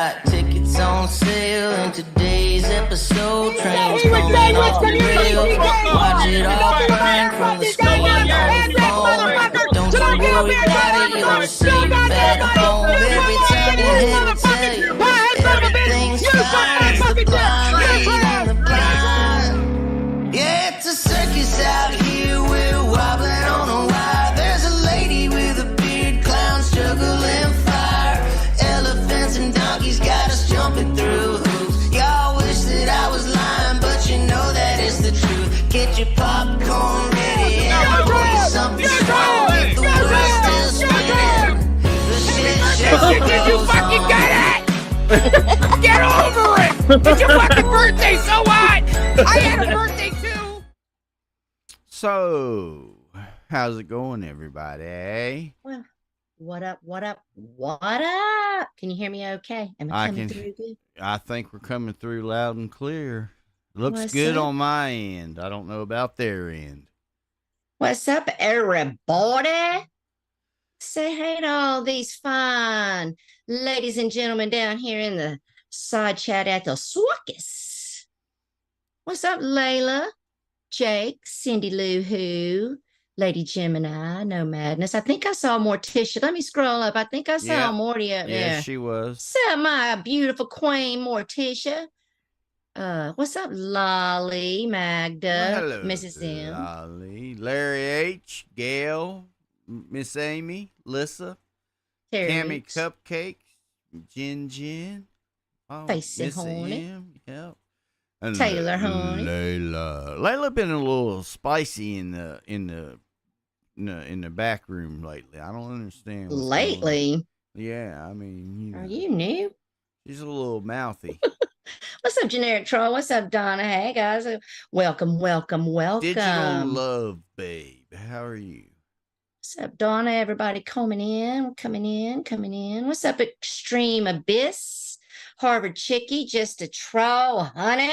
Tickets on sale in today's episode. Trains coming off the rails. Watch it all burn from the screen on the phone. Don't you worry about it, you're safe at home. Every time you hit it, tell you everything's fine. It's the blind lead on the blind. Yeah, it's a circus out here. We're wobbling on a wire. There's a lady with a beard, clowns juggling fire. Elephants and donkeys got us jumping through hoops. Y'all wish that I was lying, but you know that it's the truth. Get your popcorn ready and pour you something strong. If the world's still spinning, the shit show Did you goes fucking on. get it? Get over it! It's your fucking birthday, so what? I had a birthday too! So, how's it going, everybody? Well, what up? What up? What up? Can you hear me okay? Am I I coming can- through good? I think we're coming through loud and clear. Looks What's good up? on my end. I don't know about their end. What's up, everybody? Say hey to all these fine ladies and gentlemen down here in the side chat at the Swuckus. What's up, Layla, Jake, Cindy Lou Who, Lady Gemini, No Madness. I think I saw Morticia. Let me scroll up. I think I saw Yeah. Morty up Yeah, there. she was. What's up, my beautiful queen Morticia? What's up, Lolly, Magda, Well, hello, Mrs. M, Lolly, Larry H, Gail, Miss Amy, Lissa, Terry, Tammy Cupcakes, Jin, oh, Facey Miss Horny. M, yep. And Taylor Horny. Layla been a little spicy in the back room lately. I don't understand. what's going on. Lately. Yeah, I mean, you know, Are you new? she's a little mouthy. What's up, Generic Troll? What's up, Donna? Hey, guys. Welcome. Digital love, babe. How are you? What's up, Donna? Everybody coming in. What's up, Extreme Abyss? Harvard Chickie, just a troll, honey.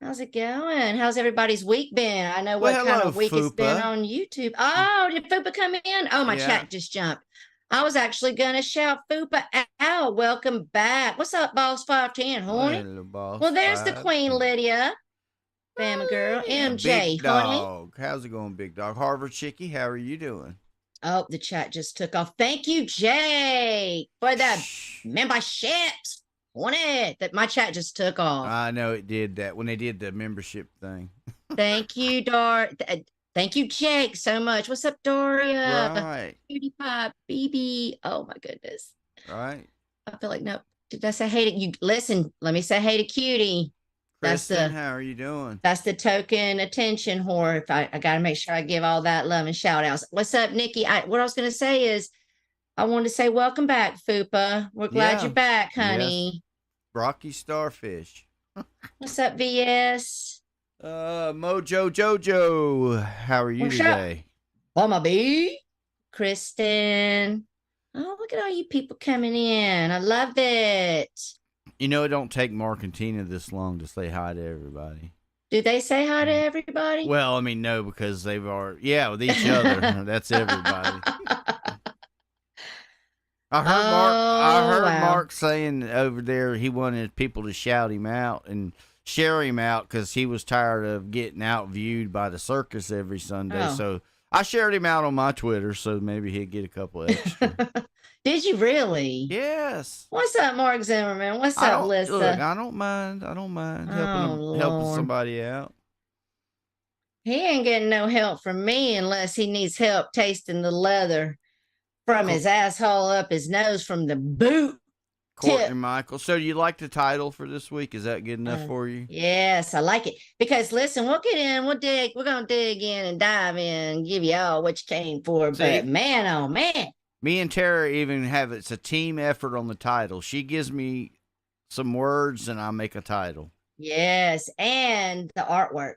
How's it going? How's everybody's week been? I know what Well, kind hello, of week it's been Fupa. on YouTube. Oh, did Fupa come in? Oh, my Yeah. chat just jumped. I was actually gonna shout Fupa out. Welcome back. What's up, Boss 510, honey? Hello, boss. Well, there's the five. Queen Lydia. Bama girl. Yeah, MJ, Big honey. dog. How's it going, big dog? Harvard Chickie, how are you doing? Oh, the chat just took off. Thank you, Jake, for the Shh. memberships. On it. That my chat just took off. I know it did that when they did the membership thing. Thank you, Thank you, Jake, so much. What's up, Doria? Right, Cutie Pie, BB. Oh my goodness. right. I feel like no. Did I say hey to you? Listen, let me say hey to Cutie. That's Kristen, the how are you doing? That's the token attention whore. If I got to make sure I give all that love and shout outs. What's up, Nikki? What I was going to say is I wanted to say welcome back, Fupa. We're glad Yeah. you're back, honey. Rocky Starfish. What's up, VS? Mojo Jojo, how are you What's up? today? Mama B. Kristen. Oh, look at all you people coming in. I love it. You know, it don't take Mark and Tina this long to say hi to everybody. Do they say hi to everybody? Well, I mean, no, because they've already, yeah, with each other. That's everybody. I heard wow. Mark saying over there he wanted people to shout him out and share him out because he was tired of getting out viewed by the circus every Sunday. Oh. So I shared him out on my Twitter, so maybe he'd get a couple extra. Did you really? Yes. What's up, Mark Zimmerman? What's I up, don't, Lisa? look, I don't mind. I don't mind helping Oh, helping Lord. somebody out. He ain't getting no help from me unless he needs help tasting the leather from his asshole up his nose from the boot. Courtney Tip. Michael. So do you like the title for this week? Is that good enough for you? Yes, I like it. Because listen, we'll get in, we're gonna dig in and dive in and give you all what you came for. See? But man, oh man. Me and Tara even have it's a team effort on the title. She gives me some words and I make a title. Yes, and the artwork,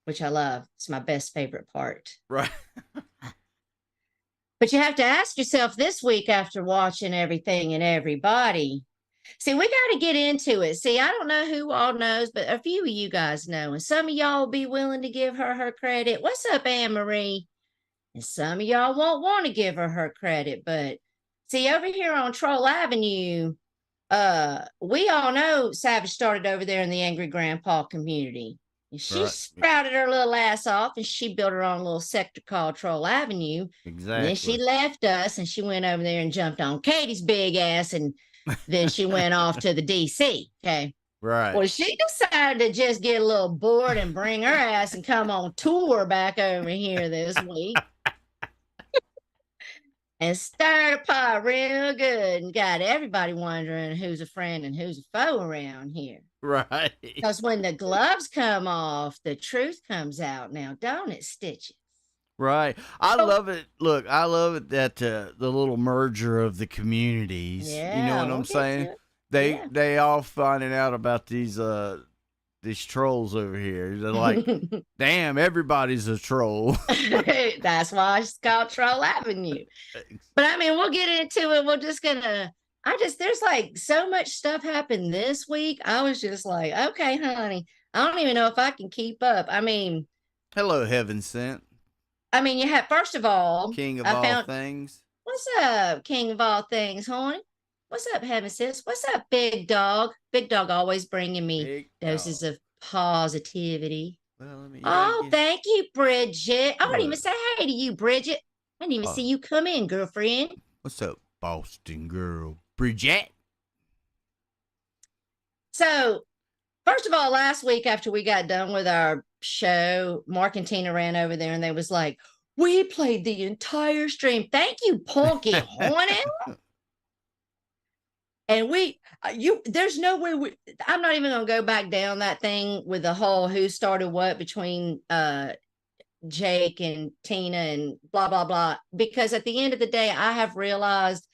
which I love. It's my best favorite part. Right. But you have to ask yourself this week after watching everything and everybody. See, we got to get into it. See, I don't know who all knows, but a few of you guys know, and some of y'all will be willing to give her credit. What's up, Anne Marie? And some of y'all won't want to give her credit, but see, over here on Troll Avenue, we all know Savage started over there in the Angry Grandpa community. And she Right. sprouted her little ass off and she built her own little sector called Troll Avenue. Exactly. And then she left us and she went over there and jumped on Katie's big ass. And then she went off to the DC. Okay. Right. Well, she decided to just get a little bored and bring her ass and come on tour back over here this week. And stirred the pot real good and got everybody wondering who's a friend and who's a foe around here. Right. Because when the gloves come off, the truth comes out now, don't it, Stitches? Right. I So- love it. Look, I love it that the little merger of the communities. Yeah, you know what we'll I'm get to saying? it. They Yeah. they all finding out about these trolls over here. They're like, damn, everybody's a troll. That's why it's called Troll Avenue. But I mean, we'll get into it. We're just gonna. There's like so much stuff happened this week. I was just like, okay, honey, I don't even know if I can keep up. I mean, Hello, heaven sent, you have first of all, king of I all found- things. what's up, King of all things, honey? What's up, heaven sis? What's up, big dog? Big dog always bringing me Big doses dog. of positivity. Well, let me. Oh, thank you, Bridget. I didn't even Look. say hey to you, Bridget. I didn't even Oh. see you come in, girlfriend. What's up, Boston girl, Bridget? So, first of all, last week after we got done with our show, Mark and Tina ran over there and they was like, we played the entire stream. Thank you, Punky Hornet. And there's no way I'm not even gonna go back down that thing with the whole who started what between Jake and Tina and blah blah blah. Because at the end of the day, I have realized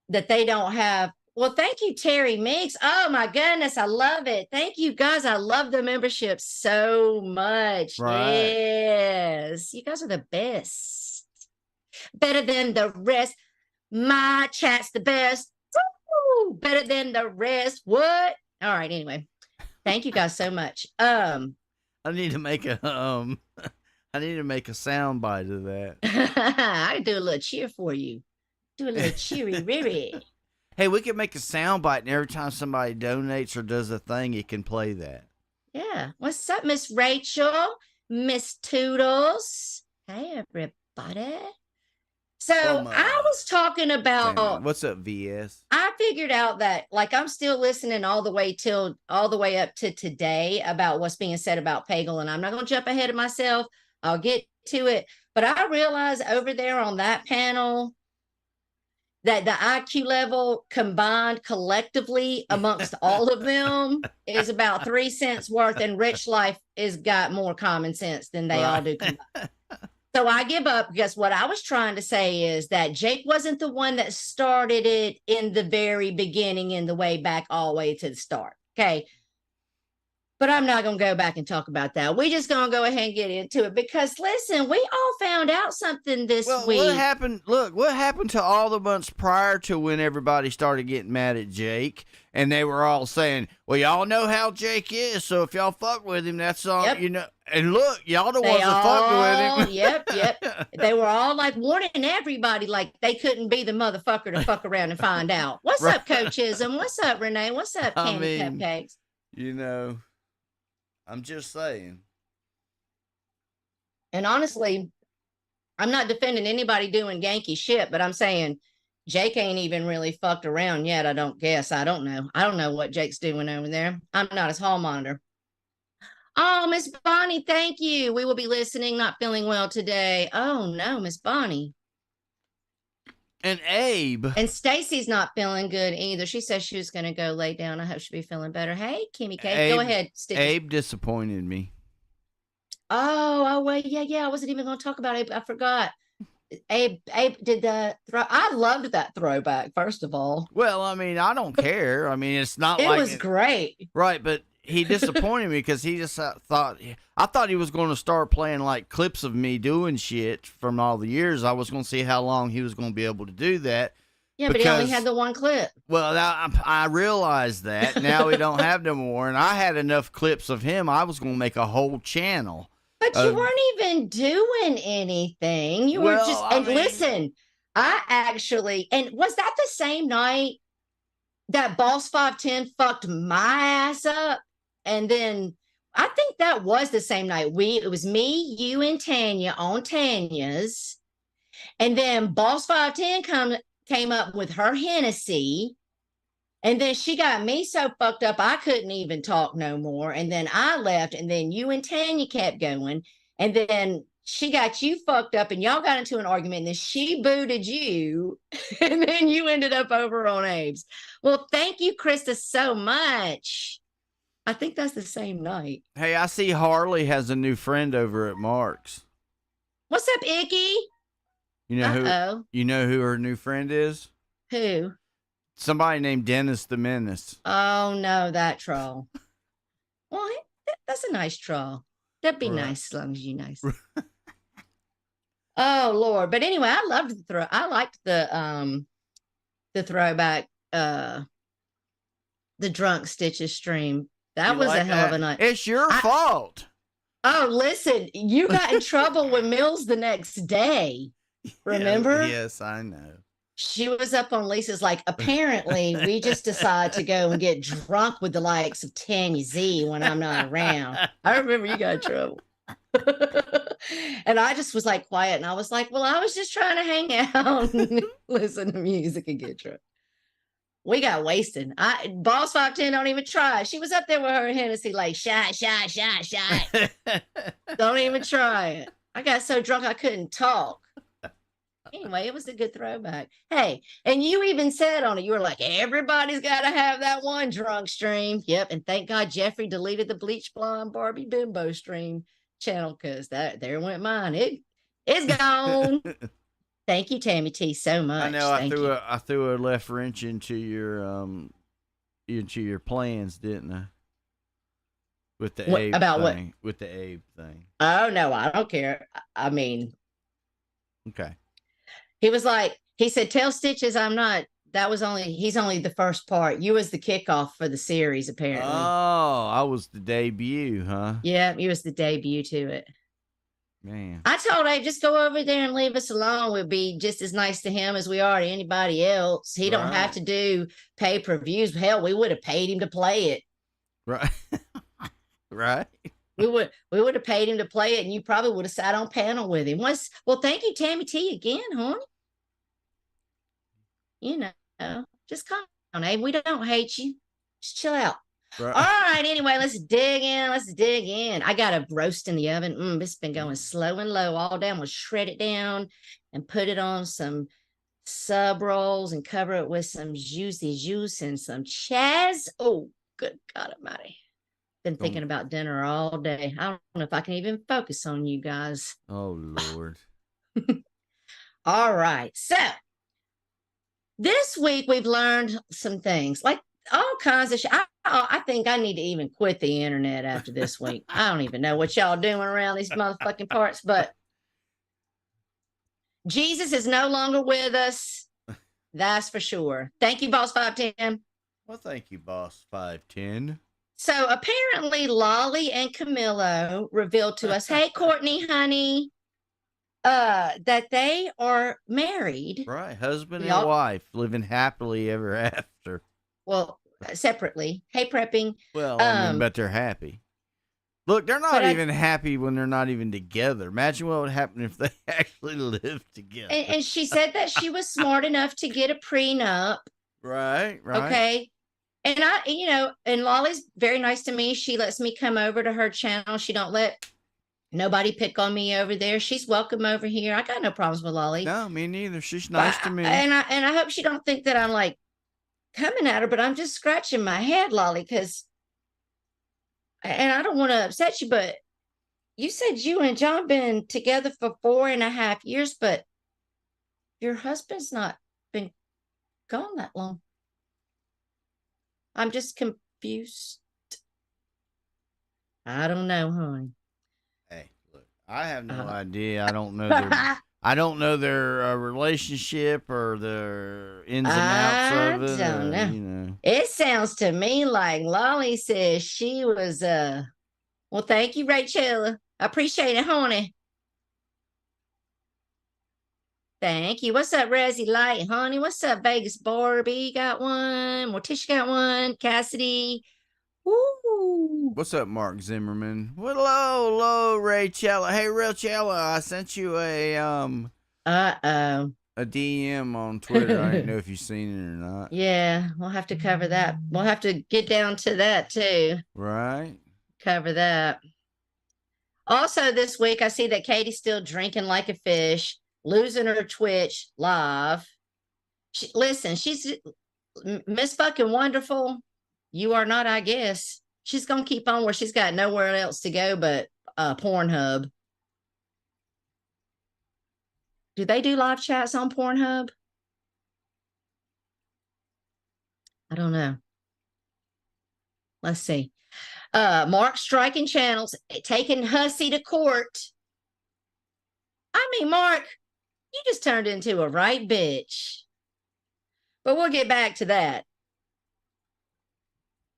that they don't have. Well, thank you, Terry Meeks. Oh my goodness, I love it. Thank you guys. I love the membership so much. Right. Yes, you guys are the best. Better than the rest. My chat's the best. Woo! Better than the rest. What? All right. Anyway, thank you guys so much. I need to make a I need to make a sound bite of that. I do a little cheer for you. Do a little cheery riri. Hey, we can make a sound bite, and every time somebody donates or does a thing, it can play that. Yeah. What's up, Miss Rachel? Miss Toodles. Hey, everybody. So Oh, my. I was talking Hang about. on. What's up, VS? I figured out that like I'm still listening all the way up to today about what's being said about Pagel, and I'm not going to jump ahead of myself. I'll get to it, but I realized over there on that panel that the IQ level combined collectively amongst all of them is about 3 cents worth, and Rich Life is got more common sense than they all do combined. So I give up because what I was trying to say is that Jake wasn't the one that started it in the very beginning, in the way back all the way to the start. Okay. But I'm not going to go back and talk about that. We're just going to go ahead and get into it because listen, we all found out something this week. What happened? Look, what happened to all the months prior to when everybody started getting mad at Jake, and they were all saying, "Well, y'all know how Jake is, so if y'all fuck with him, that's all Yep. you know." And look, y'all the They ones that fucking with him. Yep. They were all like warning everybody like they couldn't be the motherfucker to fuck around and find out. What's up, Coachism? What's up, Renee? What's up, I Candy mean, Cupcakes? You know, I'm just saying. And honestly, I'm not defending anybody doing Yankee shit, but I'm saying Jake ain't even really fucked around yet. I don't guess. I don't know. I don't know what Jake's doing over there. I'm not his hall monitor. Oh, Miss Bonnie, thank you. We will be listening. Not feeling well today. Oh no, Miss Bonnie. And Abe, And Stacy's not feeling good either. She says she was going to go lay down. I hope she'll be feeling better. Hey, Kimmy K, go Abe- ahead. Stick. Abe disappointed me. Oh, wait, yeah. I wasn't even going to talk about Abe. I forgot. Abe did the throw. I loved that throwback. First of all, Well, I mean, I don't care. I mean, it's not it like was great. right, but he disappointed me because he just I thought he was going to start playing like clips of me doing shit from all the years. I was going to see how long he was going to be able to do that. Yeah, but he only Because- had the one clip. Well, I realized that now we don't have no more, and I had enough clips of him. I was going to make a whole channel. But you weren't even doing anything. You were Well, just, I and mean- listen, I actually, and was that the same night that Boss 510 fucked my ass up. And then I think that was the same night. It was me, you, and Tanya on Tanya's. And then Boss 510 came up with her Hennessy. And then she got me so fucked up I couldn't even talk no more. And then I left, and then you and Tanya kept going. And then she got you fucked up, and y'all got into an argument, and then she booted you, and then you ended up over on Abe's. Well, thank you, Krista, so much. I think that's the same night. Hey, I see Harley has a new friend over at Mark's. What's up, Icky? You know who her new friend is? Who? Somebody named Dennis the Menace. Oh, no, that troll. Well, that's a nice troll. That'd be nice as long as you nice. Oh, Lord. But anyway, I loved the throw. I liked the throwback, the Drunk Stitches stream. That was a hell of a night. It's your fault. Oh, listen, you got in trouble with Mills the next day. Remember? Yes, I know. She was up on Lisa's like, apparently we just decided to go and get drunk with the likes of Tanya Z when I'm not around. I remember you got in trouble. And I just was like quiet, and I was like, well, I was just trying to hang out and listen to music and get drunk. We got wasted. Boss 510 don't even try. She was up there with her Hennessy like, shot. Don't even try it. I got so drunk I couldn't talk. Anyway, it was a good throwback. Hey, and you even said on it, you were like, everybody's got to have that one drunk stream. Yep, and thank God Jeffrey deleted the Bleach Blonde Barbie Bimbo stream channel, because there went mine. It's gone. Thank you, Tammy T, so much. I know. I threw a left wrench into your plans, didn't I? With the Abe about thing. what? With the Abe thing. Oh no, I don't care. I mean, okay. He was like, he said, tell Stitches I'm not. He's only the first part. You was the kickoff for the series, apparently. Oh, I was the debut, huh? Yeah, you was the debut to it. Man. I told Abe, just go over there and leave us alone. We'll be just as nice to him as we are to anybody else. He don't have to do pay-per-views. Hell, we would have paid him to play it. Right. Right. We would have paid him to play it, and you probably would have sat on panel with him. Well, thank you, Tammy T, again, honey. You know, just come on, Abe. We don't hate you. Just chill out. Right. All right, anyway, let's dig in. I got a roast in the oven. It's been going slow and low all day. I'm going to shred it down and put it on some sub rolls and cover it with some juicy juice and some chaz. Oh, good God almighty. Been thinking about dinner all day. I don't know if I can even focus on you guys. Oh, Lord. All right. So this week we've learned some things, like all kinds of shit. I think I need to even quit the internet after this week. I don't even know what y'all doing around these motherfucking parts, but Jesus is no longer with us. That's for sure. Thank you, Boss 510. Well, thank you, Boss 510. So apparently Lolly and Camilo revealed to us, hey, Courtney, honey, that they are married. Right. Husband and wife living happily ever after. Well, separately. Hey, prepping. Well, I mean, but they're happy. Look, they're not even happy when they're not even together. Imagine what would happen if they actually lived together. And she said that she was smart enough to get a prenup. Right. Okay. And and Lolly's very nice to me. She lets me come over to her channel. She don't let nobody pick on me over there. She's welcome over here. I got no problems with Lolly. No, me neither. She's nice to me. And I hope she don't think that I'm like coming at her, but I'm just scratching my head, Lolly, and I don't want to upset you, but you said you and John been together for 4.5 years, but your husband's not been gone that long. I'm just confused. I don't know, honey. Hey, look, I have no idea. I don't know their relationship or their ins and outs of it. I don't know. It sounds to me like Lolly says she was well, thank you, Rachel. I appreciate it, honey. Thank you. What's up, Rezzy Light, honey? What's up, Vegas Barbie? Got one. Morticia got one. Cassidy. Woo. What's up, Mark Zimmerman? Well, hello, Ray Chella. Hey, Real Chella, I sent you a Uh-oh. a DM on Twitter. I didn't know if you seen it or not. Yeah, we'll have to cover that. We'll have to get down to that too. Right? Cover that. Also, this week, I see that Katie's still drinking like a fish, losing her Twitch live. Listen, she's Miss fucking Wonderful. You are not, I guess. She's going to keep on where she's got nowhere else to go but Pornhub. Do they do live chats on Pornhub? I don't know. Let's see. Mark striking channels, taking Hussy to court. I mean, Mark, you just turned into a right bitch. But we'll get back to that.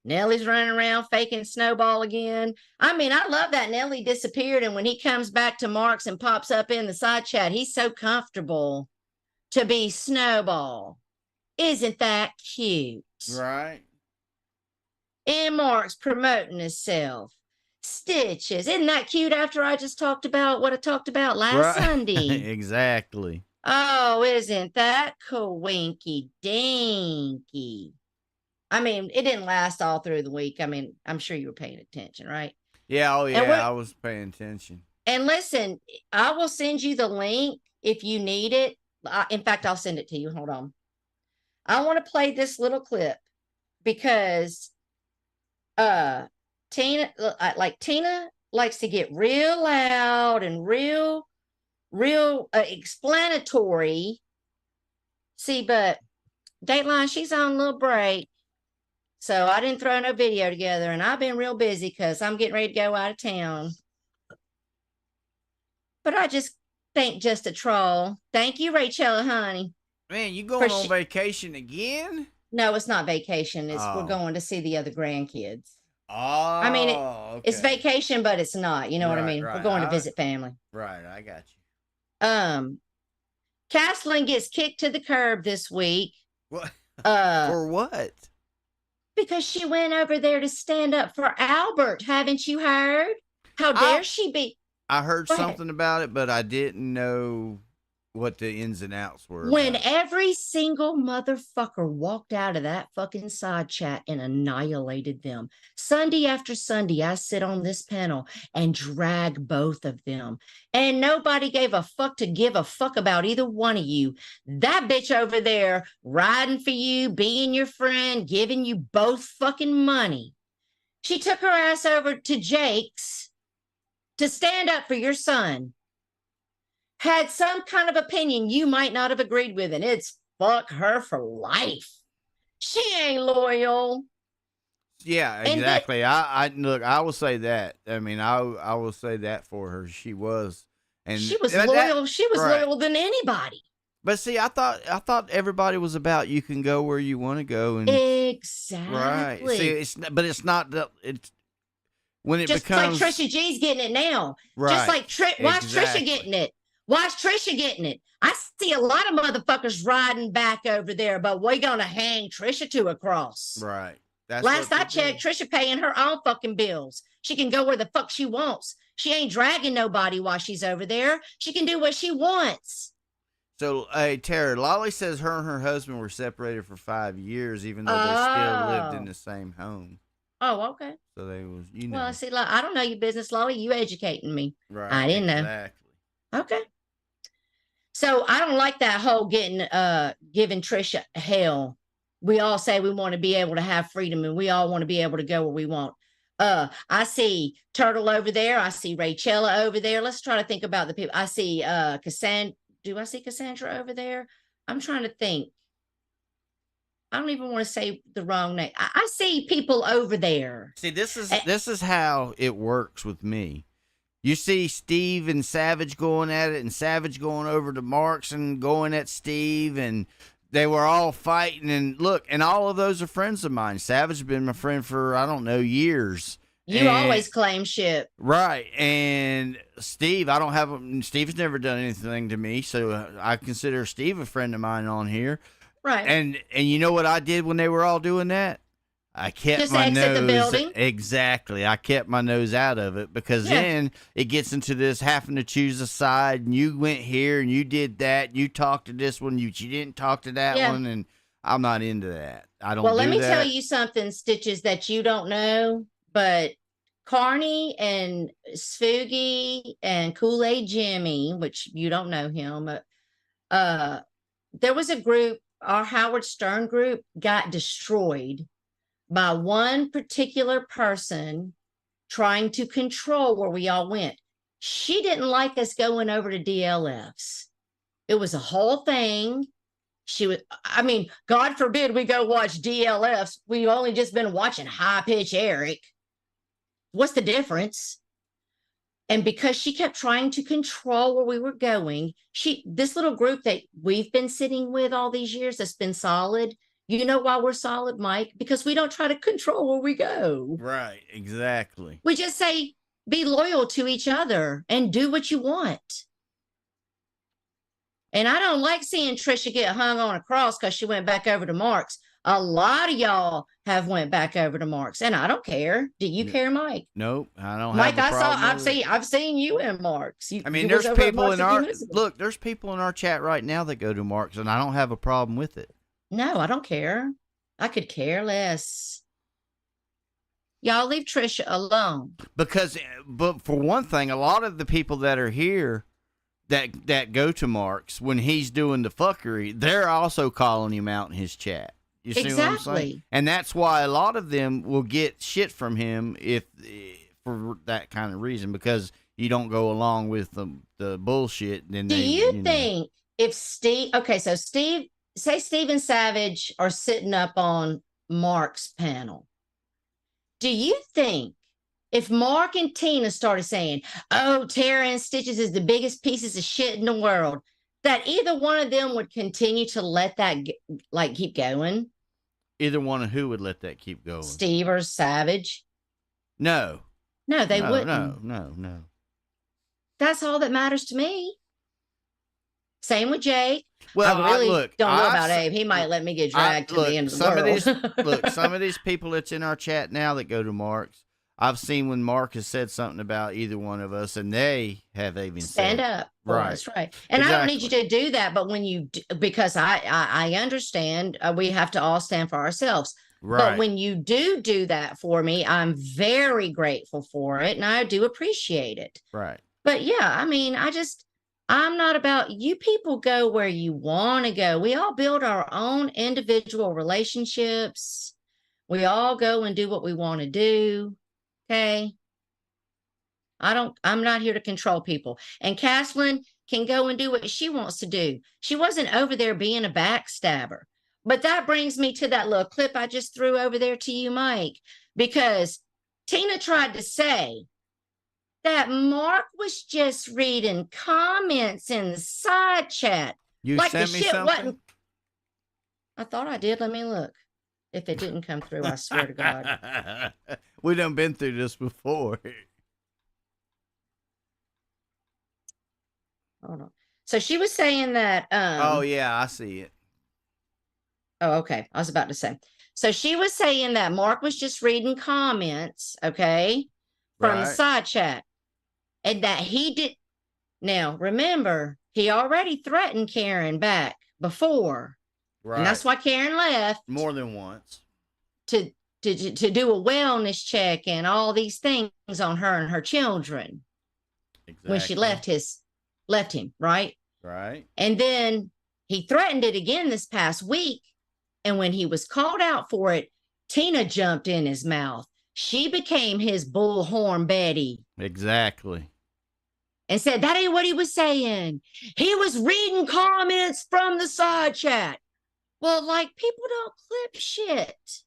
Nellie's running around faking Snowball again. I mean, I love that Nellie disappeared, and when he comes back to Mark's and pops up in the side chat, he's so comfortable to be Snowball. Isn't that cute? Right. And Mark's promoting himself. Stitches. Isn't that cute after I just talked about what I talked about last Sunday? Exactly. Oh, isn't that coinky dinky? I mean, it didn't last all through the week. I mean, I'm sure you were paying attention, right? Yeah, oh yeah, And I was paying attention. And listen, I will send you the link if you need it. In fact, I'll send it to you. Hold on. I want to play this little clip because Tina likes to get real loud and real explanatory. See, but Dateline, she's on a little break. So I didn't throw no video together, and I've been real busy because I'm getting ready to go out of town. But I just think just a troll. Thank you, Rachel, honey. Man, you going on vacation again? No, it's not vacation. It's we're Oh. going to see the other grandkids. Oh, I mean, it's okay. vacation, but it's not. You know what I Right, mean? right. We're going to visit family. Right, I got you. Castling gets kicked to the curb this week. What? Uh, For what? because she went over there to stand up for Albert. Haven't you heard? How dare she be? I heard Go ahead. something about it, but I didn't know what the ins and outs were. When about it. every single motherfucker walked out of that fucking side chat and annihilated them. Sunday after Sunday, I sit on this panel and drag both of them. And nobody gave a fuck to give a fuck about either one of you. That bitch over there riding for you, being your friend, giving you both fucking money. She took her ass over to Jake's to stand up for your son. Had some kind of opinion you might not have agreed with, and it's fuck her for life. She ain't loyal. Yeah, exactly. I look. I will say that. I mean, I will say that for her. She was, and She was that- loyal. She was right. loyal than anybody. But see, I thought everybody was about you can go where you want to go, and Exactly. right. See, it's not that it's when it Just becomes like Trisha G's getting it now. right. Just like why is Exactly. Trisha getting it? Why is Trisha getting it? I see a lot of motherfuckers riding back over there, but we're gonna hang Trisha to a cross. Right. That's Last what I they checked, do. Trisha paying her own fucking bills. She can go where the fuck she wants. She ain't dragging nobody while she's over there. She can do what she wants. So, hey, Tara, Lolly says her and her husband were separated for 5 years, even though they still lived in Oh. the same home. Oh, okay. So they was, you know, Well, see, I don't know your business, Lolly. You educating me. right? I didn't know. Exactly. Okay. So I don't like that whole giving Trisha hell. We all say we want to be able to have freedom, and we all want to be able to go where we want. I see Turtle over there. I see Rachella over there. Let's try to think about the people. I see Cassandra. Do I see Cassandra over there? I'm trying to think. I don't even want to say the wrong name. I see people over there. See, this is how it works with me. You see Steve and Savage going at it, and Savage going over to Marks and going at Steve, and they were all fighting. And look, and all of those are friends of mine. Savage has been my friend for, I don't know, years. You And- always claim shit. Right. And Steve, I don't have, Steve's never done anything to me. So I consider Steve a friend of mine on here. Right. And you know what I did when they were all doing that? I kept Just my exit nose. the building? Exactly. I kept my nose out of it because Yeah. then it gets into this having to choose a side. And you went here and you did that. You talked to this one. You didn't talk to that Yeah. one. And I'm not into that. I don't Well, do let me that. tell you something, Stitches, that you don't know, but Carney and Spoogie and Kool-Aid Jimmy, which you don't know him, there was a group, our Howard Stern group got destroyed by one particular person trying to control where we all went. She didn't like us going over to DLF's. It was a whole thing. She was, I mean, God forbid we go watch DLF's. We've only just been watching High Pitch Eric. What's the difference? And because she kept trying to control where we were going, this little group that we've been sitting with all these years that's been solid. You know why we're solid, Mike? Because we don't try to control where we go. Right. Exactly. We just say, be loyal to each other and do what you want. And I don't like seeing Trisha get hung on a cross because she went back over to Mark's. A lot of y'all have went back over to Mark's, and I don't care. Do you care, Mike? Nope. I don't Mike, have a problem I've seen you in Mark's. I mean, there's people in our look. There's people in our chat right now that go to Mark's, and I don't have a problem with it. No, I don't care. I could care less. Y'all leave Trisha alone. Because, but for one thing, a lot of the people that are here that go to Mark's when he's doing the fuckery, they're also calling him out in his chat. You see what I'm saying? Exactly. And that's why a lot of them will get shit from him for that kind of reason, because you don't go along with the bullshit. Then Do you think if Steve? Okay, so say Steven Savage are sitting up on Mark's panel. Do you think if Mark and Tina started saying, "Oh, Tara and Stitches is the biggest pieces of shit in the world," that either one of them would continue to let that keep going? Either one of who would let that keep going? Steve or Savage? No. No, they wouldn't. No. That's all that matters to me. Same with Jake. Well, I really look, don't know about Abe. He might let me get dragged to the end of the world. Some of these people that's in our chat now that go to Mark's, I've seen when Mark has said something about either one of us, and they have even Stand said, up. Boy, Right. That's right. And I don't need you Exactly. to do that, but when you, because I understand we have to all stand for ourselves. right, But when you do that for me, I'm very grateful for it, and I do appreciate it. right. But yeah, I mean, I'm not about you people go where you want to go. We all build our own individual relationships. We all go and do what we want to do. Okay. I'm not here to control people. And Caslin can go and do what she wants to do. She wasn't over there being a backstabber. But that brings me to that little clip I just threw over there to you, Mike, because Tina tried to say that Mark was just reading comments in the side chat. You Like the sent me shit something. wasn't. I thought I did. Let me look. If it didn't come through, I swear to God. We done been through this before. Hold on. So she was saying that. Oh yeah, I see it. Oh, okay. I was about to say. So she was saying that Mark was just reading comments, okay, from the Right. side chat, and that he did. Now, remember, he already threatened Karen back before, Right. and that's why Karen left More than once. to do a wellness check and all these things on her and her children Exactly. when she left him, right? Right. And then he threatened it again this past week. And when he was called out for it, Tina jumped in his mouth. She became his bullhorn Betty Exactly. and said, that ain't what he was saying. He was reading comments from the side chat. Well, like, people don't clip shit.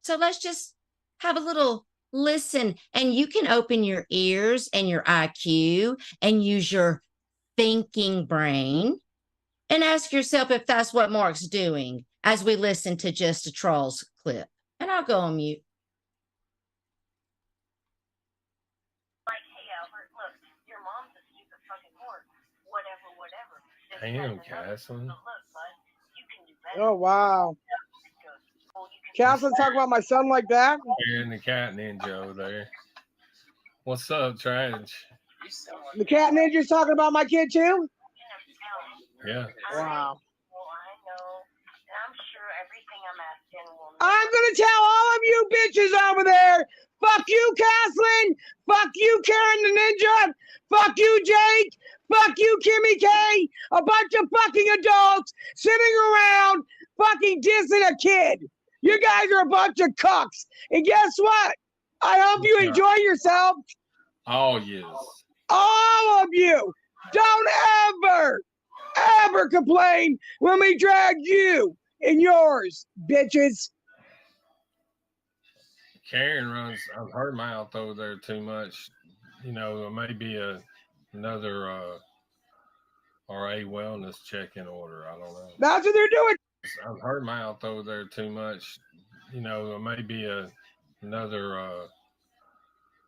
So let's just have a little listen, and you can open your ears and your IQ and use your thinking brain and ask yourself if that's what Mark's doing as we listen to Just a Trolls clip. And I'll go on mute. Damn, Castle. Oh, wow. Castle talk about my son like that? Aaron the cat ninja over there. What's up, Trash? The cat ninja's talking about my kid too? Yeah. Wow. I'm gonna tell all of you bitches over there, fuck you, Caslin, fuck you, Karen the Ninja, fuck you, Jake, fuck you, Kimmy K, a bunch of fucking adults sitting around fucking dissing a kid. You guys are a bunch of cucks. And guess what? I hope you enjoy yourself. Oh, yes. All of you. Don't ever complain when we drag you and yours, bitches. Karen runs her mouth over there too much. You know, maybe another RA wellness check-in order. I don't know. That's what they're doing. Her mouth over there too much. You know, maybe another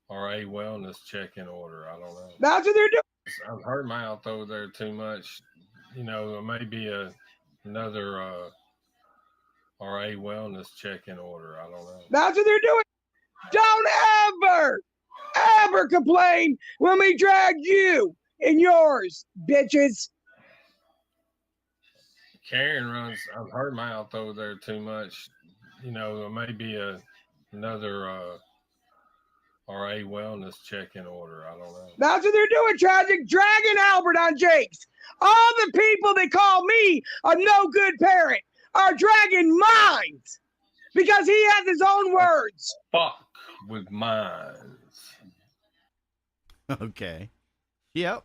RA wellness check-in order. I don't know. That's what they're doing. Her mouth over there too much. You know, maybe another RA wellness check-in order. I don't know. That's what they're doing. Don't ever complain when we drag you and yours, bitches. Karen runs her mouth over there too much. You know, maybe another RA wellness check-in order. I don't know. That's what they're doing, Tragic. Dragging Albert on Jake's. All the people that call me a no good parent are dragging mines because he has his own words. Fuck with mines. Okay. Yep.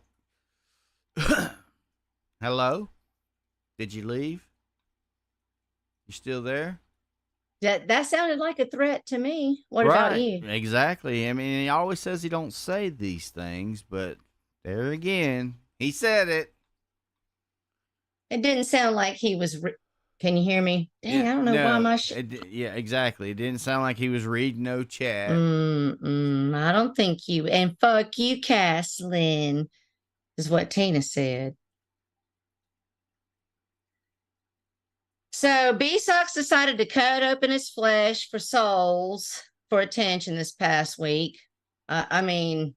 Hello? Did you leave? You still there? That sounded like a threat to me. What about you? Exactly. I mean, he always says he don't say these things, but there again, he said it. It didn't sound like he was. Can you hear me? Dang, I don't know why my. Yeah, exactly. It didn't sound like he was reading no chat. I don't think you. And fuck you, Caslin, is what Tina said. So B-Sox decided to cut open his flesh for souls for attention this past week. I mean,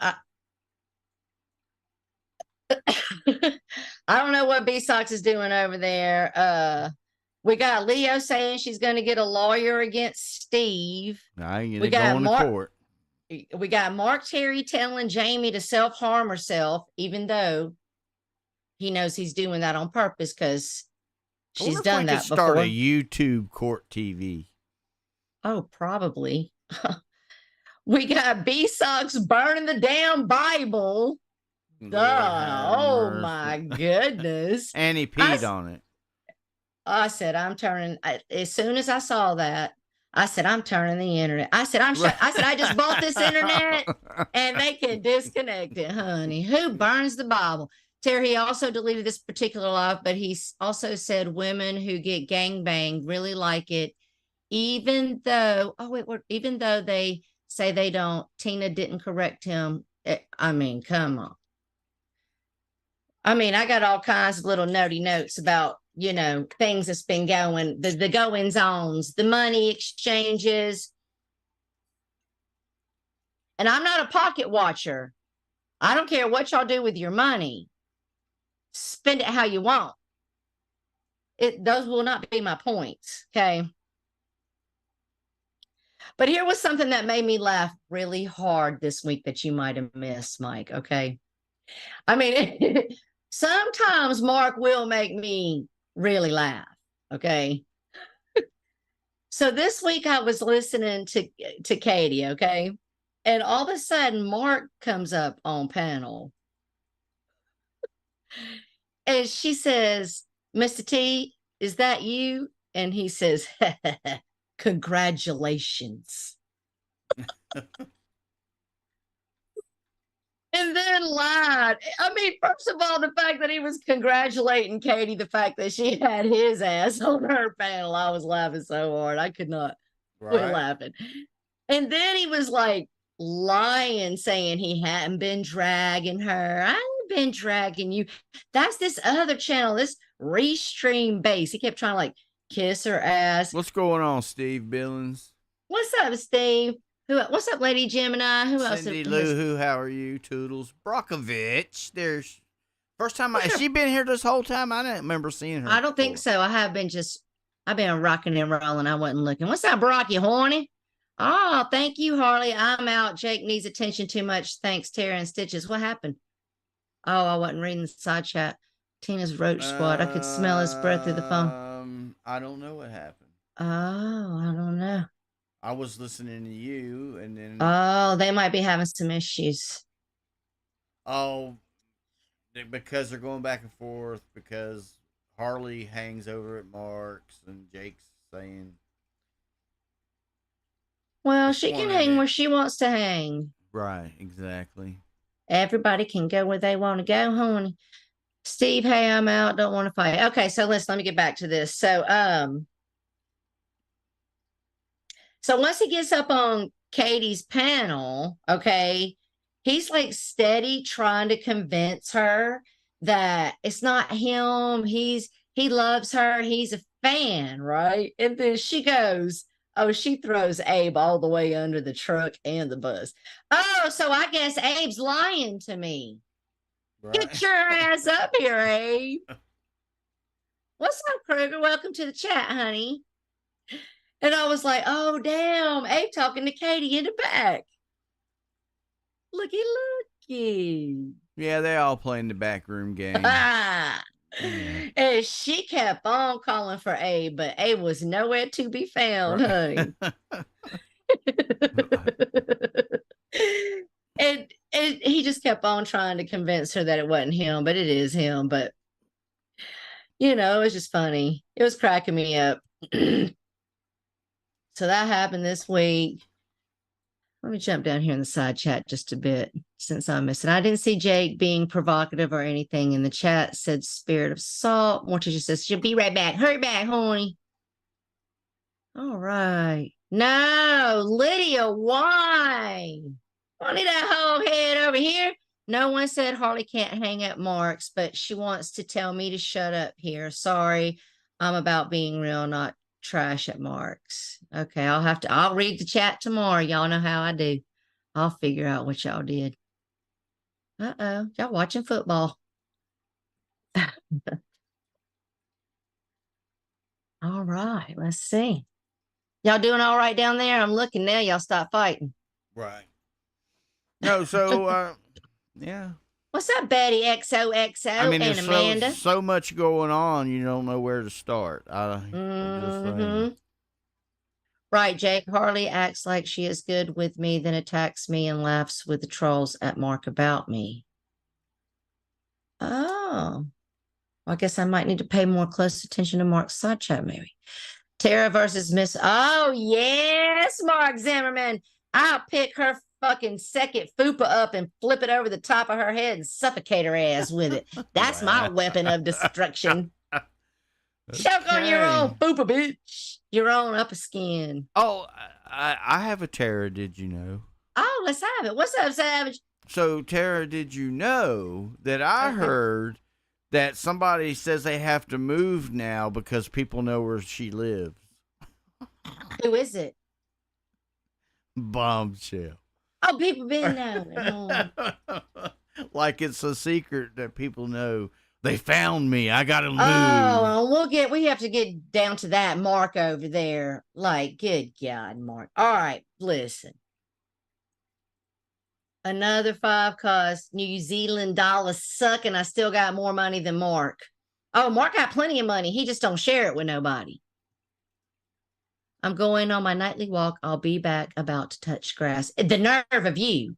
I don't know what B-Sox is doing over there. We got Leo saying she's going to get a lawyer against Steve. We got going to court. We got Mark Terry telling Jamie to self-harm herself, even though he knows he's doing that on purpose because she's done that before. Start a YouTube court TV. Oh, probably. We got B-Sox burning the damn Bible. Oh my goodness. And he peed on it. I said, I'm turning. As soon as I saw that, I said, I'm turning the internet. I said, I just bought this internet and they can disconnect it, honey. Who burns the Bible? Terry also deleted this particular live, but he also said women who get gangbanged really like it, even though, even though they say they don't. Tina didn't correct him. I mean, come on. I mean, I got all kinds of little notey notes about, you know, things that's been going, the goings-ons, the money exchanges. And I'm not a pocket watcher. I don't care what y'all do with your money. Spend it how you want. Those will not be my points, okay? But here was something that made me laugh really hard this week that you might have missed, Mike, okay? I mean, sometimes Mark will make me really laugh, okay? So this week I was listening to Katie, okay? And all of a sudden Mark comes up on panel. And she says, Mr. T, is that you? And he says, congratulations. And then lied. I mean, first of all, the fact that he was congratulating Katie, the fact that she had his ass on her panel, I was laughing so hard. I could not quit laughing. And then he was like lying, saying he hadn't been dragging her. I ain't been dragging you. That's this other channel, this Restream Base. He kept trying to like kiss her ass. What's going on, Steve Billings? What's up, Steve? What's up, Lady Gemini? Who else? Cindy Lou Who, how are you? Toodles. Brockovich. There's first time has she been here this whole time? I didn't remember seeing her. I don't think so. I've been rocking and rolling. I wasn't looking. What's up, Brock? You horny? Oh, thank you, Harley. I'm out. Jake needs attention too much. Thanks, Tara and Stitches. What happened? Oh, I wasn't reading the side chat. Tina's roach squad. I could smell his breath through the phone. I don't know what happened. Oh, I don't know. I was listening to you, and then Oh, they might be having some issues. because they're going back and forth because Harley hangs over at Mark's and Jake's saying, Well, Just she can wanted hang it. where she wants to hang. right, exactly. Everybody can go where they want to go, honey. Steve, hey, I'm out. Don't want to fight. Okay, so let me get back to this. So once he gets up on Katie's panel, okay, he's like steady trying to convince her that it's not him. He loves her. He's a fan, right? And then she goes, oh, she throws Abe all the way under the truck and the bus. Oh, so I guess Abe's lying to me. Right. Get your ass up here, Abe. What's up, Kruger? Welcome to the chat, honey. And I was like, oh, damn, Abe talking to Katie in the back. Looky, looky. Yeah, they all playing the backroom game. And she kept on calling for Abe, but Abe was nowhere to be found, honey. and he just kept on trying to convince her that it wasn't him, but it is him. But, it was just funny. It was cracking me up. So that happened this week. Let me jump down here in the side chat just a bit since I'm missing. I didn't see Jake being provocative or anything in the chat. Said spirit of salt. Morticia says she'll be right back. Hurry back, honey. All right. No, Lydia, why? Honey, that whole head over here. No one said Harley can't hang at Mark's, but she wants to tell me to shut up here. Sorry, I'm about being real, not trash at Mark's. Okay, I'll read the chat tomorrow. Y'all know how I do. I'll figure out what y'all did. Uh-oh, y'all watching football. All right, let's see. Y'all doing all right down there? I'm looking now. Y'all stop fighting. Right. No, so yeah. What's up, Betty XOXO I mean, and there's Amanda? so much going on, you don't know where to start. I'm just Mhm. saying. Right, Jake. Harley acts like she is good with me, then attacks me and laughs with the trolls at Mark about me. Oh, I guess I might need to pay more close attention to Mark's side chat, maybe. Tara versus Miss. Oh, yes, Mark Zimmerman. I'll pick her fucking second fupa up and flip it over the top of her head and suffocate her ass with it. That's my weapon of destruction. Choke on your own fupa, bitch. Your own upper skin. Oh, I have a Tara, did you know? Oh, let's have it. What's up, Savage? So, Tara, did you know that I heard that somebody says they have to move now because people know where she lives? Who is it? Bombshell. Oh, people been knowing. Like it's a secret that people know. They found me. I gotta move. Oh, we have to get down to that Mark over there. Like, good God, Mark. All right, listen. Another 5 cause New Zealand dollars suck, and I still got more money than Mark. Oh, Mark got plenty of money. He just don't share it with nobody. I'm going on my nightly walk. I'll be back, about to touch grass. The nerve of you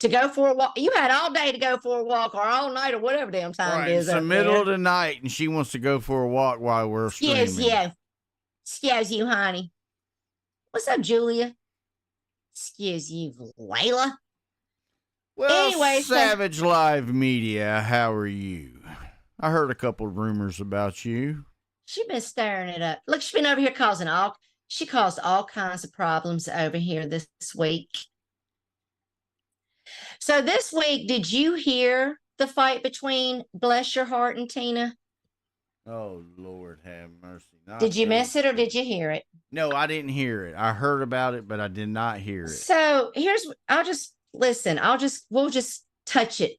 to go for a walk. You had all day to go for a walk or all night or whatever damn time it is. It's the middle of the night and she wants to go for a walk while we're streaming. Excuse you, honey. What's up, Julia? Excuse you, Layla. Well, anyway, Savage Live Media, how are you? I heard a couple of rumors about you. She been stirring it up. Look, she's been over here she caused all kinds of problems over here this week. So this week, did you hear the fight between Bless Your Heart and Tina? Oh, Lord have mercy. Not Did you those miss it or two. did you hear it? No, I didn't hear it. I heard about it, but I did not hear it. So we'll just touch it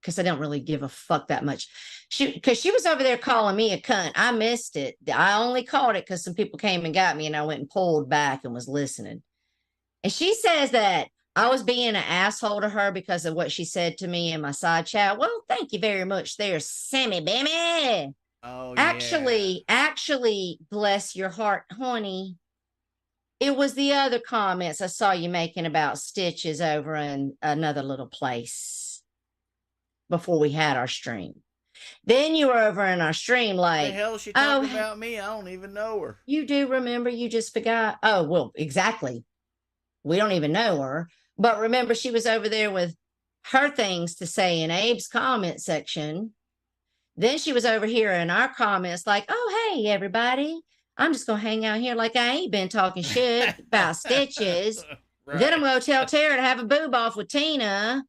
because I don't really give a fuck that much. Because she was over there calling me a cunt. I missed it. I only caught it because some people came and got me and I went and pulled back and was listening. And she says that I was being an asshole to her because of what she said to me in my side chat. Well, thank you very much there, Sammy Bammy. Oh, Actually, bless your heart, honey. It was the other comments I saw you making about Stitches over in another little place before we had our stream. Then you were over in our stream like, the hell is she talking about me? I don't even know her. You do remember, you just forgot. Oh, well, exactly. We don't even know her. But remember, she was over there with her things to say in Abe's comment section. Then she was over here in our comments like, oh, hey, everybody. I'm just going to hang out here like I ain't been talking shit about Stitches. Right. Then I'm going to tell Tara to have a boob off with Tina.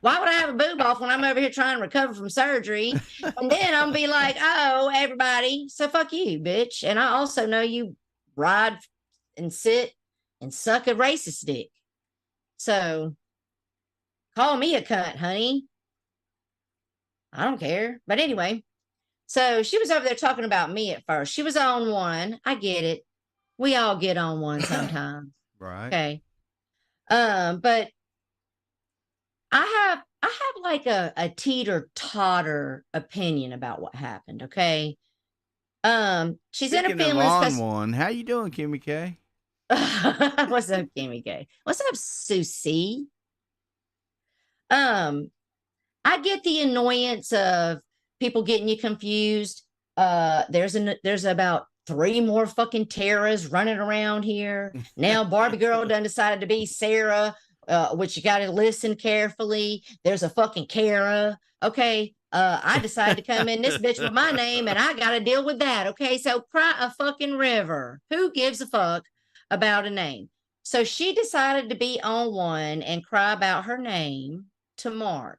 Why would I have a boob off when I'm over here trying to recover from surgery? And then I'm going to be like, oh, everybody. So fuck you, bitch. And I also know you ride and sit and suck a racist dick. So call me a cunt, honey. I don't care. But anyway, so she was over there talking about me at first. She was on one. I get it. We all get on one sometimes. Right. Okay. But I have like a teeter-totter opinion about what happened, okay? She's in her feelings. One. How you doing, Kimmy K? What's up, Kimmy K? What's up, Susie? I get the annoyance of people getting you confused. There's about 3 more fucking Taras running around here. Now Barbie girl done decided to be Sarah, which you got to listen carefully. There's a fucking Kara. Okay. I decided to come in this bitch with my name and I got to deal with that. Okay. So cry a fucking river. Who gives a fuck about a name? So she decided to be on one and cry about her name to Mark.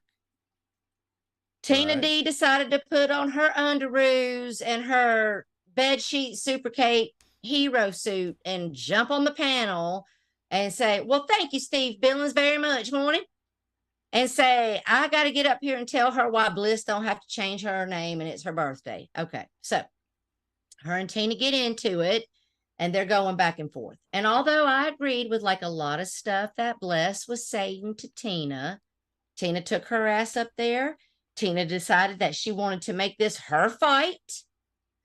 Tina D decided to put on her underoos and her bedsheet super cape hero suit and jump on the panel and say, well, thank you, Steve Billings, very much, morning. And say, I got to get up here and tell her why Bliss don't have to change her name and it's her birthday. Okay, so her and Tina get into it and they're going back and forth. And although I agreed with like a lot of stuff that Bless was saying to Tina, Tina took her ass up there. Tina decided that she wanted to make this her fight.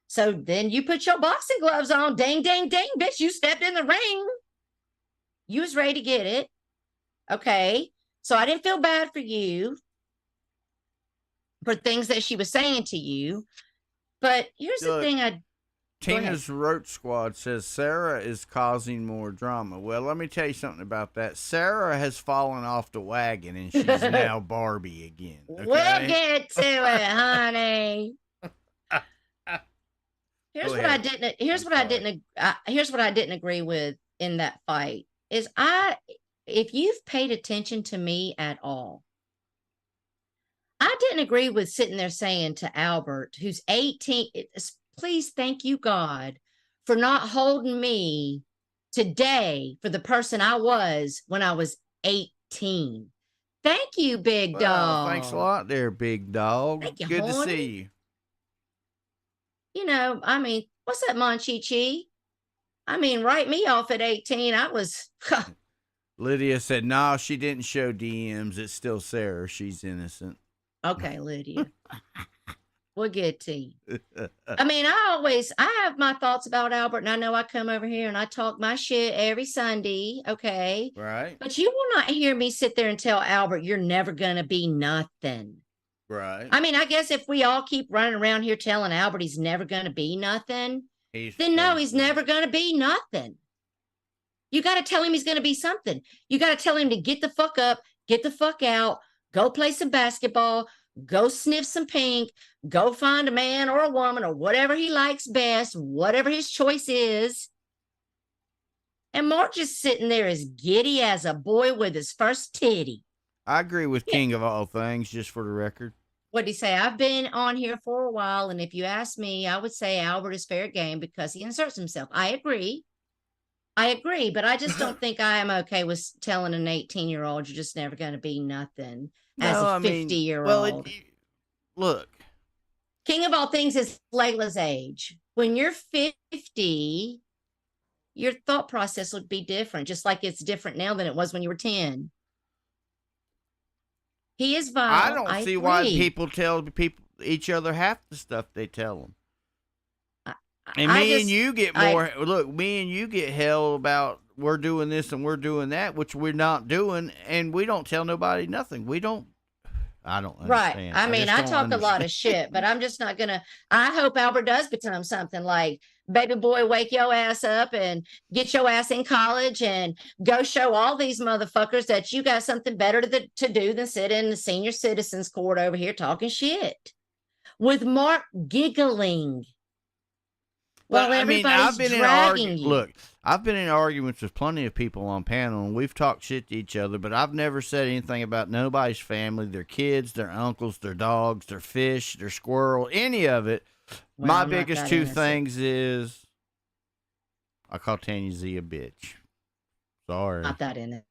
So then you put your boxing gloves on. Ding, ding, ding, bitch. You stepped in the ring. You was ready to get it. Okay. So I didn't feel bad for you for things that she was saying to you. But here's the thing. Tina's Roach Squad says Sarah is causing more drama. Well, let me tell you something about that. Sarah has fallen off the wagon and she's now Barbie again. Okay? We'll get to it, honey. Here's what I didn't agree with in that fight is if you've paid attention to me at all, I didn't agree with sitting there saying to Albert, who's 18, please thank you, God, for not holding me today for the person I was when I was 18. Thank you, big dog. Thanks a lot there, big dog. Thank you, Good honey. to see you. You know, I mean, what's up, Monchi-Chi? I mean, write me off at 18. I was... Lydia said, no, she didn't show DMs. It's still Sarah. She's innocent. Okay, Lydia. We'll get to you. I mean, I have my thoughts about Albert, and I know I come over here and I talk my shit every Sunday, okay? Right. But you will not hear me sit there and tell Albert, you're never going to be nothing. Right. I mean, I guess if we all keep running around here telling Albert he's never going to be nothing, then no, he's never going to be nothing. You got to tell him he's going to be something. You got to tell him to get the fuck up, get the fuck out, go play some basketball, go sniff some pink, go find a man or a woman or whatever he likes best, whatever his choice is. And Mark just sitting there as giddy as a boy with his first titty. I agree with Yeah. King of all things, just for the record. What do you say? I've been on here for a while, and if you ask me, I would say Albert is fair game because he inserts himself. I agree, but I just don't think I am okay with telling an 18-year-old you're just never going to be nothing as No, a I mean, 50-year-old. Look, King of all things is Layla's age. When you're 50, your thought process would be different, just like it's different now than it was when you were 10. He is vile. I don't see agree. why people tell people each other half the stuff they tell them. And me and you get more. Look, me and you get hell about we're doing this and we're doing that, which we're not doing, and we don't tell nobody nothing. We don't. I don't understand. Right. I mean, I talk a lot of shit, but I'm just not gonna. I hope Albert does become something like, baby boy, wake your ass up and get your ass in college and go show all these motherfuckers that you got something better to do than sit in the senior citizens court over here talking shit with Mark giggling. Well, Well, I mean, everybody's dragging you. Look, I've been in arguments with plenty of people on panel, and we've talked shit to each other, but I've never said anything about nobody's family, their kids, their uncles, their dogs, their fish, their squirrel, any of it. Well, My I'm not biggest that two innocent. things is I call Tanya Z a bitch. Sorry. Not that innocent.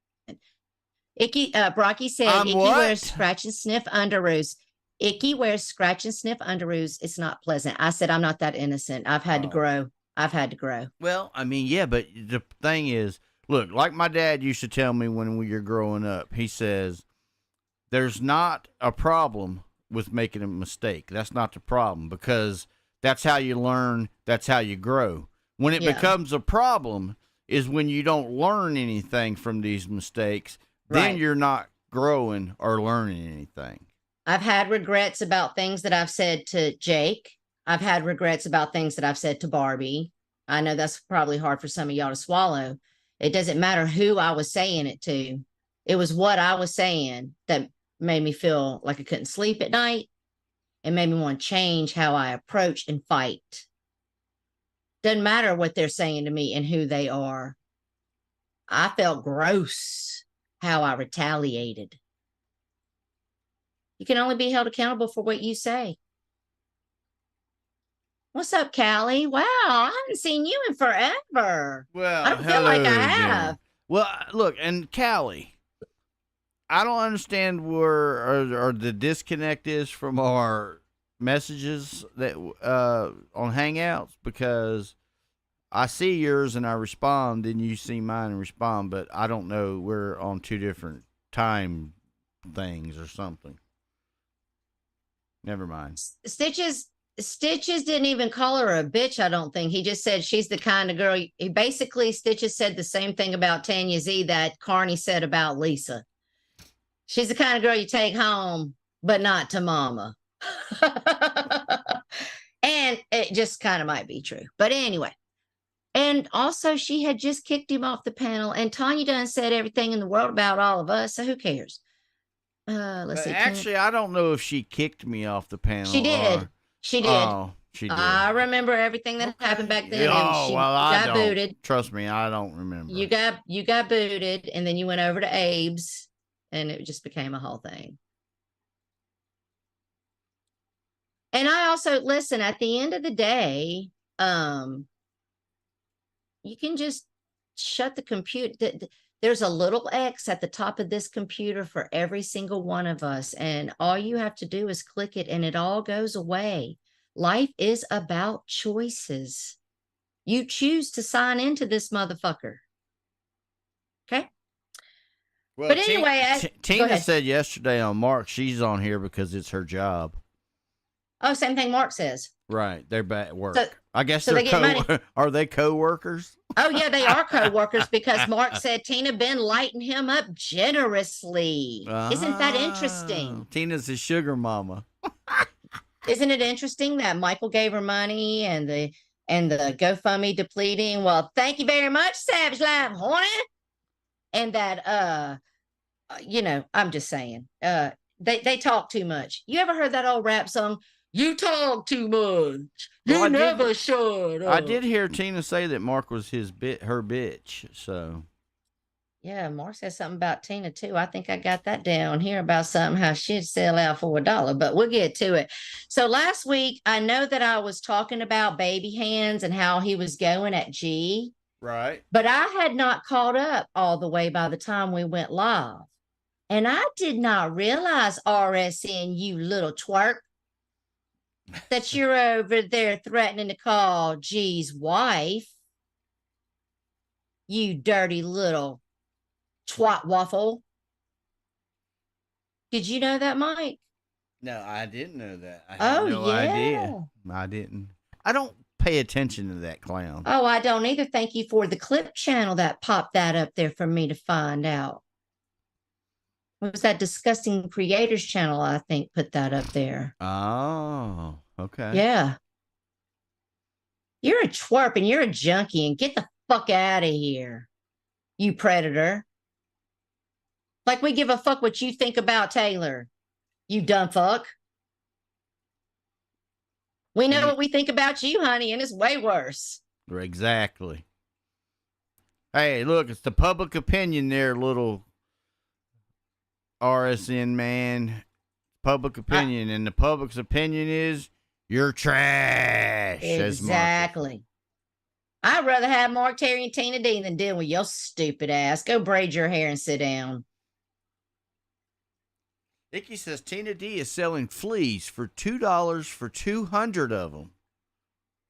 Icky, Brocky said, I'm Icky what? wears scratch and sniff underoos. Icky wears scratch and sniff underoos. It's not pleasant. I said, I'm not that innocent. I've had to Oh. grow. I've had to grow. Well, I mean, yeah, but the thing is, look, like my dad used to tell me when we were growing up, he says, there's not a problem with making a mistake. That's not the problem because that's how you learn. That's how you grow. When it Yeah. becomes a problem is when you don't learn anything from these mistakes. Then Right. you're not growing or learning anything. I've had regrets about things that I've said to Jake. I've had regrets about things that I've said to Barbie. I know that's probably hard for some of y'all to swallow. It doesn't matter who I was saying it to. It was what I was saying that made me feel like I couldn't sleep at night and made me want to change how I approach and fight. Doesn't matter what they're saying to me and who they are. I felt gross how I retaliated. You can only be held accountable for what you say. What's up, Callie? Wow, I haven't seen you in forever. Well, I don't feel like I hello have. again. Well, look, and Callie, I don't understand where or the disconnect is from our messages that on Hangouts because I see yours and I respond, and you see mine and respond, but I don't know. We're on two different time things or something. Never mind. Stitches didn't even call her a bitch, I don't think. He just said she's the kind of girl. He basically, Stitches said the same thing about Tanya Z that Carney said about Lisa. She's the kind of girl you take home, but not to mama. And it just kind of might be true. But anyway. And also, she had just kicked him off the panel, and Tanya done said everything in the world about all of us, so who cares? Let's see. Actually, I don't know if she kicked me off the panel. She did. or- She did. Oh, she did. I remember everything that happened back then. Oh, and she well, I got don't. booted. Trust me, I don't remember. You got booted, and then you went over to Abe's, and it just became a whole thing. And I also listen. At the end of the day, you can just shut the computer. There's a little X at the top of this computer for every single one of us. And all you have to do is click it and it all goes away. Life is about choices. You choose to sign into this motherfucker. Okay. Well, But anyway, go Tina ahead. said yesterday on Mark, she's on here because it's her job. Oh, same thing Mark says. Right, they're back at work. So- I guess so they're they get money. Are they co-workers? Oh, yeah, they are co-workers because Mark said Tina been lighting him up generously. Isn't that interesting? Ah, Tina's his sugar mama. Isn't it interesting that Michael gave her money and the GoFundMe depleting? Well, thank you very much, Savage Live Hornet. And that I'm just saying, they talk too much. You ever heard that old rap song? You talk too much. You Well, I did- never shut up. I did hear Tina say that Mark was her bitch. So Yeah, Mark says something about Tina too. I think I got that down here about something how she'd sell out for $1, but we'll get to it. So last week, I know that I was talking about baby hands and how he was going at G, Right. but I had not caught up all the way by the time we went live. And I did not realize, RSN, you little twerp, that you're over there threatening to call G's wife. You dirty little twat waffle. Did you know that, Mike? No, I didn't know that. I had no idea. I didn't. I don't pay attention to that clown. Oh, I don't either. Thank you for the clip channel that popped that up there for me to find out. It was that Disgusting Creators channel, I think, put that up there. Oh, okay. Yeah. You're a twerp and you're a junkie, and get the fuck out of here, you predator. Like we give a fuck what you think about Taylor, you dumb fuck. We know what we think about you, honey, and it's way worse. Exactly. Hey, look, it's the public opinion there, little RSN man. Public opinion, and the public's opinion is you're trash. Exactly. I'd rather have Mark Terry and Tina D than deal with your stupid ass. Go braid your hair and sit down. Icky says Tina D is selling fleas for $2 for 200 of them.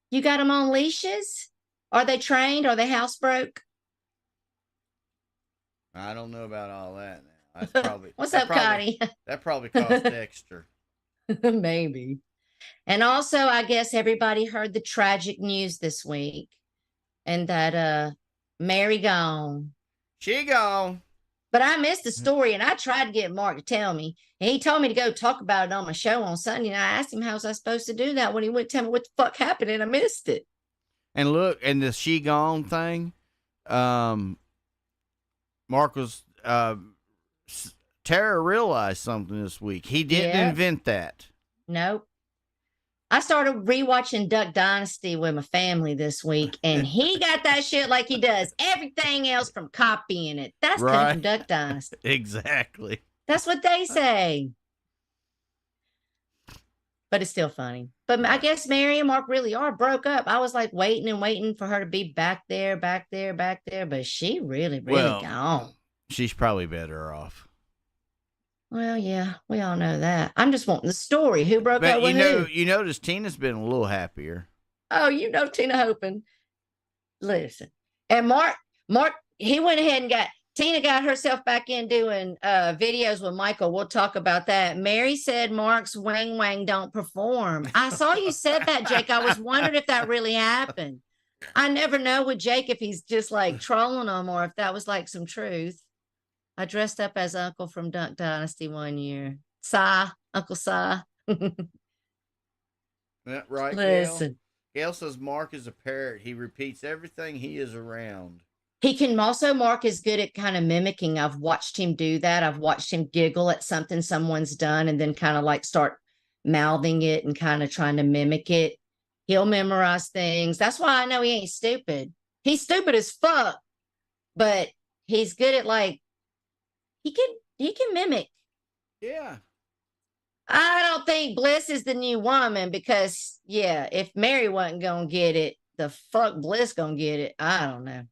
You got them on leashes? Are they trained? Are they housebroke? I don't know about all that now. That's probably What's up, Connie? That probably cost extra. Maybe. And also, I guess everybody heard the tragic news this week, and that Mary gone. She gone. But I missed the story, and I tried to get Mark to tell me. And he told me to go talk about it on my show on Sunday. And I asked him, how was I supposed to do that when he wouldn't tell me what the fuck happened, and I missed it. And look, and the she gone thing, Mark was, Tara realized something this week. He didn't invent that. Nope. I started rewatching Duck Dynasty with my family this week, and he got that shit like he does everything else from copying it. That's coming from Duck Dynasty. Exactly. That's what they say. But it's still funny. But I guess Mary and Mark really are broke up. I was like waiting and waiting for her to be back there. But she really gone. She's probably better off. Well, yeah, we all know that. I'm just wanting the story. Who broke up with who? You notice Tina's been a little happier. Oh, you know Tina Hopin. Listen. And Mark, he went ahead and Tina got herself back in doing videos with Michael. We'll talk about that. Mary said Mark's wang wang don't perform. I saw you said that, Jake. I was wondering if that really happened. I never know with Jake if he's just like trolling them or if that was like some truth. I dressed up as Uncle from Duck Dynasty one year. Uncle Cy. Right, listen. Gail says Mark is a parrot. He repeats everything he is around. He can also, Mark is good at kind of mimicking. I've watched him do that. I've watched him giggle at something someone's done and then kind of like start mouthing it and kind of trying to mimic it. He'll memorize things. That's why I know he ain't stupid. He's stupid as fuck, but he's good at like, he can mimic. Yeah. I don't think Bliss is the new woman because, yeah, if Mary wasn't going to get it, the fuck Bliss going to get it. I don't know.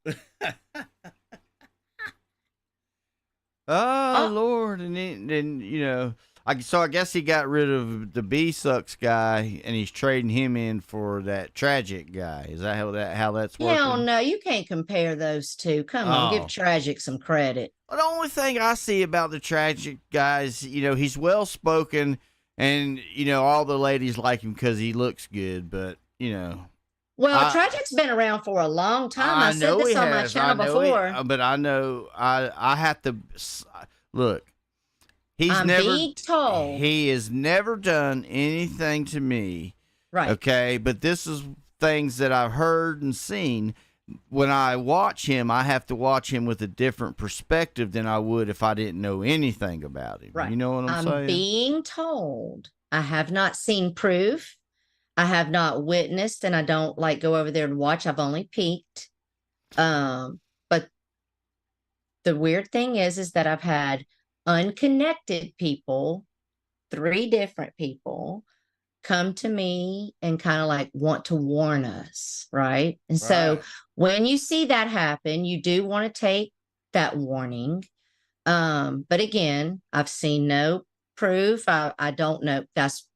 Oh, Lord. And then, you know, I guess he got rid of the B-Sucks guy and he's trading him in for that Tragic guy. Is that how that's working? Hell no, you can't compare those two. Come on, give Tragic some credit. The only thing I see about the Tragic guy is, you know, he's well-spoken and, you know, all the ladies like him because he looks good, but, you know. Well, Tragic's been around for a long time. I said this on my channel before. But I know I have to look. He has never done anything to me. Right. Okay. But this is things that I've heard and seen. When I watch him, I have to watch him with a different perspective than I would if I didn't know anything about him. Right. You know what I'm saying? I'm being told. I have not seen proof. I have not witnessed, and I don't like go over there and watch. I've only peeked. But the weird thing is that I've had unconnected people, 3 different people, come to me and kind of like want to warn us, right? And so Right. when you see that happen, you do want to take that warning. But again, I've seen no proof. I don't know. That's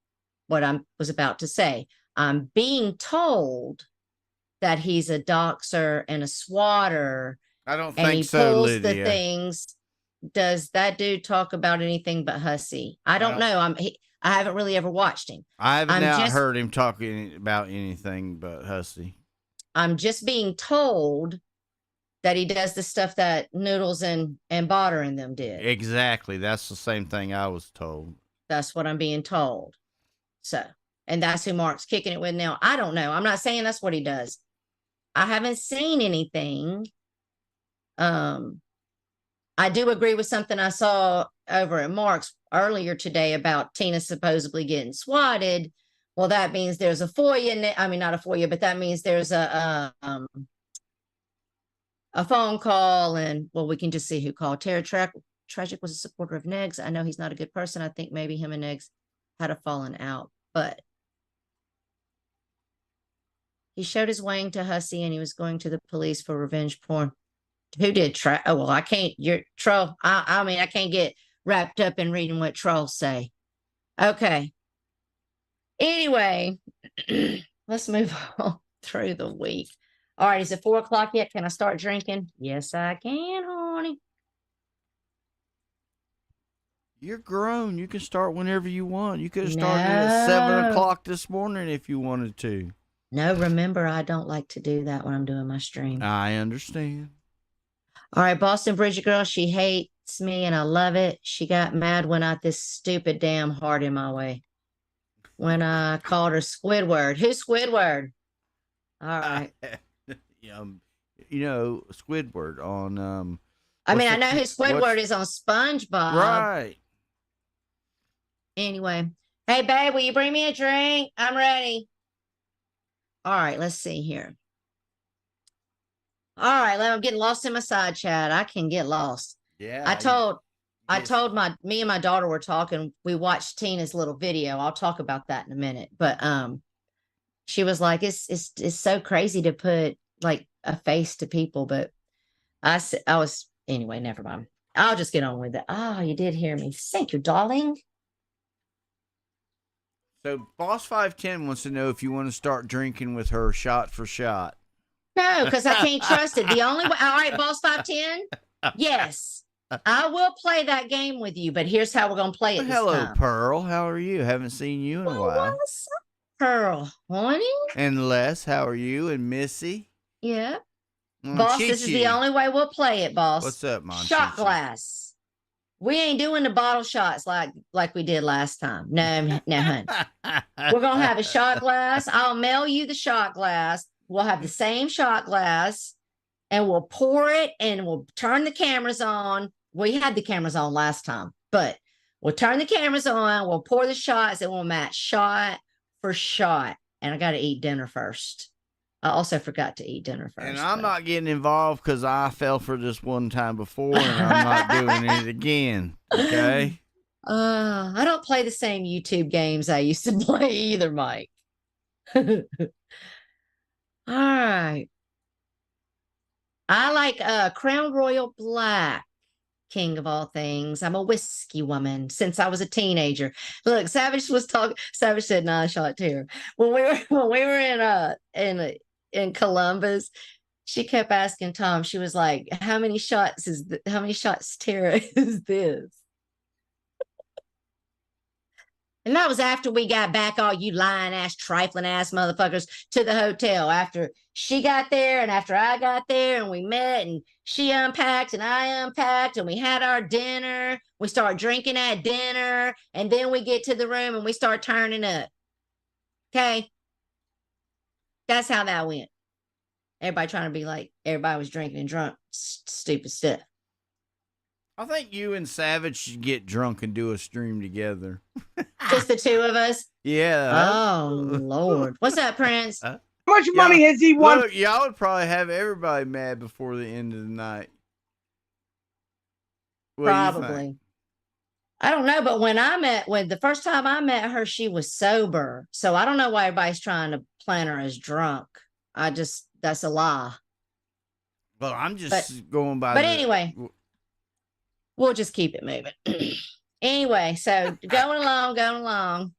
what I was about to say. I'm being told that he's a doxer and a swatter, I don't and think he so, pulls the Lydia. things. Does that dude talk about anything but hussy? I don't don't- know. I haven't really ever watched him. I haven't I'm now just- heard him talking about anything but hussy. I'm just being told that he does the stuff that Noodles and Botter and them did. Exactly. That's the same thing I was told. That's what I'm being told. So, and that's who Mark's kicking it with now. I don't know. I'm not saying that's what he does. I haven't seen anything. I do agree with something I saw over at Mark's earlier today about Tina supposedly getting swatted. Well, that means there's a FOIA. I mean, not a FOIA, but that means there's a phone call, and well, we can just see who called. Tara Tragic was a supporter of Negs. I know he's not a good person. I think maybe him and Negs had a falling out, but he showed his wang to Hussy, and he was going to the police for revenge porn. Who did oh, well, I can't, you're troll. I mean, I can't get wrapped up in reading what trolls say. Okay. Anyway, let's move on through the week. All right. Is it 4 o'clock yet? Can I start drinking? Yes, I can, honey. You're grown. You can start whenever you want. You could have started at 7 No. o'clock this morning if you wanted to. No, remember, I don't like to do that when I'm doing my stream. I understand. All right, Boston Bridget girl, she hates me and I love it. She got mad when I this stupid damn heart in my way. When I called her Squidward. Who's Squidward? All right. You know, Squidward on I mean, what's I know who what's- Squidward is on SpongeBob. right. Anyway. Hey, babe, will you bring me a drink? I'm ready. All right, let's see here. All right, I'm getting lost in my side chat. I can get lost. Yeah. I told yes. me and my daughter were talking. We watched Tina's little video. I'll talk about that in a minute. But she was like, it's so crazy to put like a face to people. But I was anyway. Never mind. I'll just get on with it. Oh, you did hear me. Thank you, darling. So Boss 510 wants to know if you want to start drinking with her shot for shot. No, because I can't trust it. The only way. All right, Boss 510. Yes, I will play that game with you. But here's how we're gonna play it. Well, this hello, time. Pearl. How are you? Haven't seen you in a while. What's up, Pearl, honey? And Les, how are you? And Missy. Yeah. And Boss, this is Chi-Chi. the only way we'll play it, boss. What's up, Mon? Shot Chi-Chi? glass. We ain't doing the bottle shots like we did last time. No, no, honey. We're gonna have a shot glass. I'll mail you the shot glass. We'll have the same shot glass, and we'll pour it, and we'll turn the cameras on. We had the cameras on last time, but we'll turn the cameras on. We'll pour the shots, and we'll match shot for shot. And I got to eat dinner first. I also forgot to eat dinner first. And I'm but- not getting involved because I fell for this one time before, and I'm not doing it again. Okay. I don't play the same YouTube games I used to play either, Mike. All right. I like Crown Royal Black, king of all things. I'm a whiskey woman since I was a teenager. Look, Savage was talking. Savage said, "Nah, shot too." When we were in Columbus, she kept asking Tom. She was like, how many shots, Tara, is this?" And that was after we got back, all you lying ass, trifling ass motherfuckers, to the hotel. After she got there and after I got there, and we met, and she unpacked and I unpacked, and we had our dinner. We start drinking at dinner, and then we get to the room and we start turning up. Okay. That's how that went. Everybody trying to be like, everybody was drinking and drunk, stupid stuff. I think you and Savage should get drunk and do a stream together. Just the two of us. Yeah. Oh, Lord. What's up, Prince? How much money has he won? Look, y'all would probably have everybody mad before the end of the night. What do you think? Probably. I don't know, but when the first time I met her, she was sober. So I don't know why everybody's trying to plant her as drunk. That's a lie. Well, I'm just going by. But anyway, we'll just keep it moving. Anyway, so going along.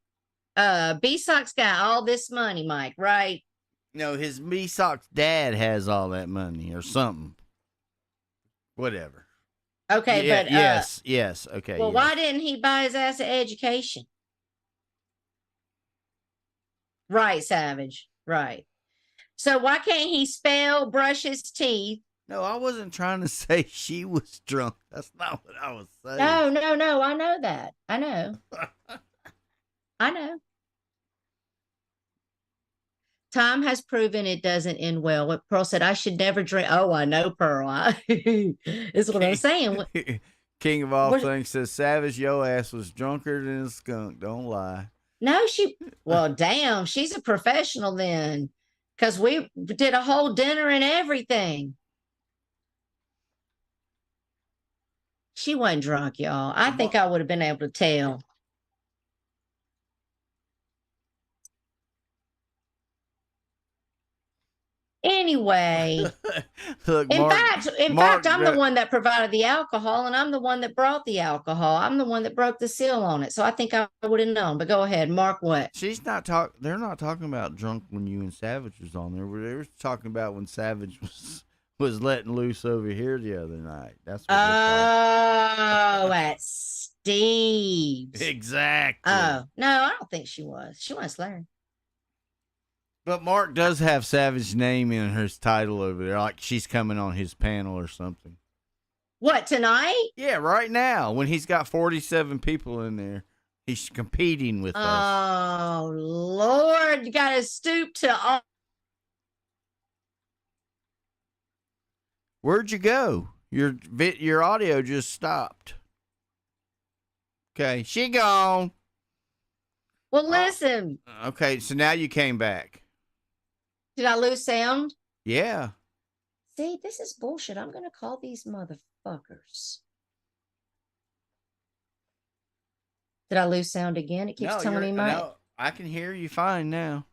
B-Sock's got all this money, Mike, right? No, his B-Sock's dad has all that money or something. Whatever. Okay, Yeah, but yes. Okay. well, yes. why didn't he buy his ass an education? Right, Savage. Right. So why can't he spell, brush his teeth? No, I wasn't trying to say she was drunk. That's not what I was saying. No. I know that. I know. Time has proven it doesn't end well. What Pearl said, I should never drink. Oh, I know, Pearl. Is what I'm saying. King of all What- things says, Savage, your ass was drunker than a skunk. Don't lie. No, well, damn, she's a professional then. Because we did a whole dinner and everything. She wasn't drunk, y'all. I think I would have been able to tell. Anyway, Look, in Mark, fact, I'm the one that provided the alcohol, and I'm the one that brought the alcohol. I'm the one that broke the seal on it. So I think I would have known. But go ahead, Mark. What? she's not they're not talking about drunk when you and Savage was on there. They were talking about when Savage was letting loose over here the other night. That's what Oh, at Steve's. exactly. Oh no, I don't think she was. She wasn't Slayer. But Mark does have Savage name in his title over there, like she's coming on his panel or something. What, tonight? Yeah, right now when he's got 47 people in there, he's competing with us. Oh Lord, you gotta stoop to all. Where'd you go? Your audio just stopped. Okay, she gone. Well, listen. Okay, so now you came back. Did I lose sound? Yeah. See, this is bullshit. I'm gonna call these motherfuckers. Did I lose sound again? It keeps telling me No, I can hear you fine now.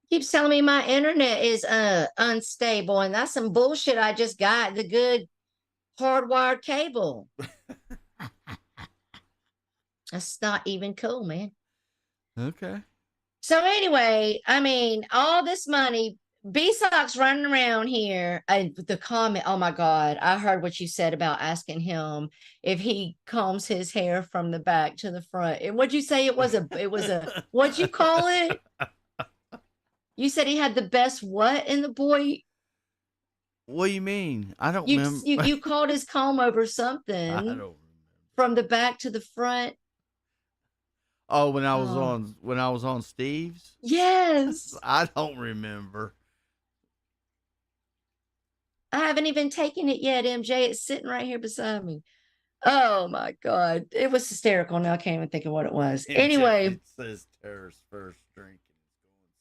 keeps telling me my internet is unstable, and that's some bullshit. I just got the good hardwired cable. That's not even cool, man. Okay. So anyway, I mean, all this money, B-Sock's running around here. The comment, oh my God, I heard what you said about asking him if he combs his hair from the back to the front. And what'd you say? It was a, what'd you call it? You said he had the best what in the boy? What do you mean? I don't You, remember. you called his comb over I something don't remember. from the back to the front. Oh, when I was on Steve's? Yes. I don't remember. I haven't even taken it yet, MJ. It's sitting right here beside me. Oh my God. It was hysterical. Now I can't even think of what it was. Anyway, It says Tara's first drink and it's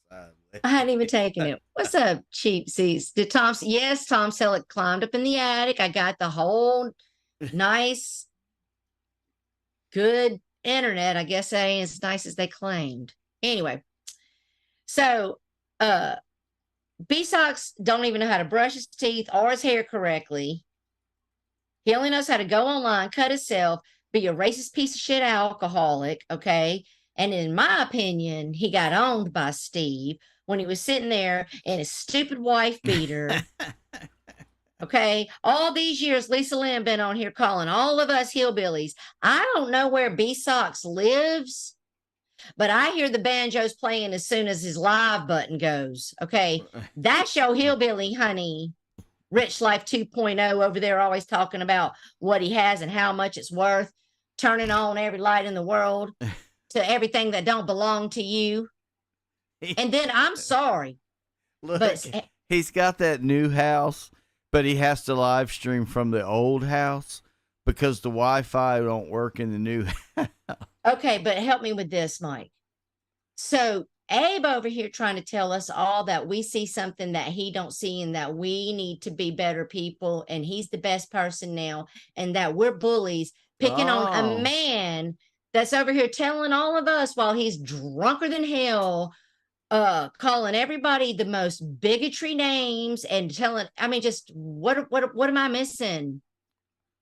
going sideways. I hadn't even taken it. What's up, cheap seats? Did Tom? Yes, Tom Selleck climbed up in the attic. I got the whole nice, good internet. I guess that ain't as nice as they claimed. Anyway, so B-Sox don't even know how to brush his teeth or his hair correctly. He only knows how to go online, cut himself, be a racist piece of shit alcoholic, okay? And in my opinion, he got owned by Steve when he was sitting there in his stupid wife beater. Okay, all these years, Lisa Lynn been on here calling all of us hillbillies. I don't know where B-Sox lives, but I hear the banjos playing as soon as his live button goes. Okay, that's your hillbilly, honey. Rich Life 2.0 over there, always talking about what he has and how much it's worth, turning on every light in the world to everything that don't belong to you. And then I'm sorry, Look, but he's got that new house, but he has to live stream from the old house because the Wi-Fi don't work in the new house. okay, but help me with this, Mike. So Abe over here trying to tell us all that we see something that he don't see and that we need to be better people and he's the best person now and that we're bullies picking on Oh. a man that's over here telling all of us while he's drunker than hell, calling everybody the most bigotry names and telling, I mean, just what am I missing?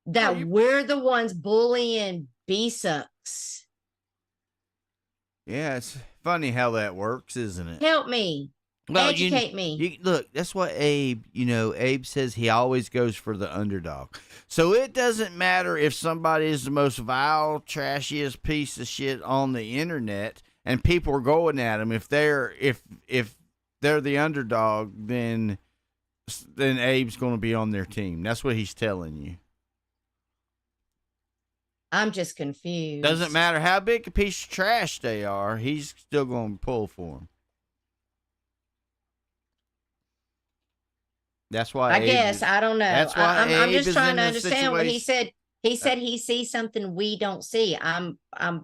That we're the ones bullying B-Sucks. Yeah, it's funny how that works, isn't it? Help me. Educate me. Look, that's what Abe, Abe says he always goes for the underdog. So it doesn't matter if somebody is the most vile, trashiest piece of shit on the internet and people are going at him. If they're the underdog, then Abe's going to be on their team. That's what he's telling you. I'm just confused. Doesn't matter how big a piece of trash they are, he's still going to pull for them. That's why I guess I don't know. That's why I'm Abe just is trying in to this understand what he situation. said. He said he sees something we don't see.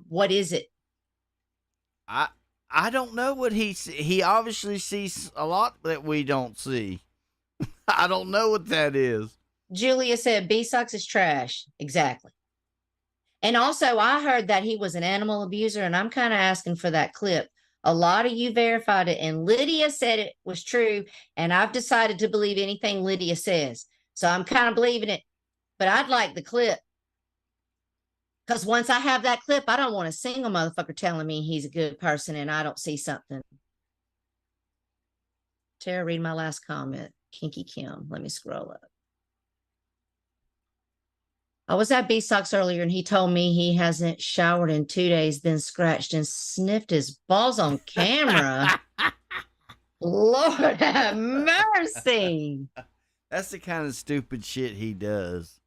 What is it? I don't know what he obviously sees a lot that we don't see. I don't know what that is. Julia said B-Sucks is trash. Exactly. And also, I heard that he was an animal abuser, and I'm kind of asking for that clip. A lot of you verified it, and Lydia said it was true, and I've decided to believe anything Lydia says. So I'm kind of believing it, but I'd like the clip. Because once I have that clip, I don't want a single motherfucker telling me he's a good person and I don't see something. Tara, read my last comment. Kinky Kim. Let me scroll up. I was at B-Sox earlier and he told me he hasn't showered in 2 days, then scratched and sniffed his balls on camera. Lord have mercy. That's the kind of stupid shit he does.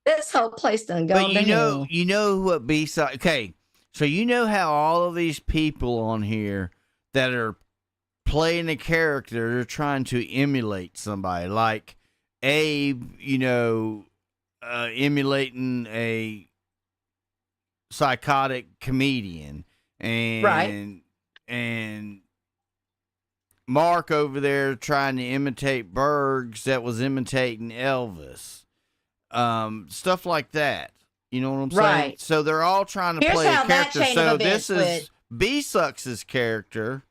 This whole place done gone But to hell. you know what B-Side... Okay, so you know how all of these people on here that are playing a character, they're trying to emulate somebody. Like Abe, emulating a psychotic comedian. And Mark over there trying to imitate Bergs that was imitating Elvis. Stuff like that. You know what I'm saying? Right. So they're all trying to Here's play a how that character. chain of So events this is went. B-Sucks' character,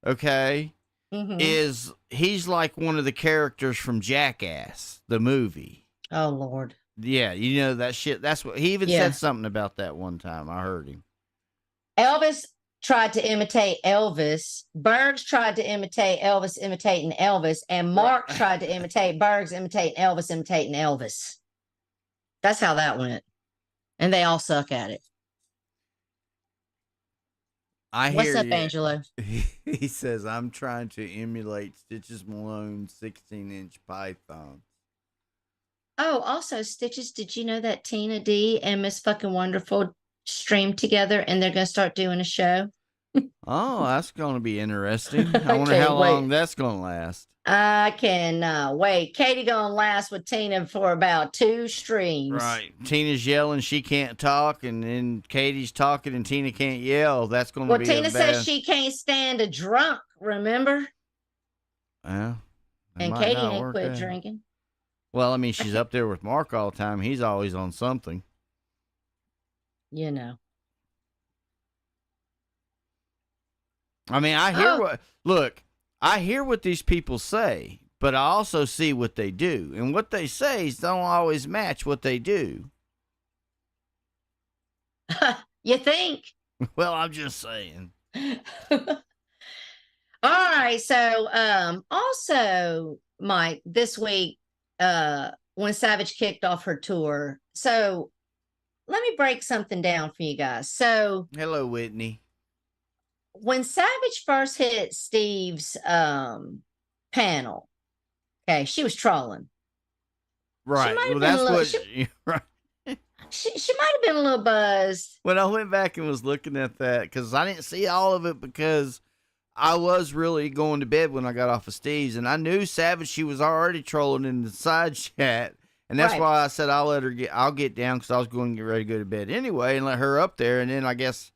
okay, Mhm. he's like one of the characters from Jackass, the movie. Oh, Lord. Yeah, you know that shit. That's what he even said something about that one time. I heard him. Elvis tried to imitate Elvis. Bergs tried to imitate Elvis imitating Elvis. And Mark tried to imitate Bergs imitating Elvis. That's how that went. And they all suck at it. What's up, Angelo? He says, I'm trying to emulate Stitches Malone 16-inch python. Oh, also, Stitches, did you know that Tina D and Miss Fucking Wonderful streamed together and they're going to start doing a show? Oh, that's going to be interesting. I wonder can't how long wait. that's going to last. I can wait. Katie going to last with Tina for about 2 streams. Right. Tina's yelling, she can't talk, and then Katie's talking and Tina can't yell. That's going to Well, be Tina a bad... says she can't stand a drunk, remember? Well, that And might Katie not ain't work quit out. drinking. Well, I mean, she's up there with Mark all the time. He's always on something. You know. I mean, I hear what these people say, but I also see what they do. And what they say don't always match what they do. You think? Well, I'm just saying. All right. So also, Mike, this week, when Savage kicked off her tour. So let me break something down for you guys. So Hello, Whitney. when Savage first hit Steve's panel, okay, she was trolling. Right. might have Well, been a that's little- what. Right. She might have been a little buzzed. When I went back and was looking at that, because I didn't see all of it because I was really going to bed when I got off of Steve's, and I knew Savage, she was already trolling in the side chat, and that's Right. why I said I'll get down because I was going to get ready to go to bed anyway and let her up there, and then I guess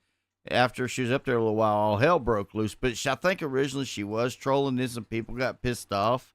after she was up there a little while, all hell broke loose. But I think originally she was trolling this, and people got pissed off.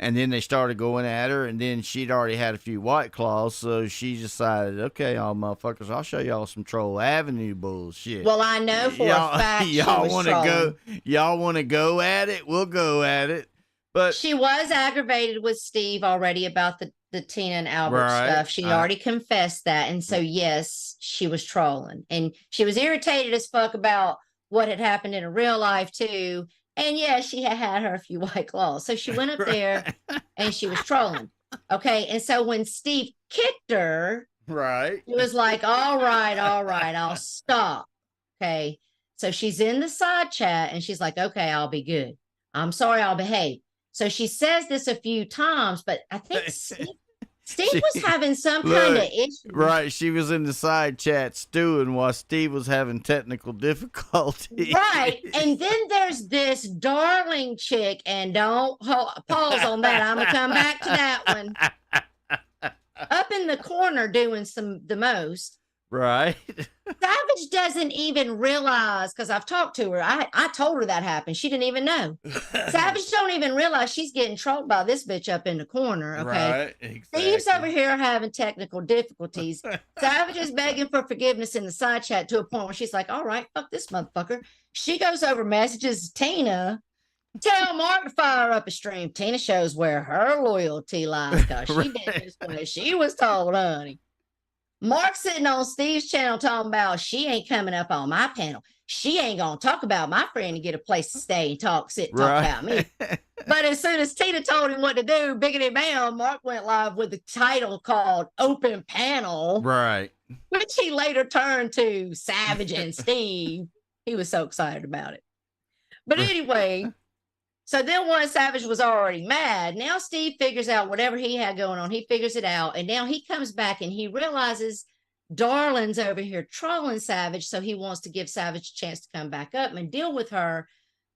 And then they started going at her, and then she'd already had a few White Claws, so she decided, okay, all motherfuckers, I'll show y'all some Troll Avenue bullshit. Well, I know for a fact y'all she was wanna trolling. y'all want to go at it? We'll go at it. But She was aggravated with Steve already about the Tina and Albert Right. stuff. She already confessed that. And so, yes, she was trolling. And she was irritated as fuck about what had happened in her real life, too. And yeah, she had her a few White Claws. So she went up there and she was trolling. Okay. And so when Steve kicked her, right, she was like, all right, I'll stop. Okay. So she's in the side chat and she's like, okay, I'll be good. I'm sorry, I'll behave. So she says this a few times, but I think Steve was having some kind of issue. right. She was in the side chat stewing while Steve was having technical difficulty. Right. And then there's this darling chick, and don't pause on that. I'm going to come back to that one. Up in the corner doing the most. Right. Savage doesn't even realize, because I've talked to her. I told her that happened. She didn't even know. Savage don't even realize she's getting trolled by this bitch up in the corner. Okay. Right. Exactly. Steve's over here having technical difficulties. Savage is begging for forgiveness in the side chat to a point where she's like, all right, fuck this motherfucker. She goes over, messages Tina. Tell Mark to fire up a stream. Tina shows where her loyalty lies, because she did this way she was told, honey. Mark sitting on Steve's channel talking about she ain't coming up on my panel. She ain't gonna talk about my friend and get a place to stay and talk about me. But as soon as Tina told him what to do, biggity bam, Mark went live with the title called Open Panel, Right. which he later turned to Savage and Steve. He was so excited about it. But anyway, so then once Savage was already mad, now Steve figures out whatever he had going on. He figures it out. And now he comes back and he realizes Darlin's over here trolling Savage. So he wants to give Savage a chance to come back up and deal with her.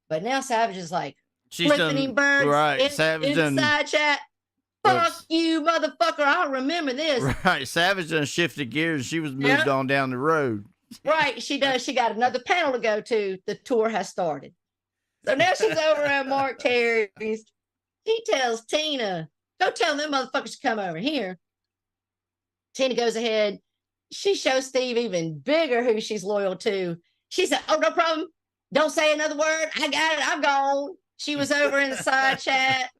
But now Savage is like, She's flipping him birds right. Savage in done, side chat. Fuck you, motherfucker. I'll remember this. right. Savage done shifted gears. She was moved on down the road. Right. She does. She got another panel to go to. The tour has started. So now she's over at Mark Terry's. He tells Tina, go tell them motherfuckers to come over here. Tina goes ahead. She shows Steve even bigger who she's loyal to. She said, oh, no problem. Don't say another word. I got it. I'm gone. She was over in the side chat.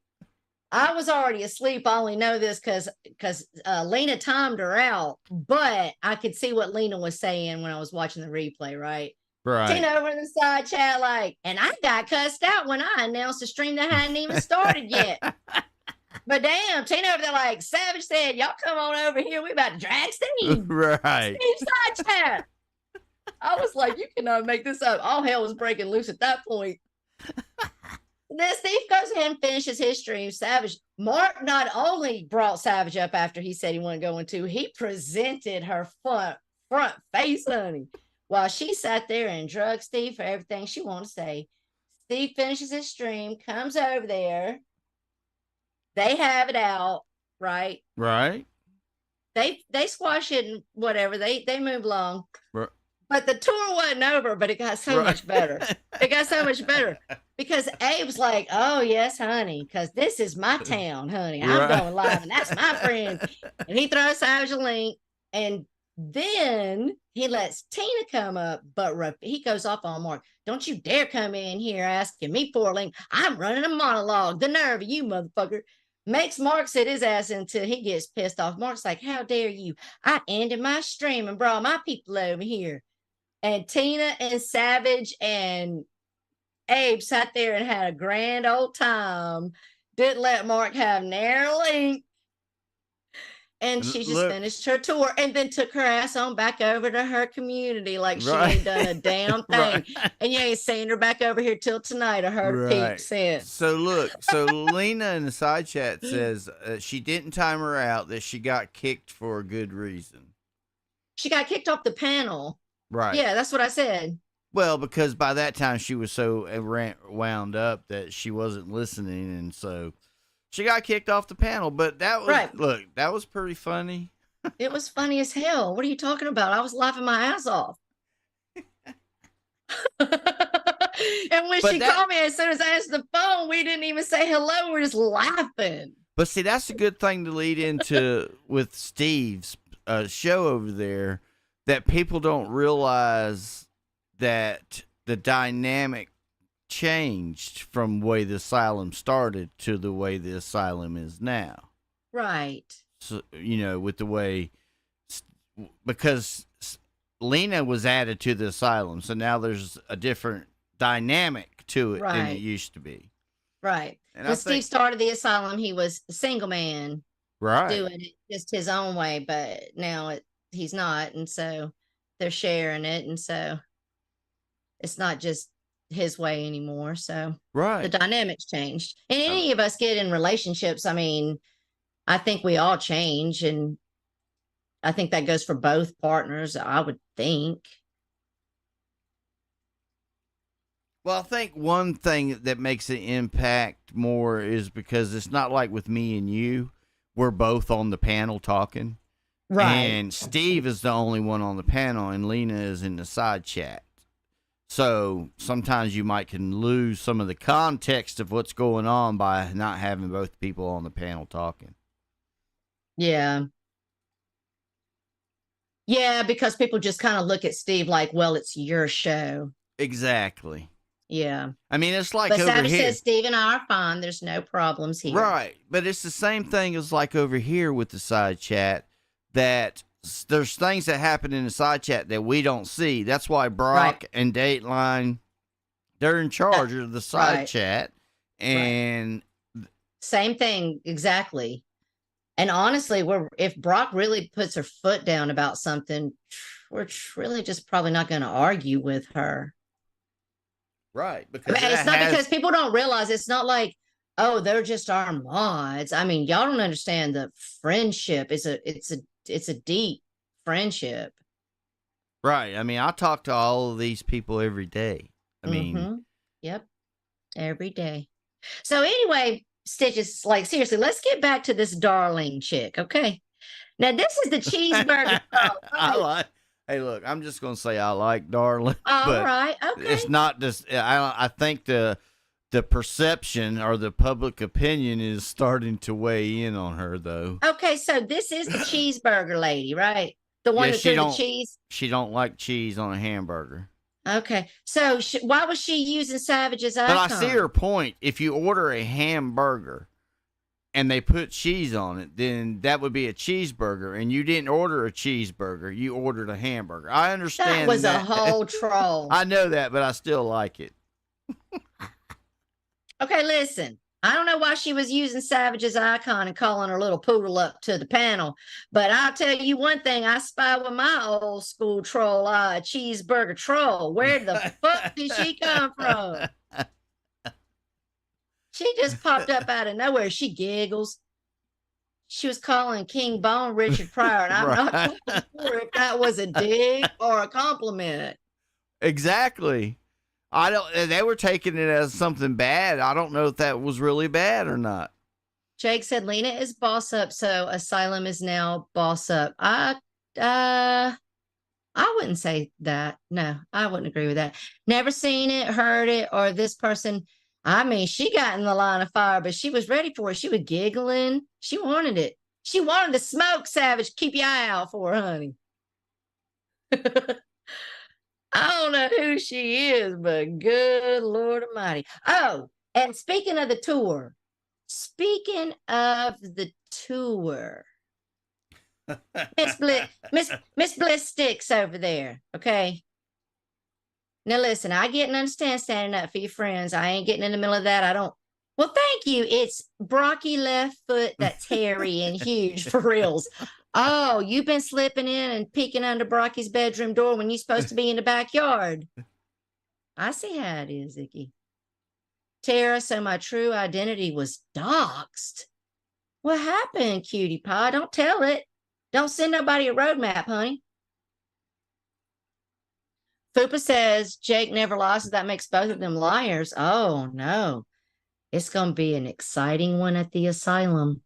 I was already asleep. I only know this because Lena timed her out, but I could see what Lena was saying when I was watching the replay, right? Right. Tina over in the side chat, like, and I got cussed out when I announced the stream that hadn't even started yet. But damn, Tina over there, like, Savage said, y'all come on over here. We about to drag Steve. Right. Steve side chat. I was like, you cannot make this up. All hell was breaking loose at that point. Then Steve goes ahead and finishes his stream. Savage, Mark not only brought Savage up after he said he wanted to go into, he presented her front face, honey. While she sat there and drugged Steve for everything she wanted to say. Steve finishes his stream, comes over there. They have it out, right? Right. They squash it and whatever. They move along. Right. But the tour wasn't over, but it got so much better. It got so much better because Abe's like, oh, yes, honey, because this is my town, honey. I'm going live, and that's my friend. And he throws Savage a link, and then he lets Tina come up, but he goes off on Mark. Don't you dare come in here asking me for a link. I'm running a monologue. The nerve of you, motherfucker. Makes Mark sit his ass until he gets pissed off. Mark's like, how dare you? I ended my stream and brought my people over here. And Tina and Savage and Abe sat there and had a grand old time. Didn't let Mark have near link. And she just finished her tour and then took her ass on back over to her community like she ain't done a damn thing. Right. And you ain't seen her back over here till tonight or her peep since. So look, so Lena in the side chat says she didn't time her out, that she got kicked for a good reason. She got kicked off the panel. Right. Yeah, that's what I said. Well, because by that time she was so wound up that she wasn't listening, and so she got kicked off the panel. But that was look, that was pretty funny. It was funny as hell. What are you talking about? I was laughing my ass off. And when But she called me, as soon as I answered the phone, we didn't even say hello. We're just laughing. But see, that's a good thing to lead into with Steve's show over there, that people don't realize that the dynamic changed from the way the asylum started to the way the asylum is now. Right. So, with the way, because Lena was added to the asylum, so now there's a different dynamic to it than it Right. used to be. Right. And When Steve started the asylum, he was a single man right. doing it just his own way, but now he's not, and so they're sharing it, and so it's not just his way anymore. So the Right. dynamics changed. And any of us get in relationships, I mean, I think we all change, and I think that goes for both partners, I would think. Well, I think one thing that makes it impact more is because it's not like with me and you, we're both on the panel talking. Right. And Steve is the only one on the panel, and Lena is in the side chat. So sometimes you can lose some of the context of what's going on by not having both people on the panel talking. Yeah. Yeah, because people just kind of look at Steve like, well, it's your show. Exactly. Yeah. I mean, it's like But over Savage here. says Steve and I are fine. There's no problems here. Right. But it's the same thing as like over here with the side chat, that there's things that happen in the side chat that we don't see. That's why Brock and Dateline, they're in charge of the side chat. And same thing. Exactly. And honestly, if Brock really puts her foot down about something, we're really just probably not going to argue with her. right. Because It's not because people don't realize it's not like, oh, they're just our mods. I mean, y'all don't understand the friendship. It's a deep friendship. Right. I mean, I talk to all of these people every day. I mean, Yep. Every day. So anyway, Stitches, like seriously, let's get back to this darling chick, okay? Now this is the cheeseburger. Hey, look, I'm just gonna say I like Darling. All but right, okay. It's not just. I think the perception or the public opinion is starting to weigh in on her, though. Okay, so this is the cheeseburger lady, right? The one that threw the cheese. She don't like cheese on a hamburger. Okay, so why was she using Savage's icon? But I see her point. If you order a hamburger and they put cheese on it, then that would be a cheeseburger. And you didn't order a cheeseburger; you ordered a hamburger. I understand that was a whole troll. I know that, but I still like it. Okay, listen. I don't know why she was using Savage's icon and calling her little poodle up to the panel, but I'll tell you one thing. I spy with my old school troll eye, cheeseburger troll. Where the fuck did she come from? She just popped up out of nowhere. She giggles. She was calling King Bone Richard Pryor, and I'm not sure if that was a dig or a compliment. Exactly. They were taking it as something bad. I don't know if that was really bad or not. Jake said Lena is boss up, so Asylum is now boss up. I wouldn't say that. No, I wouldn't agree with that. Never seen it, heard it, or this person. I mean, she got in the line of fire, but she was ready for it. She was giggling. She wanted it. She wanted to smoke, Savage. Keep your eye out for her, honey. I don't know who she is, but good Lord Almighty. Oh, and speaking of the tour, Miss Bliss Sticks over there, okay? Now listen, I get and understand standing up for your friends. I ain't getting in the middle of that. I don't. Well, thank you. It's Brocky left foot that's hairy and huge for reals. Oh, you've been slipping in and peeking under Brocky's bedroom door when you're supposed to be in the backyard. I see how it is, Icky. Tara, so my true identity was doxxed. What happened, cutie pie? Don't tell it. Don't send nobody a roadmap, honey. Fupa says Jake never lies, so that makes both of them liars. Oh, no. It's going to be an exciting one at the asylum.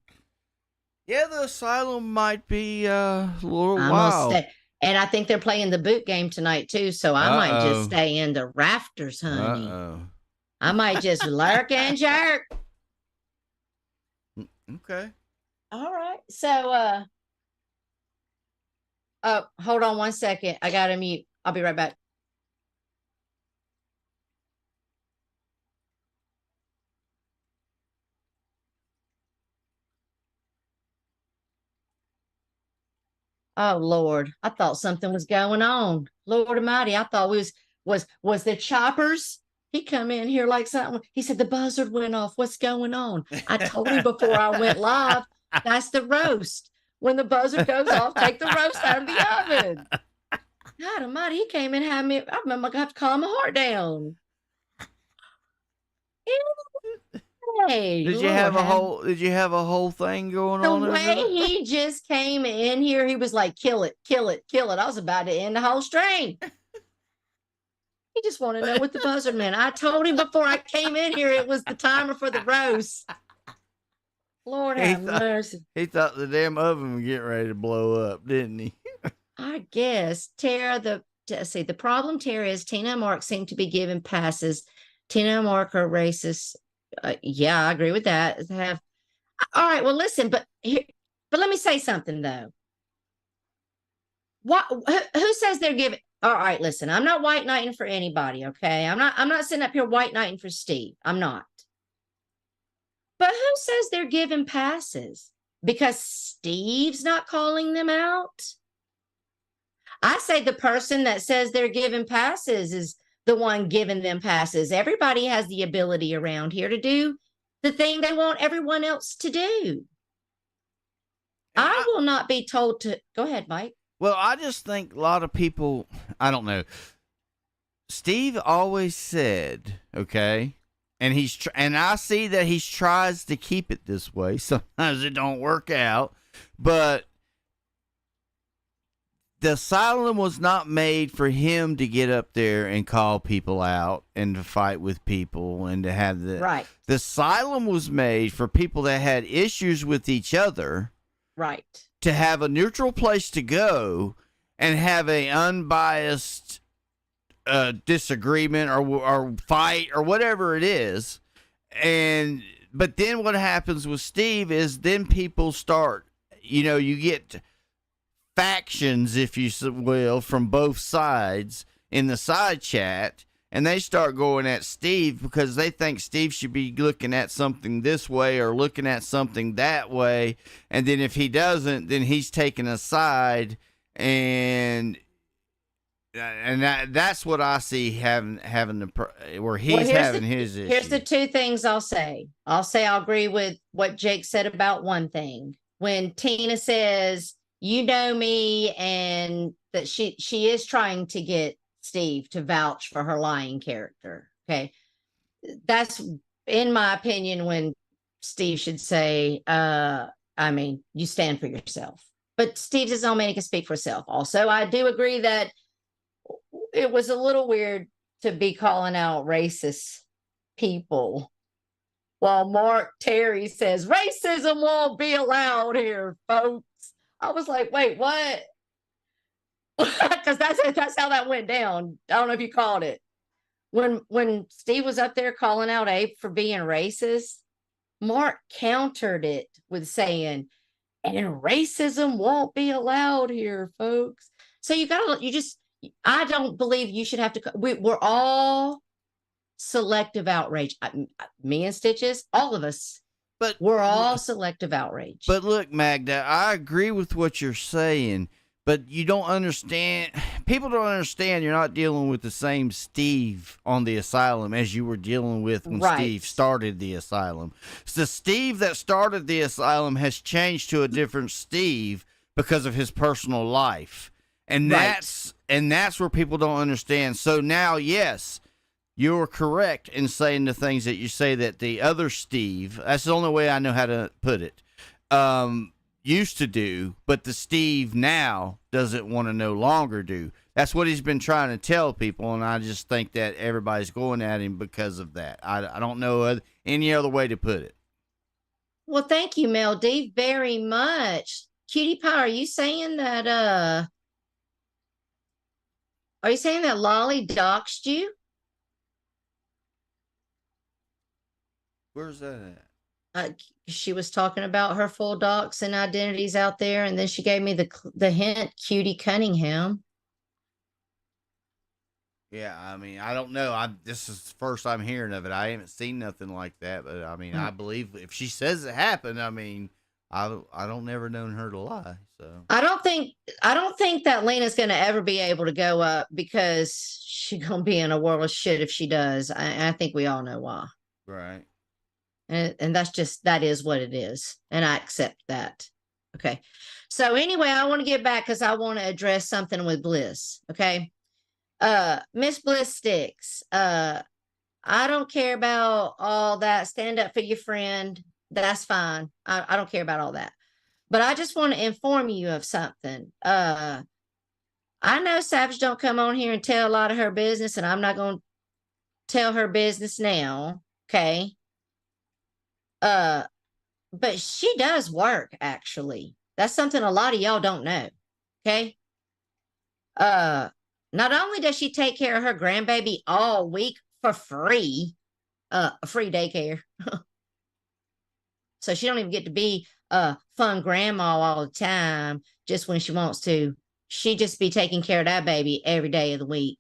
Yeah, the asylum might be a little wild. And I think they're playing the boot game tonight too. So I might just Uh-oh. stay in the rafters, honey. Uh-oh. I might just lurk and jerk. Okay. All right. So hold on one second. I gotta mute. I'll be right back. Oh Lord, I thought something was going on. Lord Almighty, I thought we was the choppers. He come in here like something. He said the buzzard went off. What's going on? I told him before I went live. That's the roast. When the buzzard goes off, take the roast out of the oven. God Almighty, he came in and had me. I remember I have to calm my heart down. Hey, Did you have a whole thing going the on over way there? he just came in here, he was like, kill it, kill it, kill it. I was about to end the whole strain. He just wanted to know what the buzzard meant. I told him before I came in here it was the timer for the roast. Lord have mercy. He thought the damn oven was getting ready to blow up, didn't he? I guess Tara, the problem, Tara, is Tina and Mark seem to be giving passes. Tina and Mark are racist. Yeah, I agree with that. All right, well, listen, but let me say something though. Who says they're giving? All right, listen, I'm not white knighting for anybody, okay? I'm not sitting up here white knighting for Steve. I'm not. But who says they're giving passes? Because Steve's not calling them out? I say the person that says they're giving passes is the one giving them passes. Everybody has the ability around here to do the thing they want everyone else to do. I will not be told to. Go ahead, Mike. Well, I just think a lot of people, I don't know. Steve always said, okay, and and I see that he tries to keep it this way. Sometimes it don't work out, but the asylum was not made for him to get up there and call people out and to fight with people and to have right. The asylum was made for people that had issues with each other. Right. To have a neutral place to go and have a unbiased disagreement or fight or whatever it is. But then what happens with Steve is then people start, you get factions, if you will, from both sides in the side chat, and they start going at Steve because they think Steve should be looking at something this way or looking at something that way. And then if he doesn't, then he's taking a side, and that's what I see having where he's having his issue. Here's the two things I'll say. I'll agree with what Jake said about one thing. When Tina says, you know me, and that she is trying to get Steve to vouch for her lying character. Okay. That's, in my opinion, when Steve should say, you stand for yourself. But Steve's his own man, he can speak for himself. Also, I do agree that it was a little weird to be calling out racist people while Mark Terry says racism won't be allowed here, folks. I was like, wait, what? Because that's how that went down. I don't know if you caught it. When Steve was up there calling out Abe for being racist, Mark countered it with saying, and racism won't be allowed here, folks. So I don't believe you should have to. We're all selective outrage. Me and Stitches, all of us. But we're all selective outrage. But look, Magda, I agree with what you're saying, but you don't understand. People don't understand you're not dealing with the same Steve on the asylum as you were dealing with when Steve started the asylum. So the Steve that started the asylum has changed to a different Steve because of his personal life. And that's where people don't understand. So now, yes, you're correct in saying the things that you say that the other Steve, that's the only way I know how to put it, used to do, but the Steve now doesn't want to no longer do. That's what he's been trying to tell people, and I just think that everybody's going at him because of that. I don't know any other way to put it. Well, thank you, Mel D, very much. Cutie Pie, are you saying that Are you saying that Lolly doxed you? Where's that at? She was talking about her full docs and identities out there, and then she gave me the hint, Cutie Cunningham. Yeah, I mean, I don't know. This is the first I'm hearing of it. I haven't seen nothing like that, but I mean, I believe if she says it happened, I mean, I don't never known her to lie. So I don't think that Lena's gonna ever be able to go up because she's gonna be in a world of shit if she does. I think we all know why. right. And that is what it is. And I accept that. Okay. So anyway, I want to get back because I want to address something with Bliss. Okay. Miss Bliss Sticks. I don't care about all that. Stand up for your friend. That's fine. I don't care about all that. But I just want to inform you of something. I know Savage don't come on here and tell a lot of her business, and I'm not going to tell her business now. Okay. But she does work, actually. That's something a lot of y'all don't know. Okay. Not only does she take care of her grandbaby all week for free, free daycare. So she don't even get to be a fun grandma all the time, just when she wants to. She just be taking care of that baby every day of the week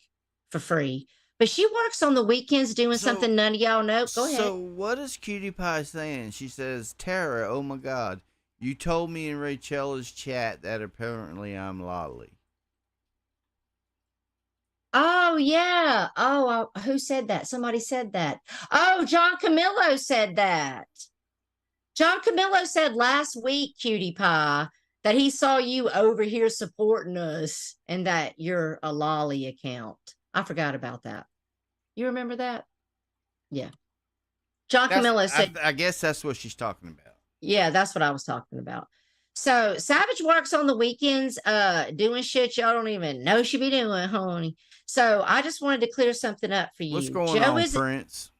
for free. But she works on the weekends doing something none of y'all know. Go ahead. So what is Cutie Pie saying? She says, Tara, oh my God, you told me in Rachella's chat that apparently I'm Lolly. Oh, yeah. Oh, who said that? Somebody said that. Oh, John Camillo said that. John Camillo said last week, Cutie Pie, that he saw you over here supporting us and that you're a Lolly account. I forgot about that. You remember that? Yeah. John Camillo said. I guess that's what she's talking about. Yeah, that's what I was talking about. So Savage works on the weekends, doing shit y'all don't even know she be doing, honey. So I just wanted to clear something up for you. What's going on, Prince?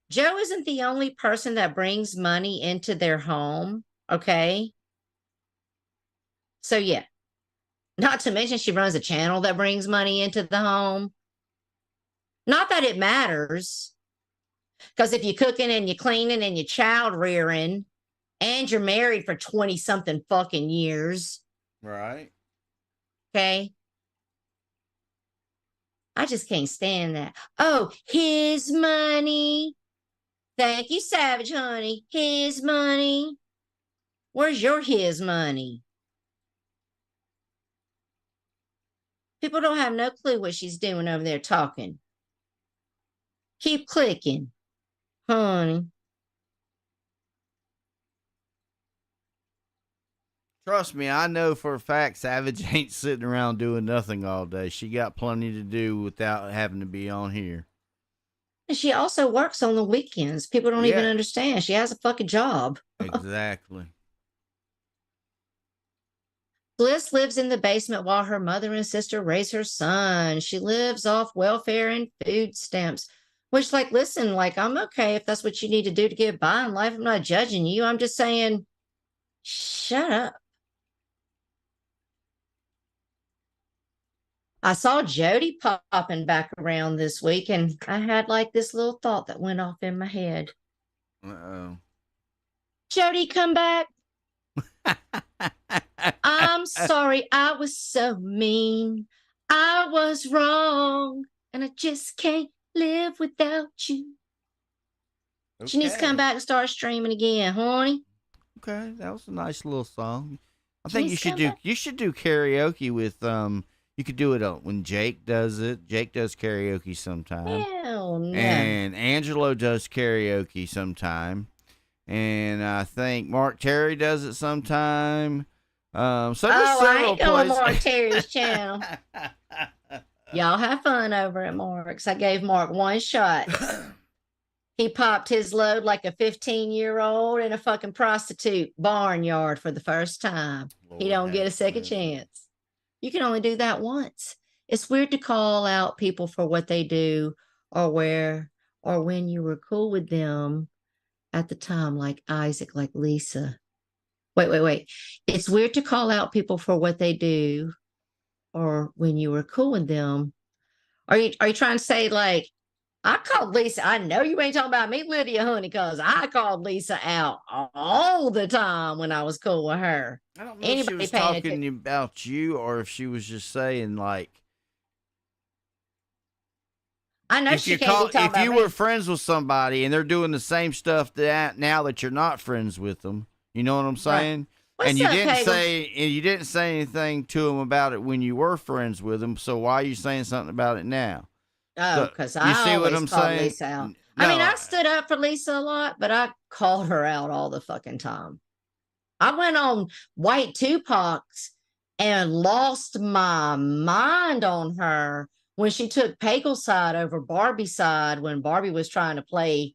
Joe isn't the only person that brings money into their home. Okay. So yeah. Not to mention she runs a channel that brings money into the home. Not that it matters. Because if you're cooking and you're cleaning and you're child rearing and you're married for 20 something fucking years. Right. Okay. I just can't stand that. Oh, his money. Thank you, Savage, honey. His money. Where's your his money? People don't have no clue what she's doing over there talking. Keep clicking, honey. Trust me, I know for a fact Savage ain't sitting around doing nothing all day. She got plenty to do without having to be on here. And she also works on the weekends. People don't even understand. She has a fucking job. Exactly. Bliss lives in the basement while her mother and sister raise her son. She lives off welfare and food stamps. Which, like, listen, like, I'm okay if that's what you need to do to get by in life. I'm not judging you. I'm just saying, shut up. I saw Jody popping back around this week, and I had like this little thought that went off in my head. Uh-oh. Jody, come back. I'm sorry, I was so mean. I was wrong, and I just can't live without you. Okay. She needs to come back and start streaming again, honey. Okay, that was a nice little song. I think you should do karaoke with you could do it when Jake does it. Jake does karaoke sometime. Hell no. And Angelo does karaoke sometime. And I think Mark Terry does it sometime. I ain't going to Mark Terry's channel. Y'all have fun over at Mark's. I gave Mark one shot. He popped his load like a 15-year-old in a fucking prostitute barnyard for the first time. Lord, he don't get a second chance. You can only do that once. It's weird to call out people for what they do or when you were cool with them at the time, like Isaac, like Lisa. Wait. It's weird to call out people for what they do or when you were cool with them, Are you trying to say like I called Lisa? I know you ain't talking about me, Lydia, honey, because I called Lisa out all the time when I was cool with her. I don't know if she was talking about you or if she was just saying like. I know she can't be talking about if you me. were friends with somebody and they're doing the same stuff that now that you're not friends with them, you know what I'm saying? What's and you up, didn't say anything to them about it when you were friends with them. So why are you saying something about it now? Oh, because I see what always I'm called saying? Lisa out. No, I mean, I stood up for Lisa a lot, but I called her out all the fucking time. I went on White Tupac's and lost my mind on her when she took Pagel's side over Barbie's side when Barbie was trying to play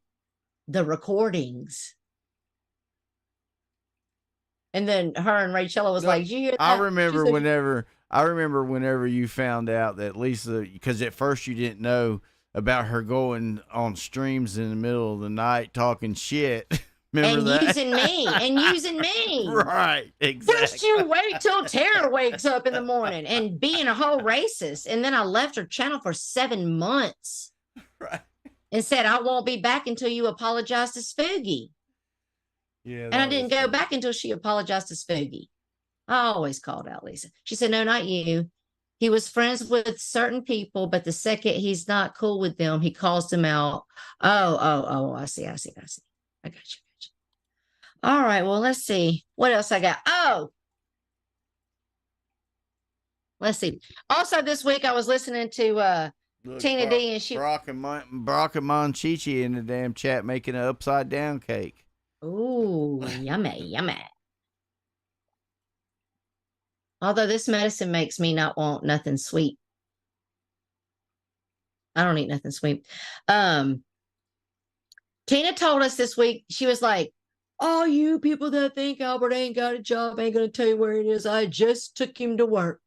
the recordings. And then her and Rachella was like, "Did you hear that?" I remember whenever you found out that Lisa, because at first you didn't know about her going on streams in the middle of the night talking shit. Remember and that? using me. Right, exactly. First you wait till Tara wakes up in the morning and being a whole racist. And then I left her channel for 7 months. Right. And said, I won't be back until you apologize to Spooky. Yeah. And I didn't go back until she apologized to Spooky. I always called out Lisa. She said, no, not you. He was friends with certain people, but the second he's not cool with them, he calls them out. Oh, I see. I got you. All right, well, let's see. What else I got? Oh, let's see. Also, this week I was listening to Tina D and she... Brock and Monchichi in the damn chat making an upside down cake. Ooh, yummy. Although this medicine makes me not want nothing sweet. I don't eat nothing sweet. Tina told us this week, she was like, all you people that think Albert ain't got a job ain't going to tell you where it is. I just took him to work.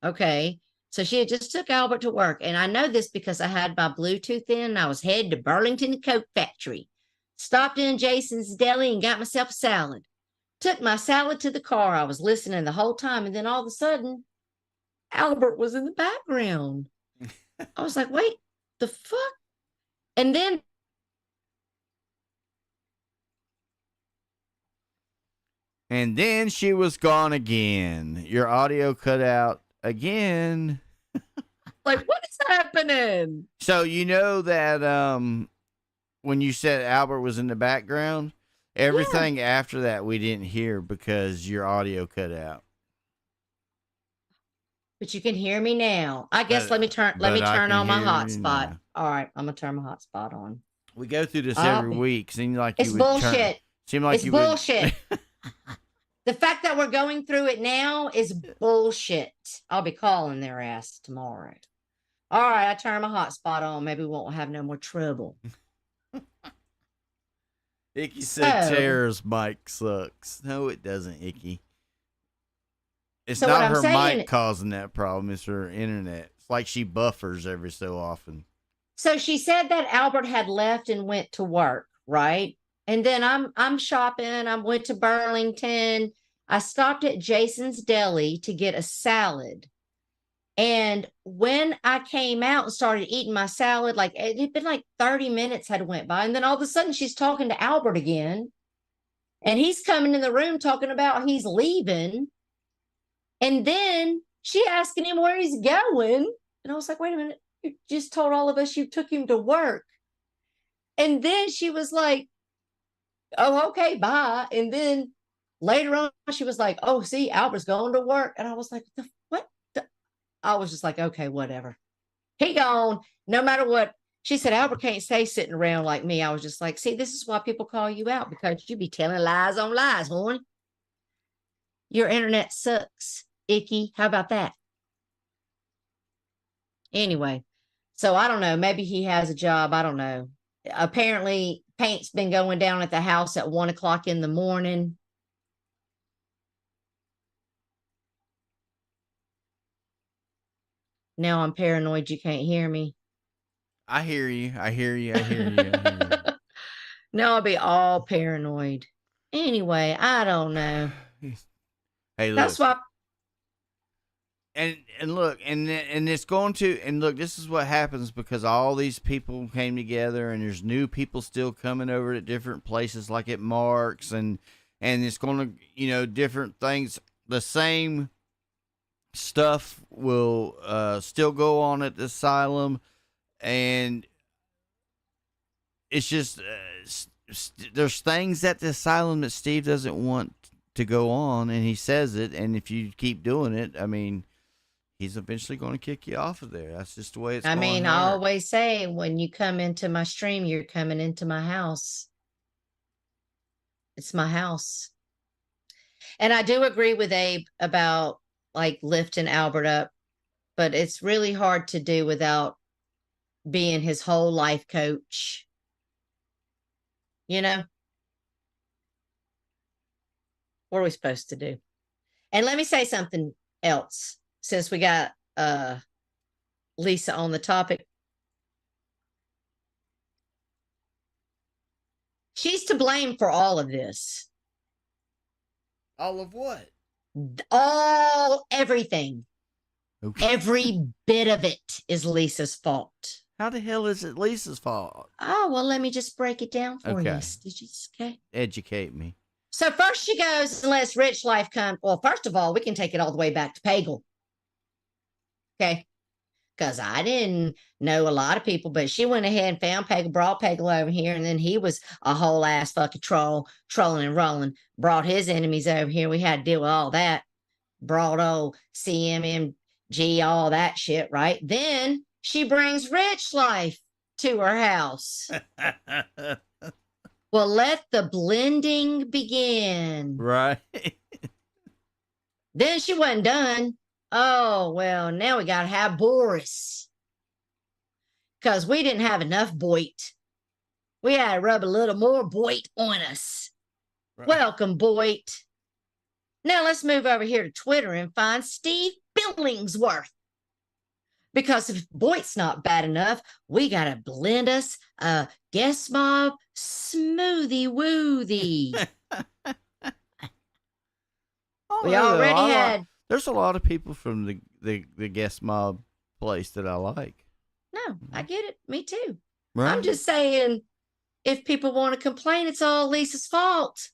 Okay. So she had just took Albert to work. And I know this because I had my Bluetooth in and I was headed to Burlington Coke Factory. Stopped in Jason's Deli and got myself a salad. Took my salad to the car. I was listening the whole time. And then all of a sudden, Albert was in the background. I was like, wait, the fuck? And then she was gone again. Your audio cut out again. Like, what is happening? So you know that when you said Albert was in the background, everything after that we didn't hear because your audio cut out. But you can hear me now. I guess let me turn on my hotspot. All right, I'm gonna turn my hotspot on. We go through this every week. Seems like it's bullshit. It's bullshit. The fact that we're going through it now is bullshit. I'll be calling their ass tomorrow. All right, I turn my hotspot on. Maybe we won't have no more trouble. Icky said Tara's mic sucks. No, it doesn't, Icky. It's not her mic causing that problem. It's her internet. It's like she buffers every so often. So she said that Albert had left and went to work, right? And then I'm shopping. I went to Burlington. I stopped at Jason's Deli to get a salad. And when I came out and started eating my salad, like it had been like 30 minutes had went by. And then all of a sudden she's talking to Albert again. And he's coming in the room talking about he's leaving. And then she asking him where he's going. And I was like, wait a minute. You just told all of us you took him to work. And then she was like, oh, okay, bye. And then later on, she was like, oh, see, Albert's going to work. And I was like, what? I was just like, okay, whatever. He gone, no matter what. She said, Albert can't stay sitting around like me. I was just like, see, this is why people call you out, because you be telling lies on lies, horny. Your internet sucks, Icky. How about that? Anyway, so I don't know. Maybe he has a job. I don't know. Apparently, paint's been going down at the house at 1 o'clock in the morning. Now I'm paranoid you can't hear me. I hear you. Now I'll be all paranoid. Anyway, I don't know. Hey, look. That's why. and look, and it's going to, and look, this is what happens because all these people came together, and there's new people still coming over at different places, like at Mark's, and it's going to, you know, different things. The same stuff will still go on at the asylum, and it's just there's things at the asylum that Steve doesn't want to go on, and he says it, and if you keep doing it, I mean, he's eventually going to kick you off of there. That's just the way it's I going mean, to I hurt. always say when you come into my stream, you're coming into my house. It's my house. And I do agree with Abe about like lifting Albert up, but it's really hard to do without being his whole life coach. You know? What are we supposed to do? And let me say something else since we got Lisa on the topic. She's to blame for all of this. All of what? Everything. Okay. Every bit of it is Lisa's fault. How the hell is it Lisa's fault? Oh, well, let me just break it down for you. Okay. Did you? Okay. Educate me. So first she goes and lets Rich Life come. Well, first of all, we can take it all the way back to Pagel. Okay. Because I didn't know a lot of people, but she went ahead and found Pagel, brought Pagel over here, and then he was a whole ass fucking trolling and rolling, brought his enemies over here. We had to deal with all that. Brought old CMMG, all that shit, right? Then she brings Rich Life to her house. Well, let the blending begin. Right. Then she wasn't done. Oh, well, now we got to have Boris. Because we didn't have enough Boyd. We had to rub a little more Boyd on us. Right. Welcome, Boyd. Now let's move over here to Twitter and find Steve Billingsworth. Because if Boyd's not bad enough, we got to blend us a guest mob smoothie woothie. We already had. There's a lot of people from the guest mob place that I like. No, I get it. Me too. Right? I'm just saying, if people want to complain, it's all Lisa's fault.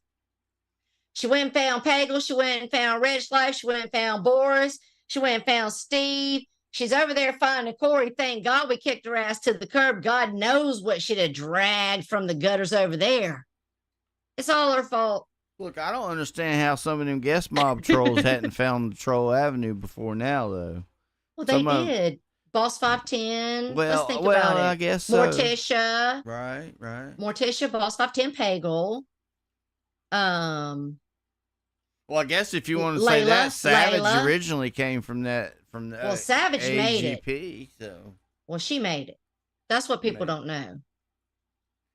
She went and found Pagel. She went and found Rich Life. She went and found Boris. She went and found Steve. She's over there finding Corey. Thank God we kicked her ass to the curb. God knows what she'd have dragged from the gutters over there. It's all her fault. Look, I don't understand how some of them guest mob trolls hadn't found Troll Avenue before now, though. Well, they did. Boss 510. Well, Let's think about it. I guess so. Morticia. Right. Morticia, Boss 510, Pagel. Well, I guess if you want to say that, Savage Layla. originally came from the Well, Savage made it. AGP, so. Well, she made it. That's what people don't know.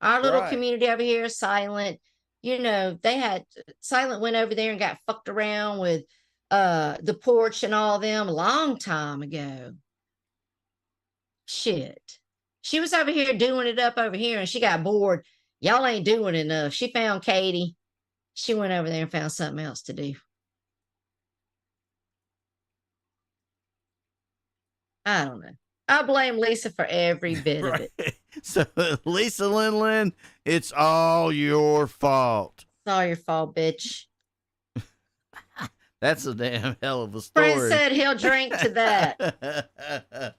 Our little community over here, Silent, you know, Silent went over there and got fucked around with the porch and all them a long time ago. Shit. She was over here doing it up over here and she got bored. Y'all ain't doing enough. She found Katie. She went over there and found something else to do. I don't know. I blame Lisa for every bit of it. So, Lisa Lin, it's all your fault. It's all your fault, bitch. That's a damn hell of a story. Friend said he'll drink to that.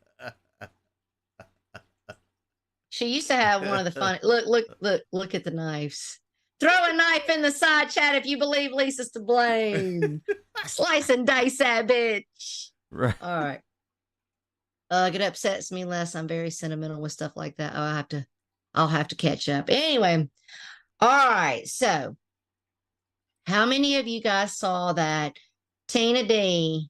She used to have one of the funny. Look at the knives. Throw a knife in the side chat if you believe Lisa's to blame. Slice and dice that bitch. Right. All right. It upsets me less. I'm very sentimental with stuff like that. I'll have to catch up. Anyway. All right. So how many of you guys saw that Tina D,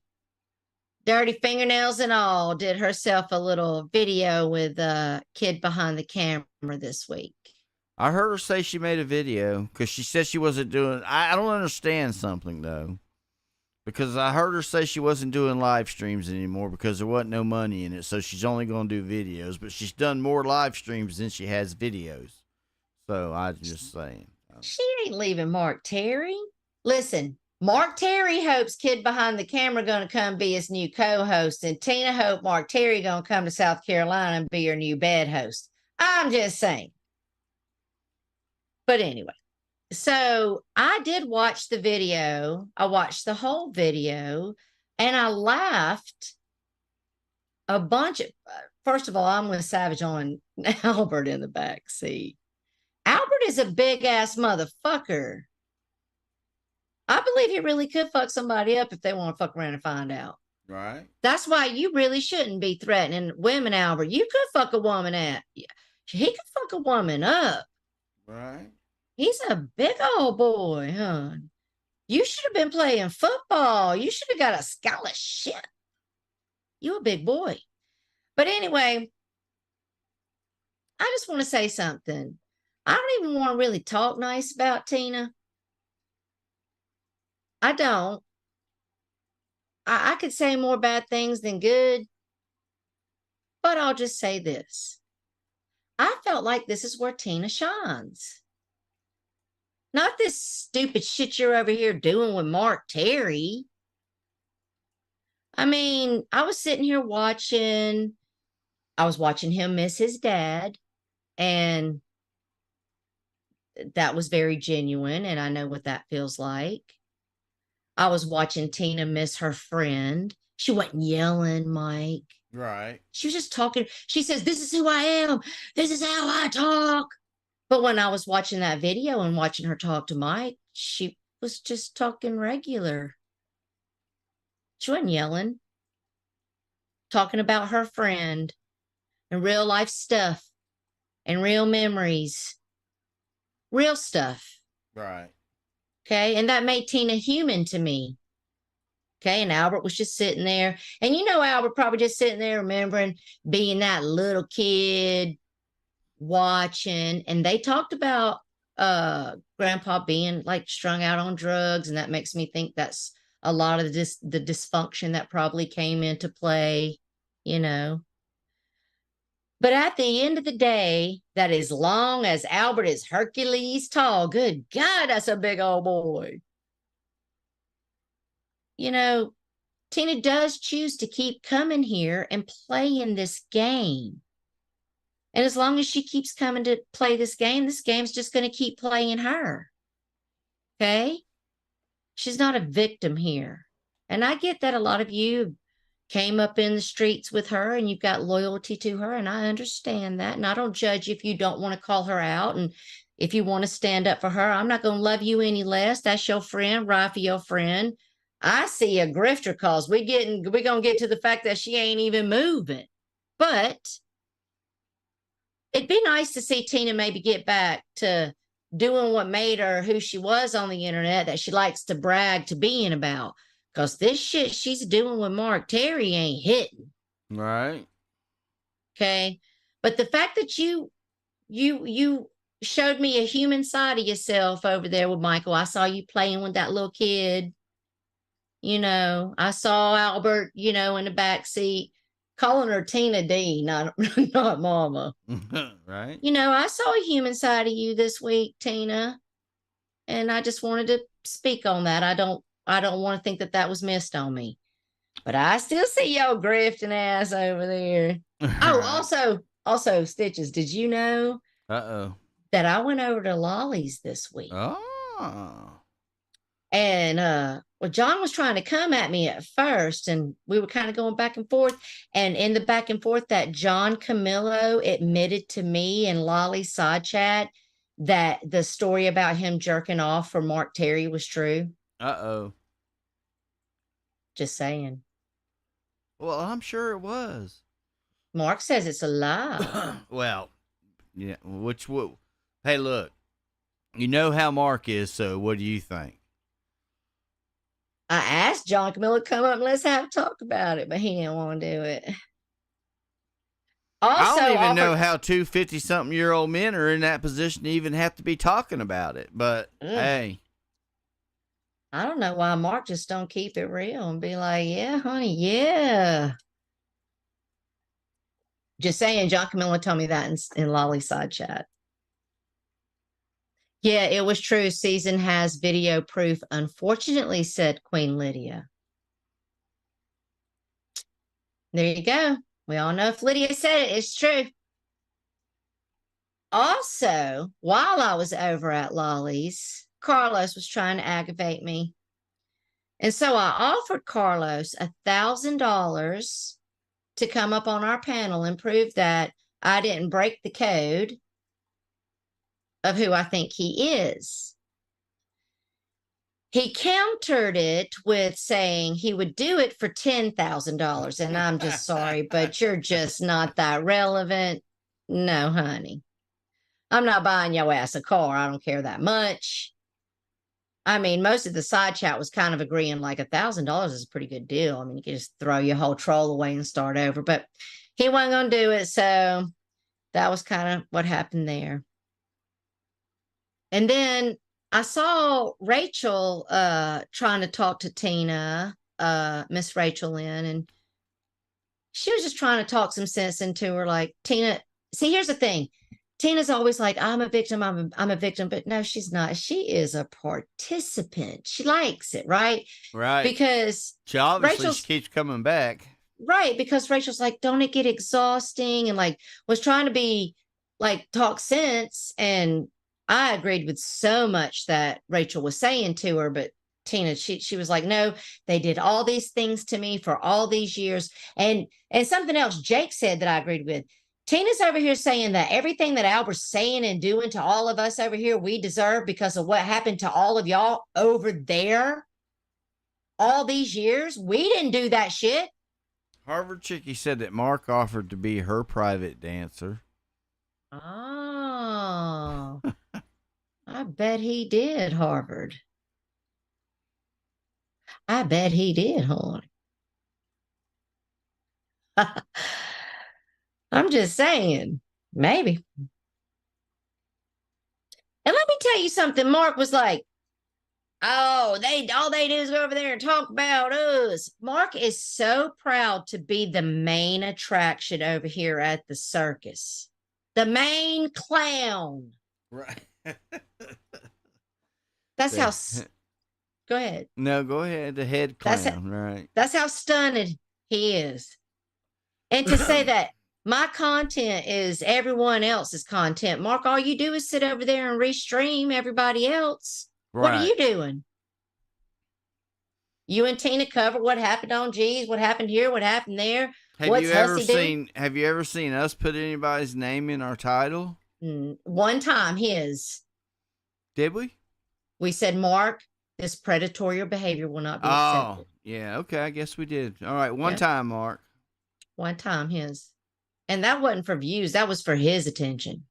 dirty fingernails and all, did herself a little video with a kid behind the camera this week? I heard her say she made a video because she said she wasn't doing. I don't understand something though, because I heard her say she wasn't doing live streams anymore because there wasn't no money in it, so she's only going to do videos. But she's done more live streams than she has videos. So I was just saying, she ain't leaving Mark Terry. Listen, Mark Terry hopes kid behind the camera going to come be his new co-host, and Tina hope Mark Terry going to come to South Carolina and be your new bed host. I'm just saying. But anyway, so I did watch the video. I watched the whole video, and I laughed a bunch. First of all, I'm with Savage on Albert in the back seat. Albert is a big ass motherfucker. I believe he really could fuck somebody up if they want to fuck around and find out. Right. That's why you really shouldn't be threatening women, Albert. You could fuck a woman at. He could fuck a woman up. Right. He's a big old boy, huh? You should have been playing football. You should have got a scholarship. You a big boy. But anyway, I just want to say something. I don't even want to really talk nice about Tina. I don't. I could say more bad things than good, but I'll just say this. I felt like this is where Tina shines. Not this stupid shit you're over here doing with Mark Terry. I mean, I was sitting here watching him miss his dad, and that was very genuine, and I know what that feels like. I was watching Tina miss her friend. She wasn't yelling, Mike. Right. She was just talking. She says, "This is who I am. This is how I talk." But when I was watching that video and watching her talk to Mike, she was just talking regular. She wasn't yelling. Talking about her friend and real life stuff and real memories. Real stuff. Right. Okay. And that made Tina human to me. Okay. And Albert was just sitting there. And you know, Albert probably just sitting there remembering being that little kid watching. And they talked about grandpa being like strung out on drugs. And that makes me think that's a lot of the dysfunction that probably came into play, you know. But at the end of the day, that as long as Albert is Hercules tall, good God, that's a big old boy. You know, Tina does choose to keep coming here and playing this game. And as long as she keeps coming to play this game's just going to keep playing her. Okay? She's not a victim here. And I get that a lot of you came up in the streets with her and you've got loyalty to her, and I understand that. And I don't judge if you don't want to call her out, and if you want to stand up for her. I'm not going to love you any less. That's your friend, Rafi, your friend. I see a grifter cause we're going to get to the fact that she ain't even moving. But it'd be nice to see Tina maybe get back to doing what made her who she was on the internet, that she likes to brag to being about. Because this shit she's doing with Mark Terry ain't hitting. Right. Okay. But the fact that you showed me a human side of yourself over there with Michael. I saw you playing with that little kid. You know, I saw Albert, you know, in the back seat calling her Tina D, not Mama. Right. You know, I saw a human side of you this week, Tina. And I just wanted to speak on that. I don't want to think that was missed on me. But I still see your grifting ass over there. Oh, also, Stitches, did you know that I went over to Lolly's this week? Oh. And well, John was trying to come at me at first, and we were kind of going back and forth. And in the back and forth, that John Camillo admitted to me in Lolly's side chat that the story about him jerking off for Mark Terry was true. Uh-oh. Just saying. Well, I'm sure it was. Mark says it's a lie. Well, yeah, hey, look, you know how Mark is, so what do you think? I asked John Camillo to come up and let's have a talk about it, but he didn't want to do it. Also, I don't even know how two 50-something-year-old men are in that position to even have to be talking about it, but hey. I don't know why Mark just don't keep it real and be like, yeah, honey, yeah. Just saying, John Camillo told me that in Lolly's side chat. Yeah, it was true. Season has video proof, unfortunately, said Queen Lydia. There you go. We all know if Lydia said it, it's true. Also, while I was over at Lolly's, Carlos was trying to aggravate me. And so I offered Carlos $1,000 to come up on our panel and prove that I didn't break the code of who I think he is. He countered it with saying he would do it for $10,000. And I'm just sorry, but you're just not that relevant. No, honey. I'm not buying your ass a car. I don't care that much. I mean, most of the side chat was kind of agreeing like $1,000 is a pretty good deal. I mean, you can just throw your whole troll away and start over, but he wasn't going to do it. So that was kind of what happened there. And then I saw Rachel trying to talk to Tina, Miss Rachel Lynn, and she was just trying to talk some sense into her. Like, Tina, see, here's the thing. Tina's always like, I'm a victim, I'm a victim, but no, she's not. She is a participant. She likes it, right? Right. Because she obviously she keeps coming back. Right, because Rachel's like, don't it get exhausting? And like was trying to be like talk sense. And I agreed with so much that Rachel was saying to her, but Tina, she was like, no, they did all these things to me for all these years. And something else Jake said that I agreed with. Tina's over here saying that everything that Albert's saying and doing to all of us over here, we deserve because of what happened to all of y'all over there all these years. We didn't do that shit. Harvard Chickie said that Mark offered to be her private dancer. Oh, I bet he did, Harvard. I bet he did, honey. I'm just saying, maybe. And let me tell you something. Mark was like, oh, all they do is go over there and talk about us. Mark is so proud to be the main attraction over here at the circus. The main clown. Right. That's how. Go ahead. No, go ahead. The head clown, right. That's how stunned he is. And to say that my content is everyone else's content. Mark, all you do is sit over there and restream everybody else. Right. What are you doing? You and Tina cover what happened on G's, what happened here, what happened there. Have you ever seen us put anybody's name in our title? One time his. Did we? We said, Mark, this predatory behavior will not be accepted. Oh, yeah. Okay. I guess we did. All right. One time, Mark. One time his. And that wasn't for views. That was for his attention.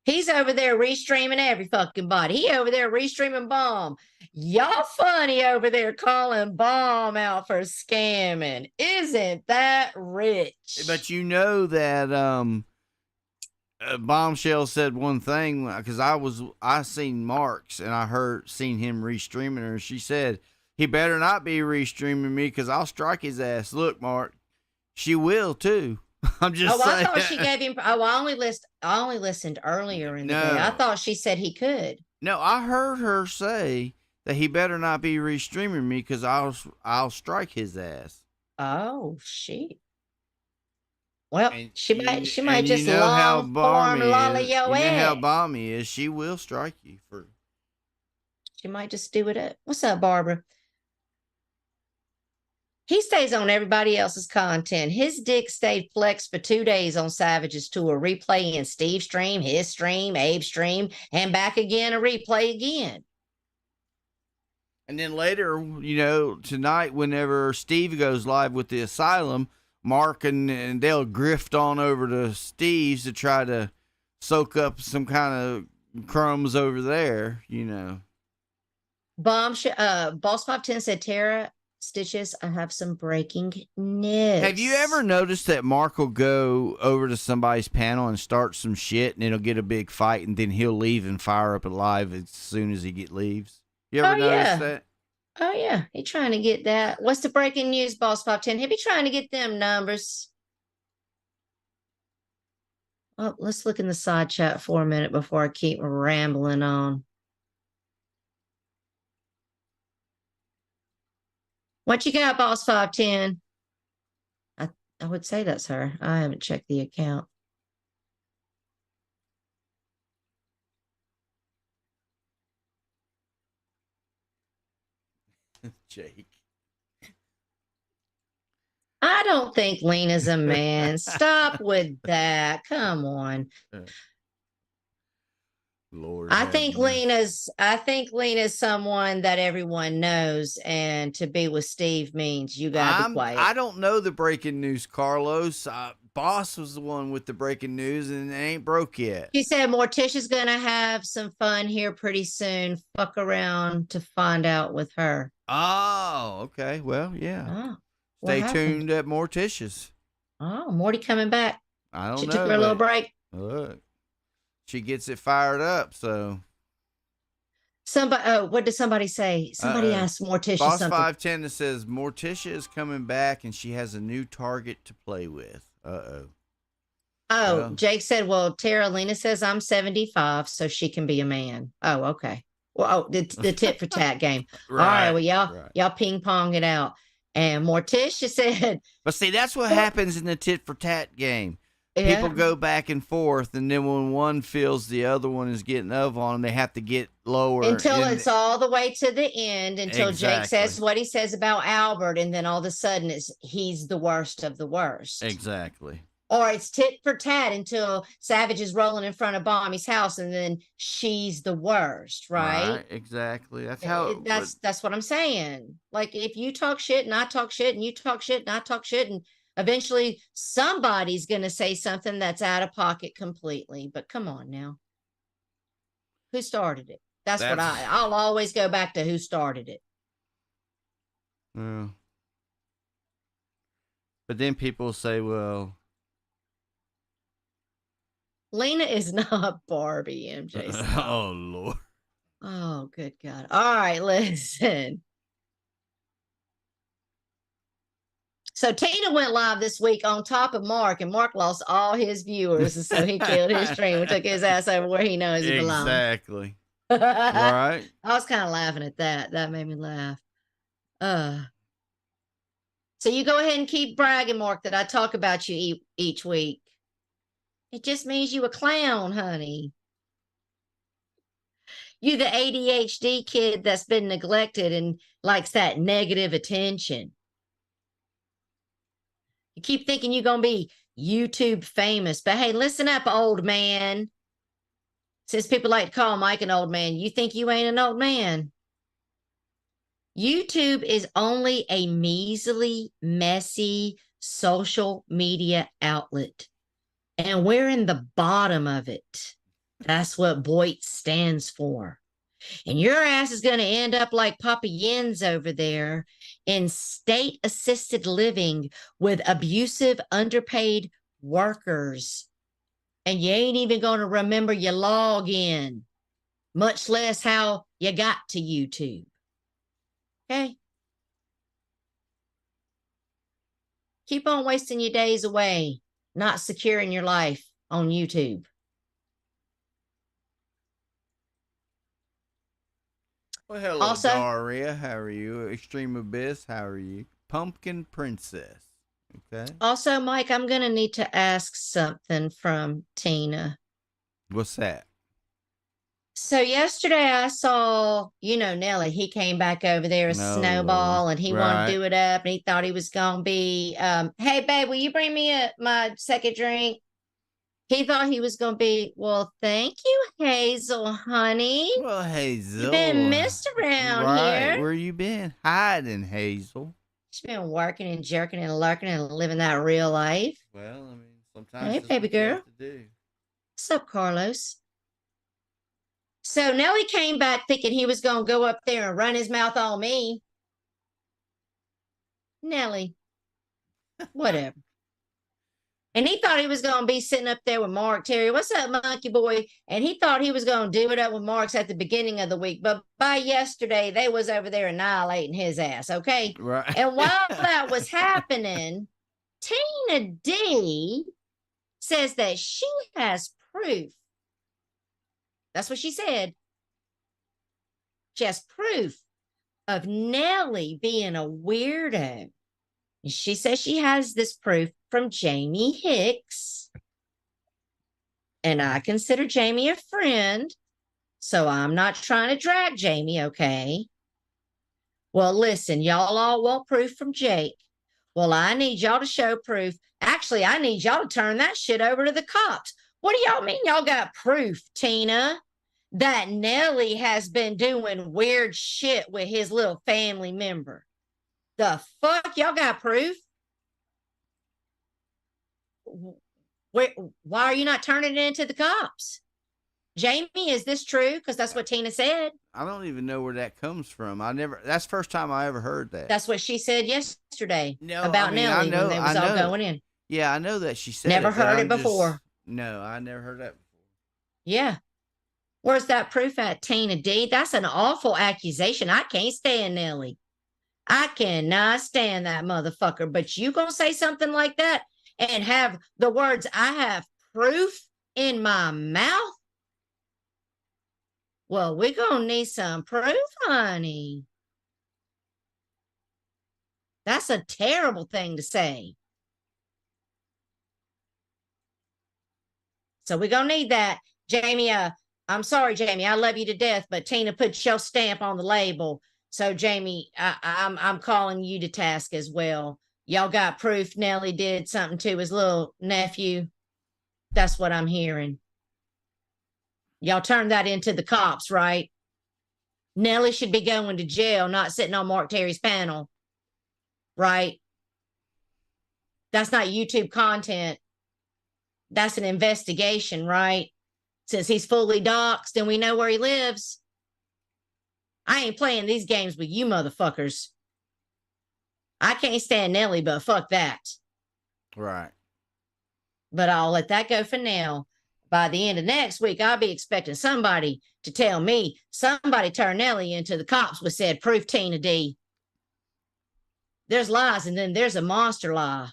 He's over there restreaming every fucking body. He over there restreaming Bomb. Y'all funny over there calling Bomb out for scamming. Isn't that rich? But you know that Bombshell said one thing, because I seen Mark's and I seen him restreaming her. She said, he better not be restreaming me because I'll strike his ass. Look, Mark, she will too. I'm just saying. I thought she gave him. Oh, I only listened earlier in the day. I thought she said he could. No, I heard her say that he better not be restreaming me because I'll strike his ass. Oh shit. Well, and she might just long form lolly your ass. You know how Balmy is. She will strike you for. She might just do it up. What's up, Barbara? He stays on everybody else's content. His dick stayed flexed for 2 days on Savage's tour, replaying Steve's stream, his stream, Abe's stream, and back again, a replay again. And then later, tonight, whenever Steve goes live with the Asylum, Mark and they'll grift on over to Steve's to try to soak up some kind of crumbs over there, Boss 510 said, Tara, Stitches, I have some breaking news. Have you ever noticed that Mark will go over to somebody's panel and start some shit and it'll get a big fight and then he'll leave and fire up a live as soon as he leaves? You ever noticed that? Oh, yeah. He trying to get that. What's the breaking news, Boss 510? He be trying to get them numbers. Oh, let's look in the side chat for a minute before I keep rambling on. What you got, Boss 510? I would say that's her. I haven't checked the account. Jake. I don't think Lena's a man. Stop with that. Come on. Lord. I have think mercy. Lena's someone that everyone knows, and to be with Steve means you gotta be quiet. I don't know the breaking news, Carlos. Boss was the one with the breaking news, and it ain't broke yet. She said Morticia's gonna have some fun here pretty soon. Fuck around to find out with her. Oh, okay. Well, yeah. Oh, what Stay happened? tuned at Morticia's. Oh, Morty coming back. I don't She know. took her a little but break. Look, she gets it fired up. So Somebody, oh, what did somebody say? Somebody asked Morticia Boss something. 510 that says Morticia is coming back and she has a new target to play with. Oh, Well. Jake said, well, Tara Lena says I'm 75, so she can be a man. Oh, okay. Well, the tit for tat game. All right, well, y'all ping pong it out. And Morticia said, But see, that's what happens in the tit for tat game. yeah, People go back and forth, and then when one feels the other one is getting up on them, they have to get lower until it's all the way to the end, until Jake says Exactly. what he says about Albert, and then all of a sudden he's the worst of the worst. Exactly. Or it's tit for tat until Savage is rolling in front of Bommy's house, and then she's the worst, right? Exactly. That's how. That's what I'm saying. Like if you talk shit and I talk shit and you talk shit and I talk shit, and eventually somebody's gonna say something that's out of pocket completely. But come on now. Who started it? That's what I'll always go back to who started it. Yeah. But then people say, well, Lena is not Barbie, MJ. oh Lord. Oh, good God. All right, listen. So Tina went live this week on top of Mark, and Mark lost all his viewers, and so he killed his stream and took his ass over where he knows he belongs. Exactly. Right. I was kind of laughing at that. That made me laugh. So you go ahead and keep bragging, Mark, that I talk about you each week. It just means you a clown, honey. You the ADHD kid that's been neglected and likes that negative attention. You keep thinking you're going to be YouTube famous, but hey, listen up, old man. Since people like to call Mike an old man, you think you ain't an old man. YouTube is only a measly, messy social media outlet. And we're in the bottom of it. That's what Boyd stands for. And your ass is going to end up like Papa Yin's over there in state-assisted living with abusive, underpaid workers. And you ain't even going to remember your login, much less how you got to YouTube. Okay? Keep on wasting your days away, not securing your life on YouTube. Well, hello, also, Daria. How are you? Extreme Abyss. How are you? Pumpkin Princess. Okay. Also, Mike, I'm going to need to ask something from Tina. What's that? So yesterday I saw, Nelly, he came back over there, Snowball, and he wanted to do it up, and he thought he was going to be, hey, babe, will you bring me my second drink? He thought he was going to be, well, thank you, Hazel, honey. Well, Hazel. You've been missed around here. Where you been hiding, Hazel? She's been working and jerking and lurking and living that real life. Well, I mean, sometimes hey, baby girl. What's up, Carlos? So Nelly came back thinking he was going to go up there and run his mouth on me. Nelly, whatever. And he thought he was going to be sitting up there with Mark Terry. What's up, monkey boy? And he thought he was going to do it up with Mark's at the beginning of the week. But by yesterday, they was over there annihilating his ass, okay? Right. And while that was happening, Tina D says that she has proof. That's what she said. She has proof of Nellie being a weirdo. And she says she has this proof from Jamie Hicks. And I consider Jamie a friend. So I'm not trying to drag Jamie, okay? Well, listen, y'all all want proof from Jake. Well, I need y'all to show proof. Actually, I need y'all to turn that shit over to the cops. What do y'all mean y'all got proof, Tina, that Nellie has been doing weird shit with his little family member? The fuck? Y'all got proof? Why are you not turning it into the cops? Jamie, is this true? Because that's what Tina said. I don't even know where that comes from. That's the first time I ever heard that. That's what she said yesterday No, about Nellie when they was all going in. Yeah, I know that she said Never it. heard it before. No, I never heard that before. Yeah. Where's that proof at, Tina D? That's an awful accusation. I can't stand Nellie. I cannot stand that motherfucker. But you gonna say something like that and have the words, I have proof in my mouth? Well, we're gonna need some proof, honey. That's a terrible thing to say. So we're gonna need that. Jamie, I'm sorry, Jamie. I love you to death, but Tina put your stamp on the label. So, Jamie, I'm calling you to task as well. Y'all got proof Nellie did something to his little nephew? That's what I'm hearing. Y'all turned that into the cops, right? Nellie should be going to jail, not sitting on Mark Terry's panel, right? That's not YouTube content. That's an investigation, right? Since he's fully doxxed and we know where he lives. I ain't playing these games with you motherfuckers. I can't stand Nellie, but fuck that. Right. But I'll let that go for now. By the end of next week, I'll be expecting somebody to tell me somebody turned Nellie into the cops with said proof, Tina D. There's lies and then there's a monster lie.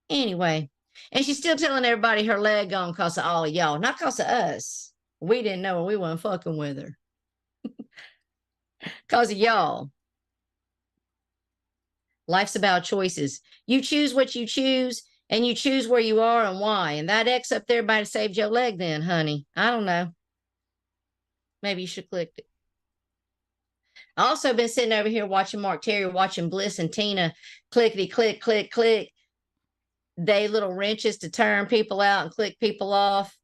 Anyway, and she's still telling everybody her leg gone because of all of y'all, not because of us. We didn't know her. We wasn't fucking with her. Because of y'all. Life's about choices. You choose what you choose, and you choose where you are and why. And that X up there might have saved your leg then, honey. I don't know. Maybe you should have clicked it. I also been sitting over here watching Mark Terry, watching Bliss and Tina clickety click, click, click. They little wrenches to turn people out and click people off.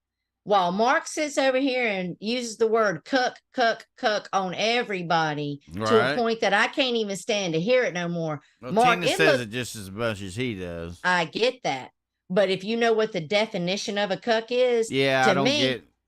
While Mark sits over here and uses the word cuck, cuck, cuck on everybody to a point that I can't even stand to hear it no more. Well, Mark, Tina says it just as much as he does. I get that. But if you know what the definition of a cuck is, yeah,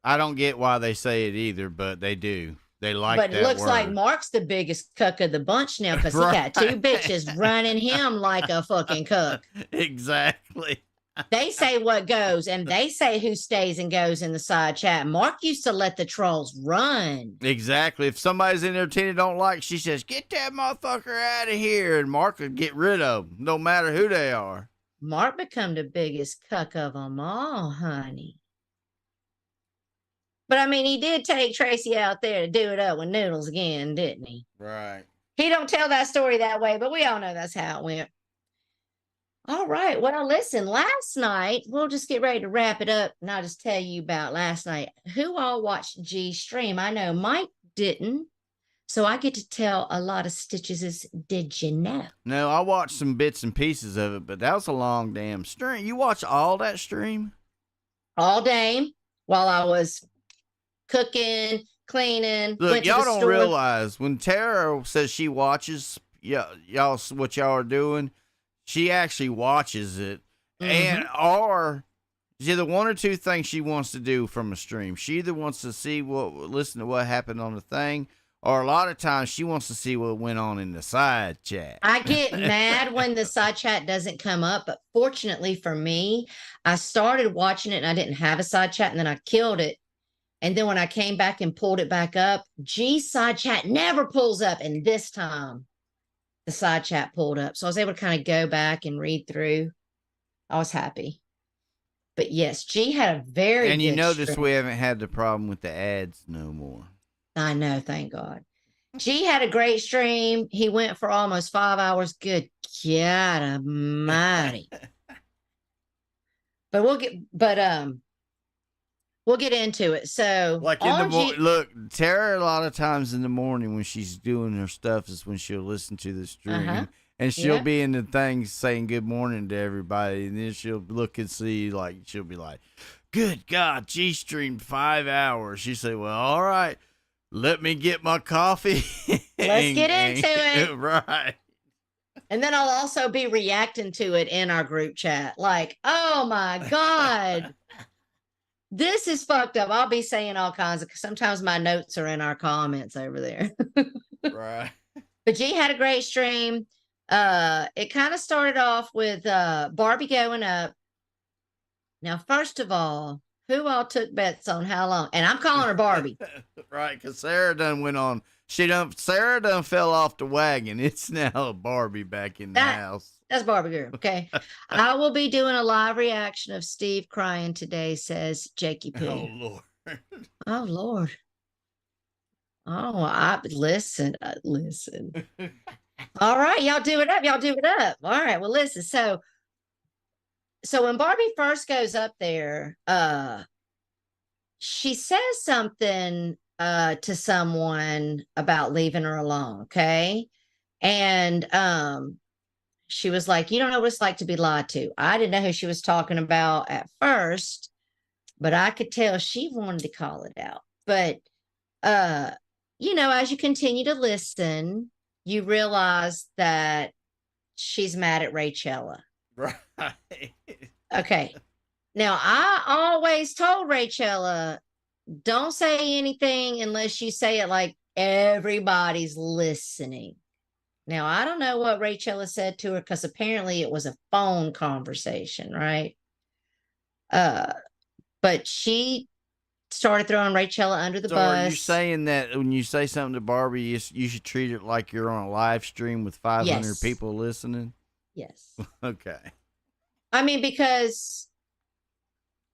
I don't get why they say it either, but they do. They like that word. But it looks like Mark's the biggest cuck of the bunch now because he got two bitches running him like a fucking cuck. Exactly. They say what goes, and they say who stays and goes in the side chat. Mark used to let the trolls run. Exactly. If somebody's in there Tina don't like, she says, get that motherfucker out of here, and Mark would get rid of them, no matter who they are. Mark become the biggest cuck of them all, honey. But, I mean, he did take Tracy out there to do it up with Noodles again, didn't he? Right. He don't tell that story that way, but we all know that's how it went. All right. Well, listen, last night, we'll just get ready to wrap it up, and I'll just tell you about last night. Who all watched G stream? I know Mike didn't, so I get to tell a lot of Stitches' Did You Know? No, I watched some bits and pieces of it, but that was a long damn stream. You watched all that stream? All day while I was cooking, cleaning. Look, y'all don't realize when Tara says she watches y'all what y'all are doing, she actually watches it. And or it's either one or two things she wants to do from a stream. She either wants to listen to what happened on the thing, or a lot of times she wants to see what went on in the side chat. I get mad when the side chat doesn't come up, but fortunately for me, I started watching it and I didn't have a side chat, and then I killed it. And then when I came back and pulled it back up, G's side chat never pulls up. And this time the side chat pulled up. So I was able to kind of go back and read through. I was happy. But yes, G had a very And you good notice stream. we haven't had the problem with the ads no more. I know, thank God. G had a great stream. He went for almost 5 hours. Good God Almighty! But we'll get into it. So, Like in the all G, look, Tara, a lot of times in the morning when she's doing her stuff is when she'll listen to the stream. Uh-huh. And she'll Yep. be in the thing saying good morning to everybody. And then she'll look and see, like, she'll be like, good God, G streamed 5 hours. She say, well, all right, let me get my coffee. Let's get into it. Right. And then I'll also be reacting to it in our group chat. Like, oh my God, this is fucked up. I'll be saying all kinds of, sometimes my notes are in our comments over there. Right. But G had a great stream. It kind of started off with Barbie going up. Now, first of all, who all took bets on how long? And I'm calling her Barbie. Right, because Sarah done went on. Sarah done fell off the wagon. It's now a Barbie back in the house. That's Barbie girl. Okay. I will be doing a live reaction of Steve crying today, says Jakey P. Oh Lord. Oh Lord. Oh, I listen. All right, y'all do it up. All right. Well, listen. So when Barbie first goes up there, she says something to someone about leaving her alone, okay? And she was like, you don't know what it's like to be lied to. I didn't know who she was talking about at first, but I could tell she wanted to call it out. But as you continue to listen, you realize that she's mad at Rachella. Right. Okay. Now, I always told Rachella, don't say anything unless you say it like everybody's listening. Now, I don't know what Rachella said to her because apparently it was a phone conversation, right? But she started throwing Rachella under the So bus. are you saying that when you say something to Barbie, you should treat it like you're on a live stream with 500 Yes. people listening? Yes. Okay. I mean, because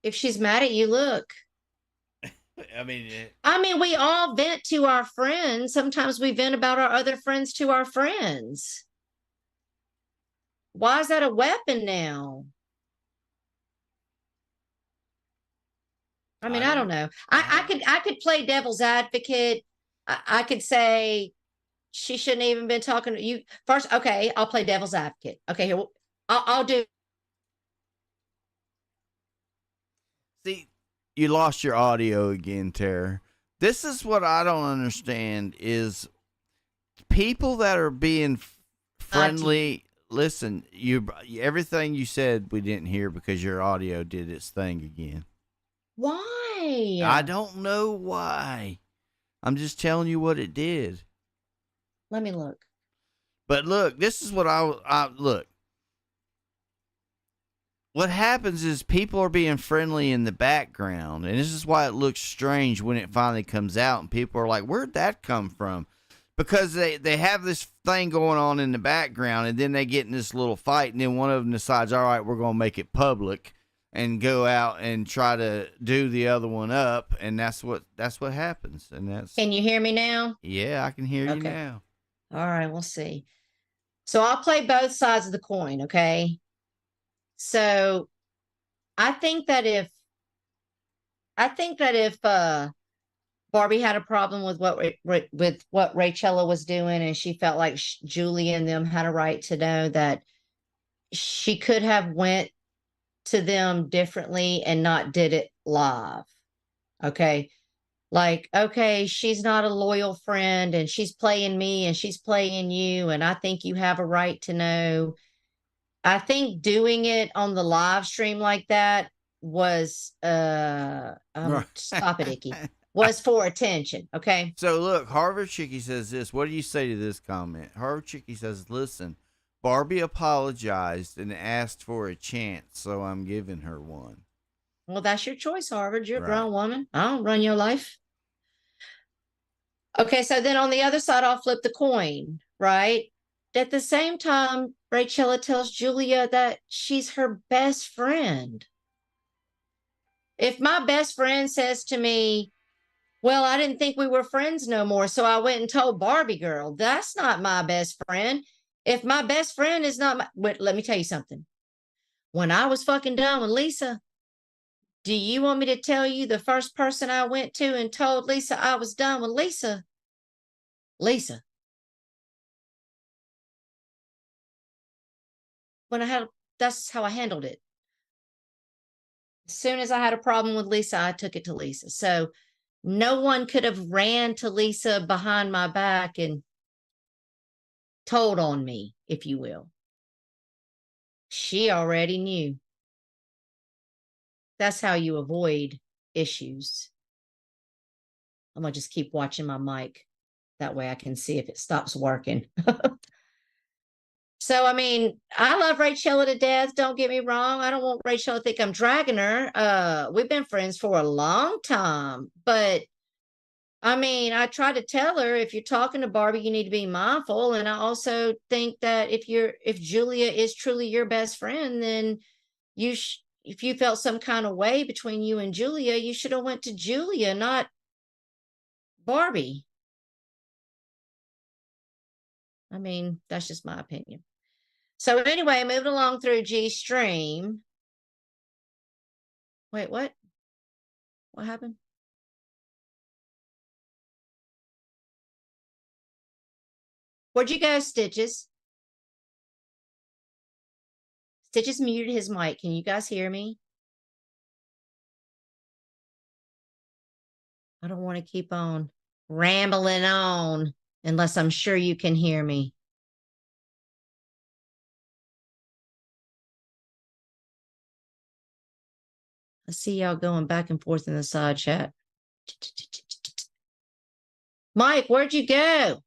if she's mad at you, look. I mean, we all vent to our friends. Sometimes we vent about our other friends to our friends. Why is that a weapon now? I mean, I don't know. I could play devil's advocate. I could say she shouldn't even been talking to you first. Okay, I'll play devil's advocate. Okay, here I'll do. See, you lost your audio again, Tara. This is what I don't understand is people that are being friendly. Listen, everything you said we didn't hear because your audio did its thing again. Why? I don't know why. I'm just telling you what it did. Let me look. But look, this is what I look. What happens is people are being friendly in the background, and this is why it looks strange when it finally comes out, and people are like, where'd that come from? Because they have this thing going on in the background, and then they get in this little fight, and then one of them decides, all right, we're going to make it public and go out and try to do the other one up, and that's what happens. And that's. Can you hear me now? Yeah, I can hear you Okay. now. All right, we'll see. So I'll play both sides of the coin, okay? So I think that if Barbie had a problem with what Rachella was doing, and she felt like Julie and them had a right to know that she could have went to them differently and not did it live. Okay. Like, okay, she's not a loyal friend and she's playing me and she's playing you. And I think you have a right to know. I think doing it on the live stream like that was, stop it, Icky, was for attention. Okay. So look, Harvard Chicky says this. What do you say to this comment? Harvard Chicky says, listen, Barbie apologized and asked for a chance, so I'm giving her one. Well, that's your choice, Harvard. You're a Right. grown woman. I don't run your life. Okay, so then on the other side, I'll flip the coin, right? At the same time, Rachella tells Julia that she's her best friend. If my best friend says to me, well, I didn't think we were friends no more, so I went and told Barbie girl, that's not my best friend. If my best friend is not my, wait, let me tell you something. When I was fucking done with Lisa, do you want me to tell you the first person I went to and told Lisa I was done with Lisa? Lisa. That's how I handled it. As soon as I had a problem with Lisa, I took it to Lisa. So no one could have ran to Lisa behind my back and told on me, if you will. She already knew. That's how you avoid issues. I'm going to just keep watching my mic. That way I can see if it stops working. So, I mean, I love Rachel to death. Don't get me wrong. I don't want Rachel to think I'm dragging her. We've been friends for a long time. But, I mean, I try to tell her, if you're talking to Barbie, you need to be mindful. And I also think that if Julia is truly your best friend, then if you felt some kind of way between you and Julia, you should have went to Julia, not Barbie. I mean, that's just my opinion. So anyway, moving along through G-Stream. Wait, what? What happened? Where'd you go, Stitches? Stitches muted his mic. Can you guys hear me? I don't want to keep on rambling on unless I'm sure you can hear me. I see y'all going back and forth in the side chat. Mike, where'd you go?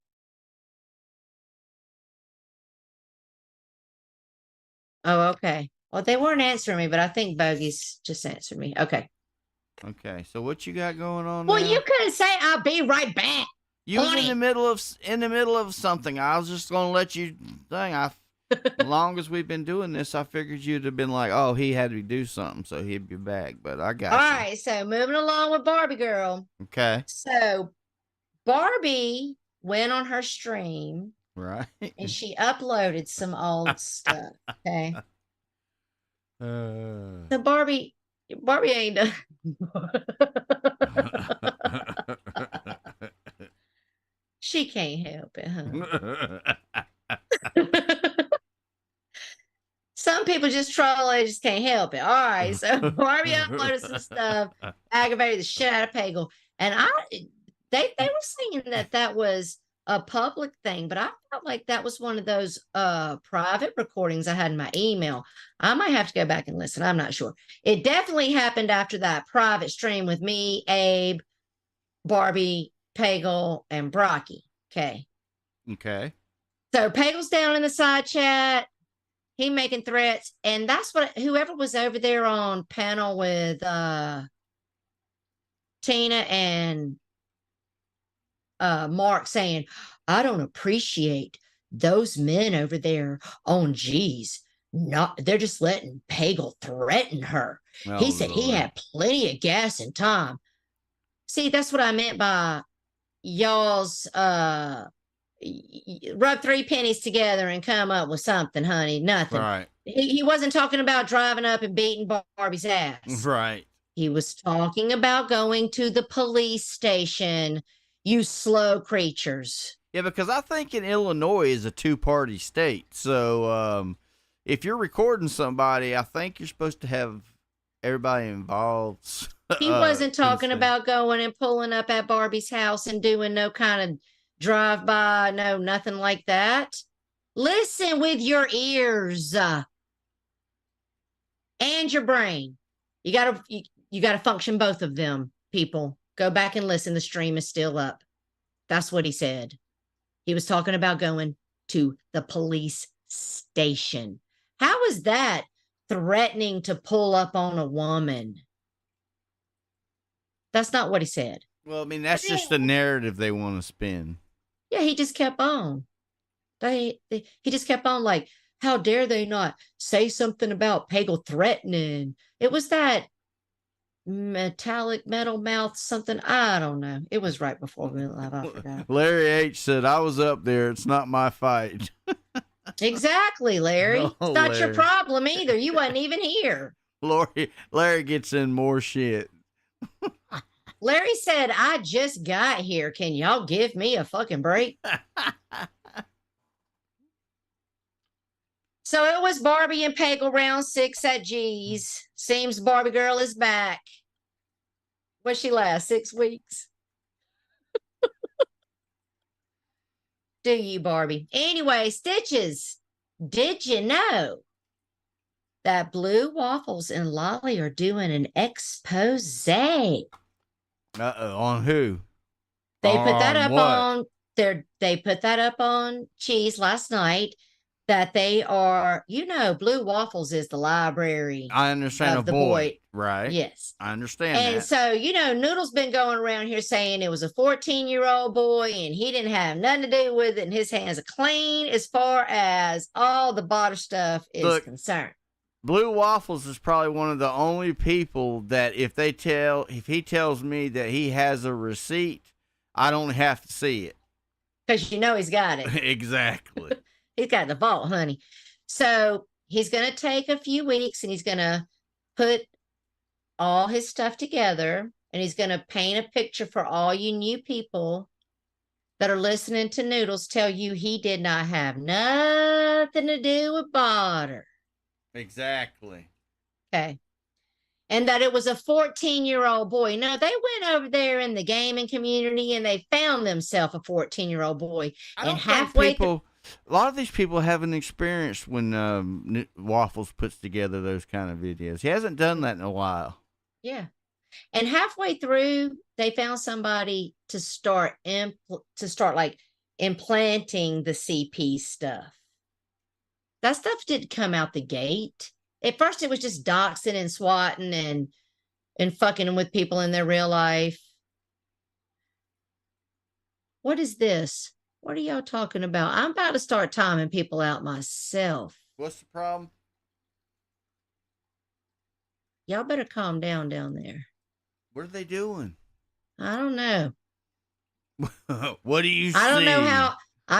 Oh, okay. Well, they weren't answering me, but I think Bogey's just answered me. Okay. Okay, so what you got going on Well, now? you couldn't say I'll be right back. You was in the middle of something. I was just gonna let you think. As long as we've been doing this, I figured you'd have been like, "Oh, he had to do something, so he'd be back." But I got All you. right, so moving along with Barbie girl. Okay. So Barbie went on her stream, Right. and she uploaded some old stuff. Okay. So Barbie ain't done. She can't help it, huh? Some people just troll, they just can't help it. All right, so Barbie uploaded some stuff, aggravated the shit out of Pagel, and they were saying that was a public thing, but I felt like that was one of those private recordings I had in my email. I might have to go back and listen. I'm not sure. It definitely happened after that private stream with me, Abe, Barbie, Pagel, and Brocky. Okay. Okay. So Pagel's down in the side chat. He making threats, and that's what whoever was over there on panel with Tina and Mark saying, I don't appreciate those men over there on G's. They're just letting Pagel threaten her. Oh, he said he Lord. had plenty of gas and time. See, that's what I meant by y'all's rub 3 pennies together and come up with something, honey. Nothing. Right. He wasn't talking about driving up and beating Barbie's ass. Right. He was talking about going to the police station, you slow creatures. Yeah, because I think in Illinois is a 2-party state. So if you're recording somebody, I think you're supposed to have everybody involved. He wasn't talking about going and pulling up at Barbie's house and doing no kind of drive-by, no, nothing like that. Listen with your ears and your brain. You gotta function both of them, people. Go back and listen. The stream is still up. That's what he said. He was talking about going to the police station. How is that threatening to pull up on a woman? That's not what he said. Well, I mean, that's just the narrative they want to spin. Yeah, he just kept on. He just kept on like, how dare they not say something about Pagel threatening? It was that metallic metal mouth something. I don't know. It was right before we live. I forgot. Larry H said, I was up there. It's not my fight. Exactly, Larry. Oh, It's not your Larry. problem either. You wasn't even here. Larry gets in more shit. Larry said, I just got here. Can y'all give me a fucking break? So it was Barbie and Peggle round 6 at G's. Seems Barbie girl is back. What she last? 6 weeks? Do you, Barbie? Anyway, Stitches, did you know that Blue Waffles and Lolly are doing an expose? On who? They put that On up what? on they put that up on Cheese last night, that they are, Blue Waffles is the library I understand of a the boy, right? Yes. I understand And that. so, Noodle's been going around here saying it was a 14-year-old boy and he didn't have nothing to do with it, and his hands are clean as far as all the butter stuff is Look, concerned. Blue Waffles is probably one of the only people that if he tells me that he has a receipt, I don't have to see it. Because he's got it. Exactly. He's got the vault, honey. So he's going to take a few weeks and he's going to put all his stuff together, and he's going to paint a picture for all you new people that are listening to Noodles, tell you he did not have nothing to do with butter. Exactly. Okay. And that it was a 14-year-old boy. No, they went over there in the gaming community and they found themselves a 14-year-old boy. I don't And think halfway people, a lot of these people haven't experienced when Waffles puts together those kind of videos. He hasn't done that in a while. Yeah. And halfway through, they found somebody to start like implanting the CP stuff. That stuff didn't come out the gate. At first, it was just doxing and swatting and fucking with people in their real life. What is this? What are y'all talking about? I'm about to start timing people out myself. What's the problem? Y'all better calm down there. What are they doing? I don't know. What do you see? I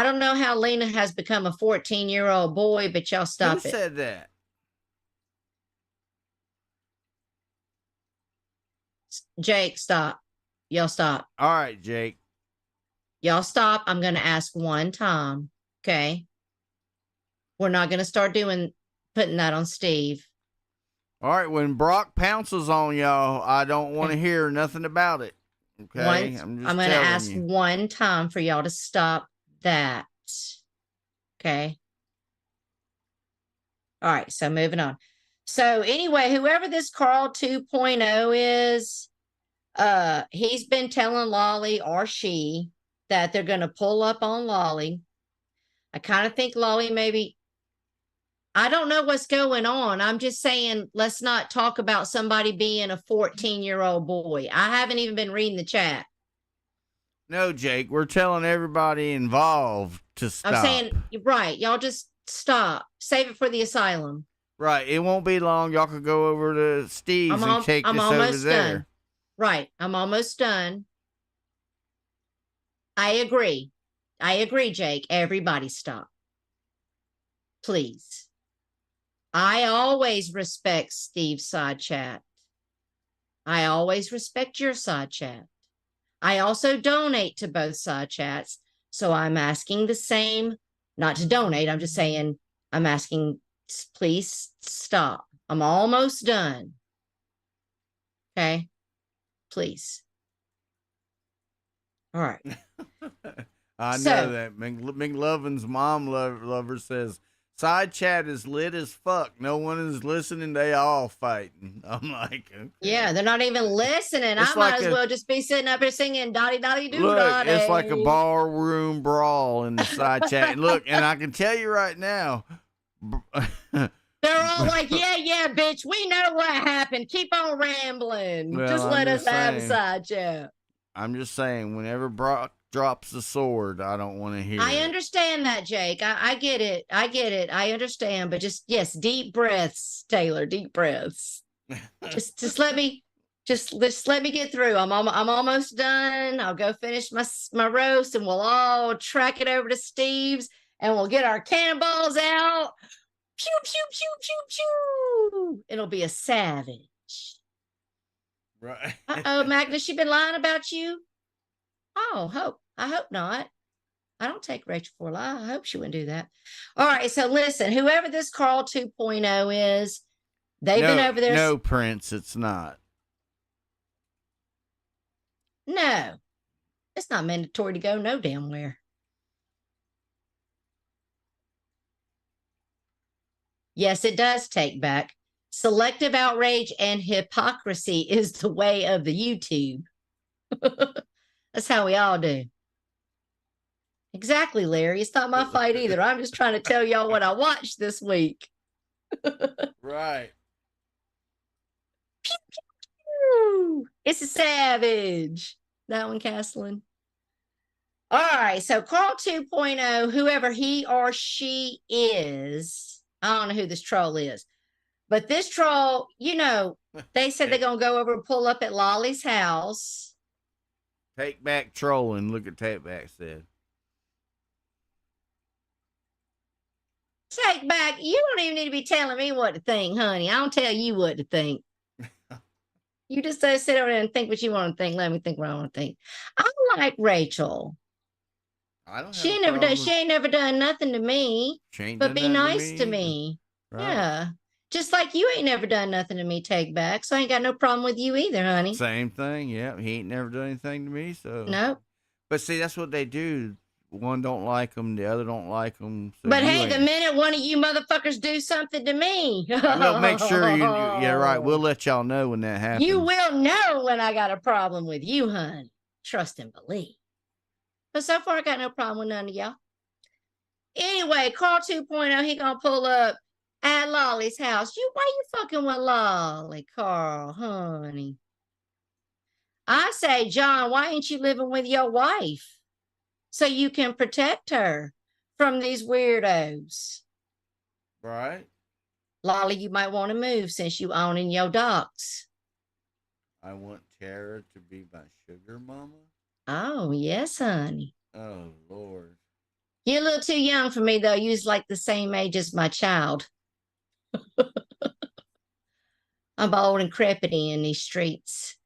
don't know how Lena has become a 14-year-old boy, but y'all stop Who it. said that? Jake, stop. Y'all stop. All right, Jake. Y'all stop. I'm going to ask one time. Okay. We're not going to start putting that on Steve. All right, when Brock pounces on y'all, I don't want to hear nothing about it. Okay, I'm going to ask one time for y'all to stop that. Okay. All right, so moving on. So anyway, whoever this Carl 2.0 is, he's been telling Lolly or she that they're going to pull up on Lolly. I kind of think Lolly maybe, I don't know what's going on. I'm just saying, let's not talk about somebody being a 14-year-old boy. I haven't even been reading the chat. No, Jake, we're telling everybody involved to stop. I'm saying, right, y'all just stop. Save it for the asylum. Right, it won't be long. Y'all could go over to Steve's and take this over there. Done. Right, I'm almost done. I agree, Jake. Everybody stop. Please. I always respect Steve's side chat. I always respect your side chat. I also donate to both side chats. So I'm asking the same, not to donate. I'm just saying, I'm asking, please stop. I'm almost done. Okay. Please. All right. I know that. McLovin's mom lover says, side chat is lit as fuck. No one is listening. They all fighting. I'm like, okay. Yeah, they're not even listening. I might as well just be sitting up here singing "Dotty Dotty Doo Dotty." It's like a ballroom brawl in the side chat. And look, and I can tell you right now, they're all like, "Yeah, bitch, we know what happened. Keep on rambling. Well, just let us have a side chat." I'm just saying, whenever Brock drops the sword, I don't want to hear I it. understand that, Jake. I get it. I understand. But just, yes, deep breaths, Taylor. Deep breaths. just let me Just let me get through. I'm almost done. I'll go finish my roast, and we'll all track it over to Steve's, and we'll get our cannonballs out. Pew pew pew pew pew. It'll be a savage. Right. Oh, Magnus, she been lying about you? Oh, I hope not. I don't take Rachel for a lie. I hope she wouldn't do that. All right, so listen, whoever this Carl 2.0 is, they've been over there. No, Prince, it's not. No, it's not mandatory to go no damn where. Yes, it does take back. Selective outrage and hypocrisy is the way of the YouTube. That's how we all do. Exactly, Larry. It's not my fight either. I'm just trying to tell y'all what I watched this week. Right. It's a savage. That one, Caslin. All right. So Carl 2.0, whoever he or she is, I don't know who this troll is, but this troll, you know, they said they're going to go over and pull up at Lolly's house. Take back trolling. Look at Take Back said. Take back. You don't even need to be telling me what to think, honey. I don't tell you what to think. You just sit over there and think what you want to think. Let me think what I want to think. I like Rachel. I don't. She ain't never done nothing to me. But be nice to me. Right. Yeah. Just like you ain't never done nothing to me, Take Back. So I ain't got no problem with you either, honey. Same thing. Yeah, he ain't never done anything to me. So nope. But see, that's what they do. One don't like them, the other don't like them. So but hey, the minute one of you motherfuckers do something to me, we'll make sure you. Yeah, right. We'll let y'all know when that happens. You will know when I got a problem with you, honey. Trust and believe. But so far, I got no problem with none of y'all. Anyway, Carl 2.0, he gonna pull up at Lolly's house. Why you fucking with Lolly, Carl, honey? I say, John, why ain't you living with your wife? So you can protect her from these weirdos. Right. Lolly, you might want to move since you owning your dogs. I want Tara to be my sugar mama. Oh, yes, honey. Oh, Lord. You're a little too young for me, though. You're like the same age as my child. I'm old and crepity in these streets.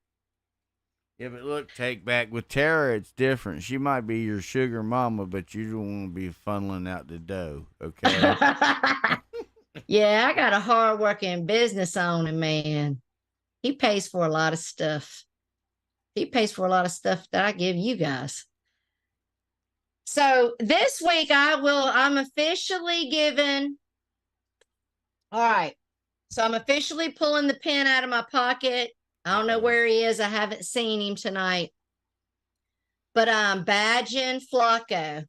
Yeah, but look, Take Back with Tara, it's different. She might be your sugar mama, but you don't want to be funneling out the dough, okay? Yeah, I got a hard-working business owner, man. He pays for a lot of stuff. He pays for a lot of stuff that I give you guys. So this week I'm officially given. All right. So I'm officially pulling the pen out of my pocket. I don't know where he is. I haven't seen him tonight. But I'm badging Flacco.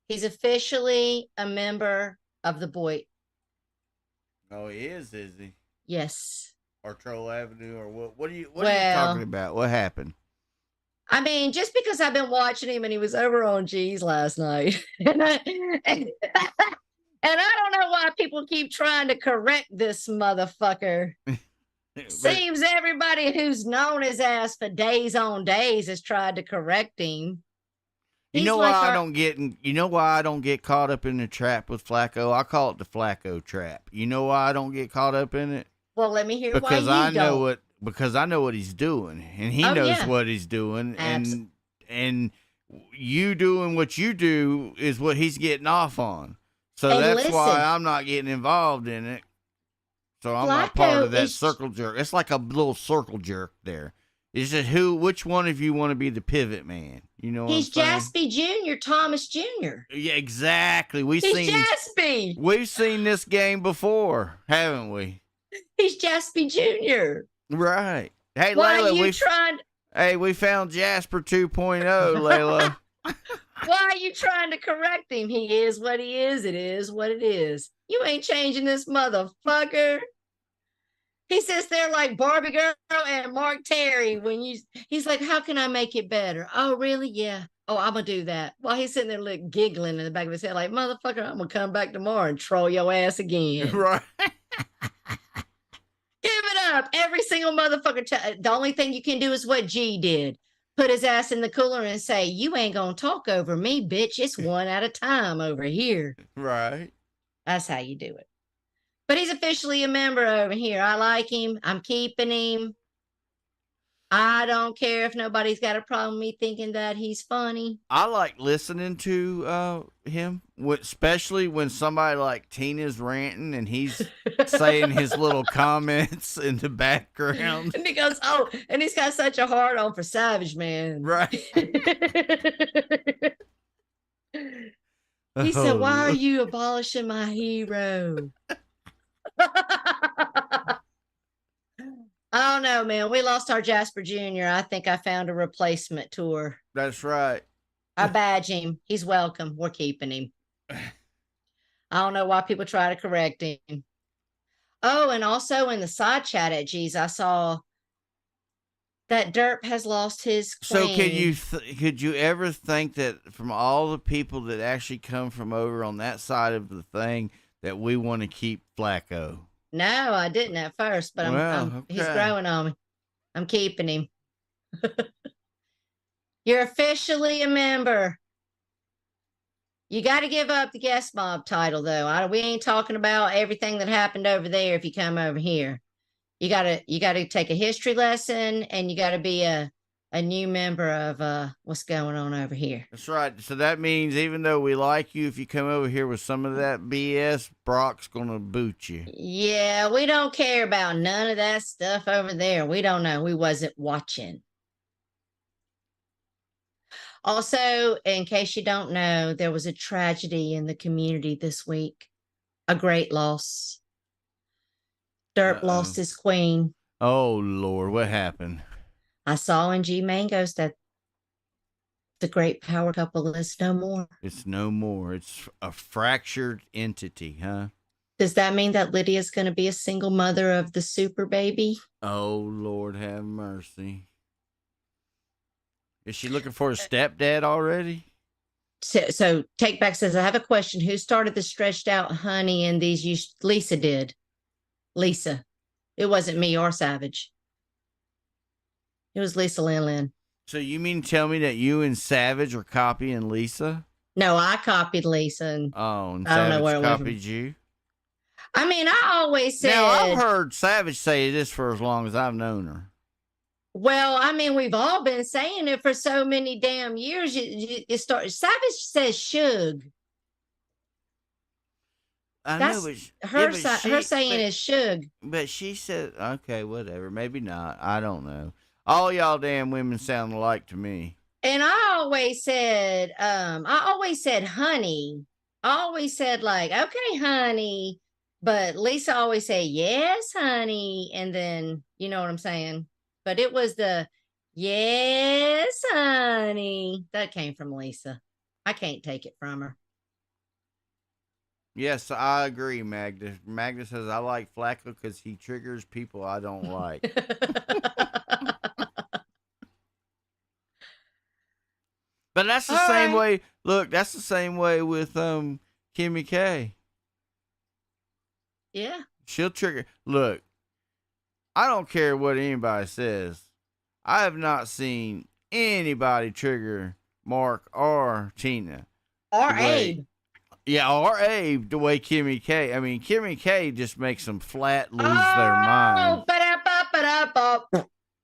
He's officially a member of the Boyd. Oh, he is he? Yes. Or Troll Avenue, or what? What are you talking about? What happened? I mean, just because I've been watching him and he was over on G's last night. And I don't know why people keep trying to correct this motherfucker. Seems everybody who's known his ass for days on days has tried to correct him. You know why I don't get? You know why I don't get caught up in the trap with Flacco? I call it the Flacco trap. You know why I don't get caught up in it? Well, let me hear why you Because I know what he's doing, and he knows what he's doing, and you doing what you do is what he's getting off on. So that's why I'm not getting involved in it. So I'm not part of that circle jerk. It's like a little circle jerk there. It's just which one of you want to be the pivot man? You know, he's Jaspy Jr., Thomas Jr. Yeah, exactly. He's Jaspy. We've seen this game before, haven't we? He's Jaspy Jr. Right. Hey, why Layla, we found Jasper 2.0, Layla. Why are you trying to correct him? He is what he is. It is what it is. You ain't changing this motherfucker. He sits there like Barbie Girl and Mark Terry he's like, how can I make it better? Oh, really? Yeah. Oh, I'm going to do that. While he's sitting there giggling in the back of his head like, motherfucker, I'm going to come back tomorrow and troll your ass again. Right. Give it up every single motherfucker. The only thing you can do is what G did. Put his ass in the cooler and say, you ain't gonna talk over me, bitch. It's one at a time over here. Right. That's how you do it. But he's officially a member over here. I like him. I'm keeping him. I don't care if nobody's got a problem with me thinking that he's funny. I like listening to him, especially when somebody like Tina's ranting and he's saying his little comments in the background. And he goes, oh, and he's got such a hard on for Savage, man. Right. He said, why are you abolishing my hero? I don't know, man. We lost our Jasper Jr. I think I found a replacement tour. That's right. I badge him. He's welcome. We're keeping him. I don't know why people try to correct him. Oh, and also in the side chat at G's, I saw that Derp has lost his queen. So could you ever think that from all the people that actually come from over on that side of the thing that we want to keep Flacco? No, I didn't at first, but he's growing on me. I'm keeping him. You're officially a member. You got to give up the guest mob title, though. We ain't talking about everything that happened over there if you come over here. You gotta take a history lesson, and you gotta be a new member of what's going on over here. That's right. So that means even though we like you, if you come over here with some of that BS, Brock's gonna boot you. Yeah, we don't care about none of that stuff over there. We don't know. We wasn't watching. Also, in case you don't know, there was a tragedy in the community this week. A great loss. Derp lost his queen. Oh, Lord, what happened? I saw in G Mangoes that the great power couple is no more. It's no more. It's a fractured entity, huh? Does that mean that Lydia's going to be a single mother of the super baby? Oh, Lord, have mercy. Is she looking for a stepdad already? So Take Back says, I have a question. Who started the stretched out honey in these? Lisa did. Lisa. It wasn't me or Savage. It was Lisa Lin. So you mean tell me that you and Savage are copying Lisa? No, I copied Lisa. And and I don't know where Savage it copied you? I mean, I always said... Now, I've heard Savage say this for as long as I've known her. Well, I mean, we've all been saying it for so many damn years. You start. Savage says Suge. I That's know, but her saying is Suge. But she said, okay, whatever. Maybe not. I don't know. All y'all damn women sound alike to me. And I always said honey. I always said like, okay, honey. But Lisa always said, yes, honey. And then, you know what I'm saying? But it was the, yes, honey. That came from Lisa. I can't take it from her. Yes, I agree, Magda. Magda says, I like Flacco because he triggers people I don't like. But that's the same way. Look, that's the same way with Kimmy K. Yeah. She'll trigger. Look, I don't care what anybody says. I have not seen anybody trigger Mark or Tina. Or Abe. Yeah, or Abe the way Kimmy K. I mean, Kimmy K just makes them flat lose their mind.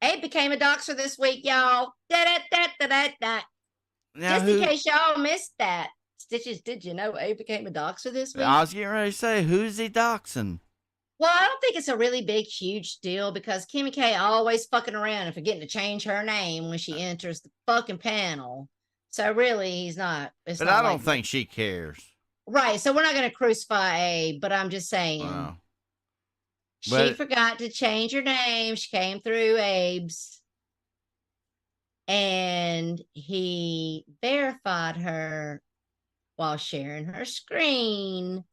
Abe became a doxer this week, y'all. Now, just in case y'all missed that. Stitches, did you know Abe became a doxer this week? I was getting ready to say, who's he doxing? Well, I don't think it's a really big, huge deal because Kimmy K always fucking around and forgetting to change her name when she enters the fucking panel. So really, he's not. But I don't think she cares. Right. So we're not going to crucify Abe, but I'm just saying. Wow. She forgot to change her name. She came through Abe's. And he verified her while sharing her screen.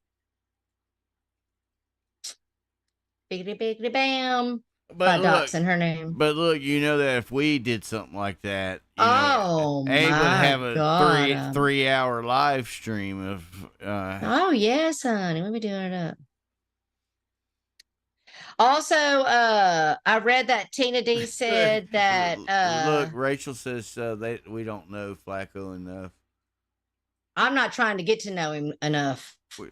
Biggity biggity bam. By doxing her name. But look, you know that if we did something like that, Abe would have a 3-hour live stream of. Oh yes, honey. Let me do it up. Also, I read that Tina D said that Look, Rachel says we don't know Flacco enough. I'm not trying to get to know him enough. We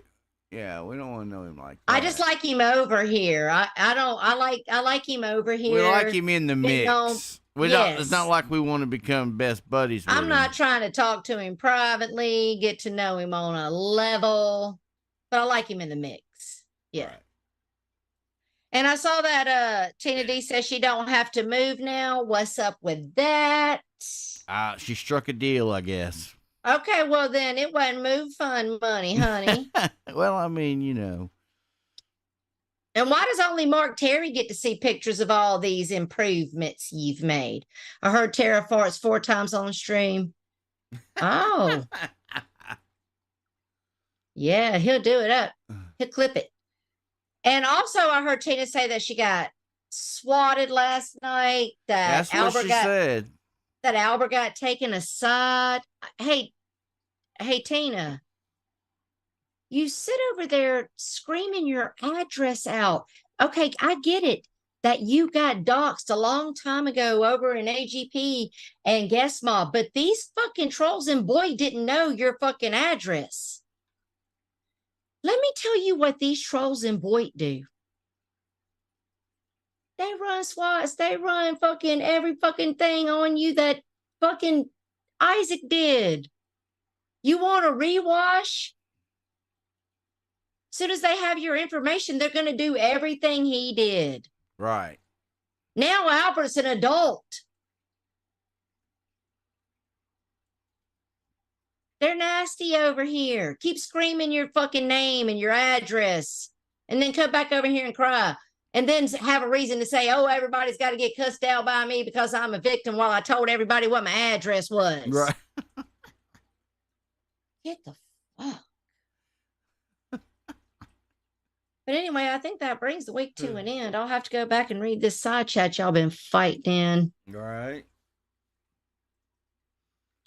don't want to know him like that. I just like him over here. I like him over here. We like him in the mix. Yes. It's not like we want to become best buddies with I'm him. not trying to talk to him privately, get to know him on a level, but I like him in the mix. Yeah. Right. And I saw that Tina D says she don't have to move now. What's up with that? She struck a deal, I guess. Okay, well then it wasn't move fund money, honey. Well, I mean, you know. And why does only Mark Terry get to see pictures of all these improvements you've made? I heard Tara farts 4 times on stream. Oh. Yeah, he'll do it up. He'll clip it. And also I heard Tina say that she got swatted last night. That's what she said. That Albert got taken aside. Hey, Tina. You sit over there screaming your address out. Okay, I get it that you got doxxed a long time ago over in AGP and Guest Mob, but these fucking trolls and boy didn't know your fucking address. Let me tell you what these trolls and boy do. They run SWATs. They run fucking every fucking thing on you that fucking Isaac did. You want a rewash? As soon as they have your information, they're going to do everything he did. Right. Now Albert's an adult. They're nasty over here. Keep screaming your fucking name and your address. And then come back over here and cry. And then have a reason to say, oh, everybody's got to get cussed out by me because I'm a victim while I told everybody what my address was. Right. Get the fuck. But anyway, I think that brings the week to an end. I'll have to go back and read this side chat y'all been fighting in. Right.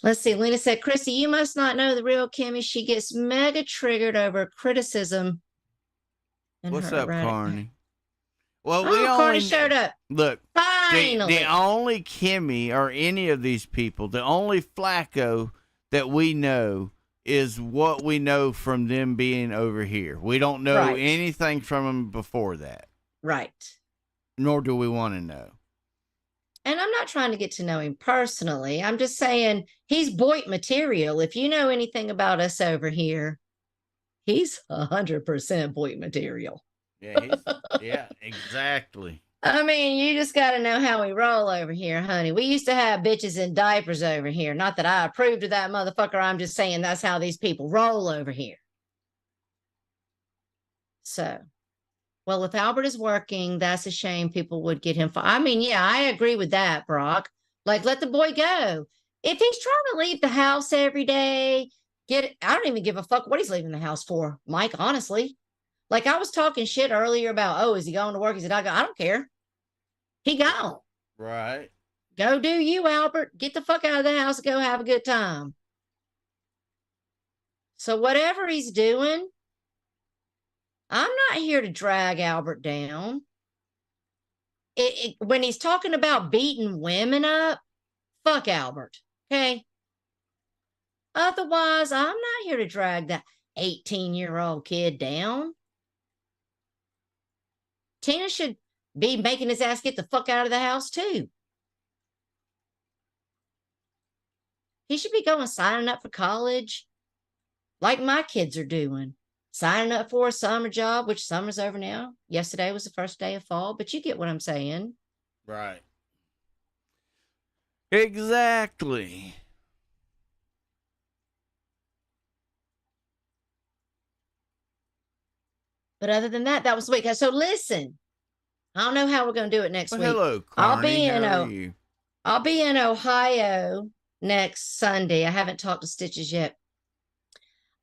Let's see. Lena said, Chrissy, you must not know the real Kimmy. She gets mega triggered over criticism. What's up, Carney? Well, Carney showed up. Look, finally. The only Kimmy or any of these people, the only Flacco that we know is what we know from them being over here. We don't know anything from them before that. Right. Nor do we want to know. And I'm not trying to get to know him personally. I'm just saying he's Boyd material. If you know anything about us over here, he's 100% Boyd material. Yeah, yeah, exactly. I mean, you just got to know how we roll over here, honey. We used to have bitches in diapers over here. Not that I approved of that motherfucker. I'm just saying that's how these people roll over here. So, well, if Albert is working, that's a shame. People would get him. I mean, yeah, I agree with that, Brock. Like, let the boy go. If he's trying to leave the house every day, I don't even give a fuck what he's leaving the house for, Mike, honestly. Like, I was talking shit earlier about, oh, is he going to work? Is he not going? I don't care. He gone. Right. Go do you, Albert. Get the fuck out of the house and go have a good time. So whatever he's doing, I'm not here to drag Albert down. When he's talking about beating women up, fuck Albert, okay? Otherwise, I'm not here to drag that 18-year-old kid down. Tina should be making his ass get the fuck out of the house, too. He should be going signing up for college like my kids are doing. Signing up for a summer job, which summer's over now. Yesterday was the first day of fall, but you get what I'm saying. Right. Exactly. But other than that, that was the week. So listen, I don't know how we're going to do it next week. Hello, Carney. I'll be in Ohio next Sunday. I haven't talked to Stitches yet.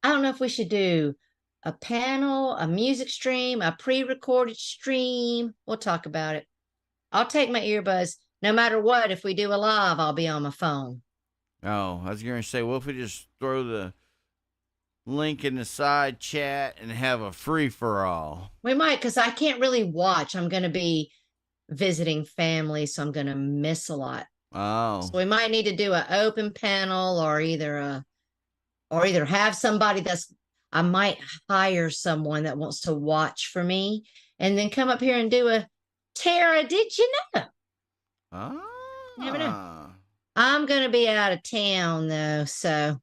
I don't know if we should do a panel, a music stream, a pre-recorded stream. We'll talk about it. I'll take my earbuds. No matter what, if we do a live, I'll be on my phone. Oh, I was going to say, well, if we just throw the link in the side chat and have a free for all. We might, because I can't really watch. I'm going to be visiting family, so I'm going to miss a lot. Oh, So we might need to do an open panel, or either have somebody I might hire someone that wants to watch for me, and then come up here and do a Tara, did you know? Never know. I'm going to be out of town though, so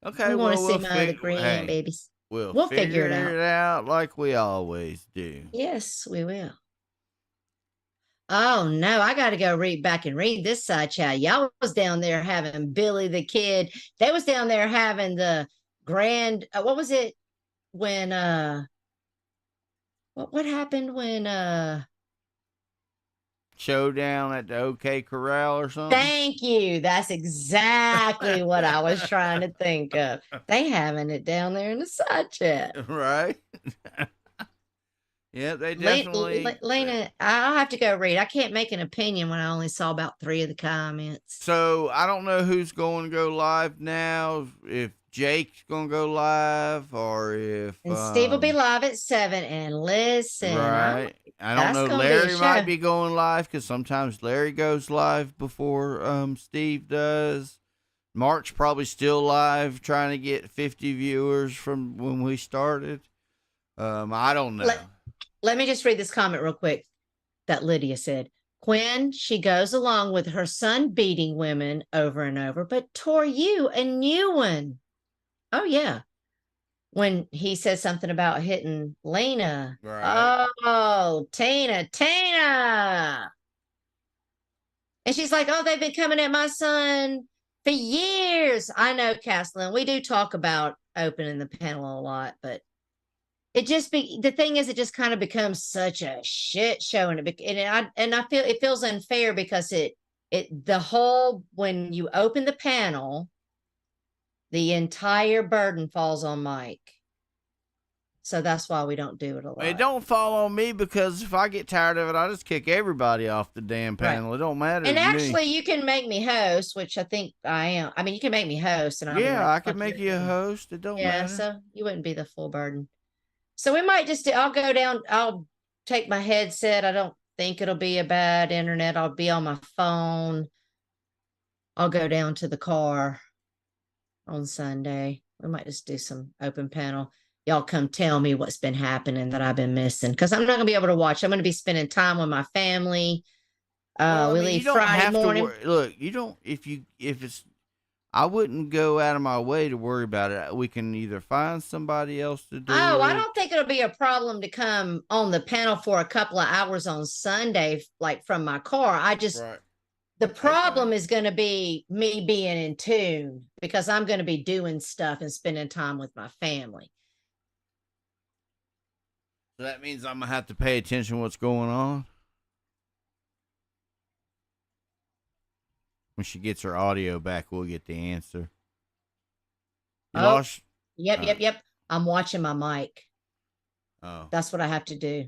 Okay, we want to well, see my other grandbabies. We'll figure it out like we always do. Yes, we will. Oh no, I got to go back and read this side chat. Y'all was down there having Billy the Kid. They was down there having the grand. What was it when? What happened when? Showdown at the OK Corral or something. Thank you. That's exactly what I was trying to think of. They having it down there in the side chat, right? Yeah, they definitely. Lena, I'll have to go read. I can't make an opinion when I only saw about 3 of the comments. So I don't know who's going to go live now. If Jake's going to go live, or if Steve will be live at 7. And listen, right? I don't know. Larry might be going live because sometimes Larry goes live before Steve does. Mark's probably still live trying to get 50 viewers from when we started. I don't know. Let me just read this comment real quick that Lydia said. Quinn, she goes along with her son beating women over and over, but tore you a new one. Oh, yeah. When he says something about hitting Lena. Right. Oh, Tina. And she's like, oh, they've been coming at my son for years. I know, Caslin, we do talk about opening the panel a lot, but it just kind of becomes such a shit show, and I feel it feels unfair because when you open the panel, the entire burden falls on Mike. So that's why we don't do it a lot. It don't fall on me because if I get tired of it, I just kick everybody off the damn panel. Right. It don't matter. And actually, you can make me host, which I think I am. I mean, you can make me host, and I can make you a host. It don't matter. Yeah, so you wouldn't be the full burden. So we might I'll go down. I'll take my headset. I don't think it'll be a bad internet. I'll be on my phone. I'll go down to the car on Sunday. We might just do some open panel. Y'all come tell me what's been happening that I've been missing, because I'm not going to be able to watch. I'm going to be spending time with my family. We leave Friday morning. Look, you don't. If it's, I wouldn't go out of my way to worry about it. We can either find somebody else to do it. I don't think it'll be a problem to come on the panel for a couple of hours on Sunday, like from my car. Right. The problem is going to be me being in tune, because I'm going to be doing stuff and spending time with my family. So that means I'm going to have to pay attention to what's going on. When she gets her audio back, we'll get the answer. Yep. I'm watching my mic. Oh. That's what I have to do.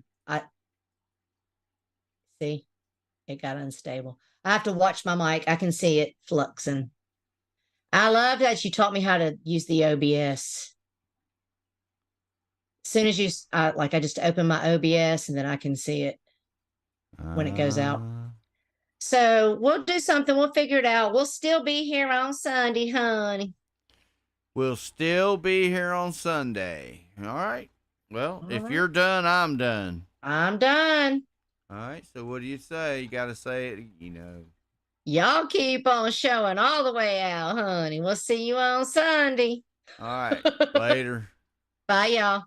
See, it got unstable. I have to watch my mic. I can see it fluxing. I love that you taught me how to use the OBS. As soon as I just open my OBS and then I can see it when it goes out. So we'll do something. We'll figure it out. We'll still be here on Sunday, honey. We'll still be here on Sunday. All right. Well, if you're done, I'm done. I'm done. All right. So what do you say? You got to say it, Y'all keep on showing all the way out, honey. We'll see you on Sunday. All right. Later. Bye, y'all.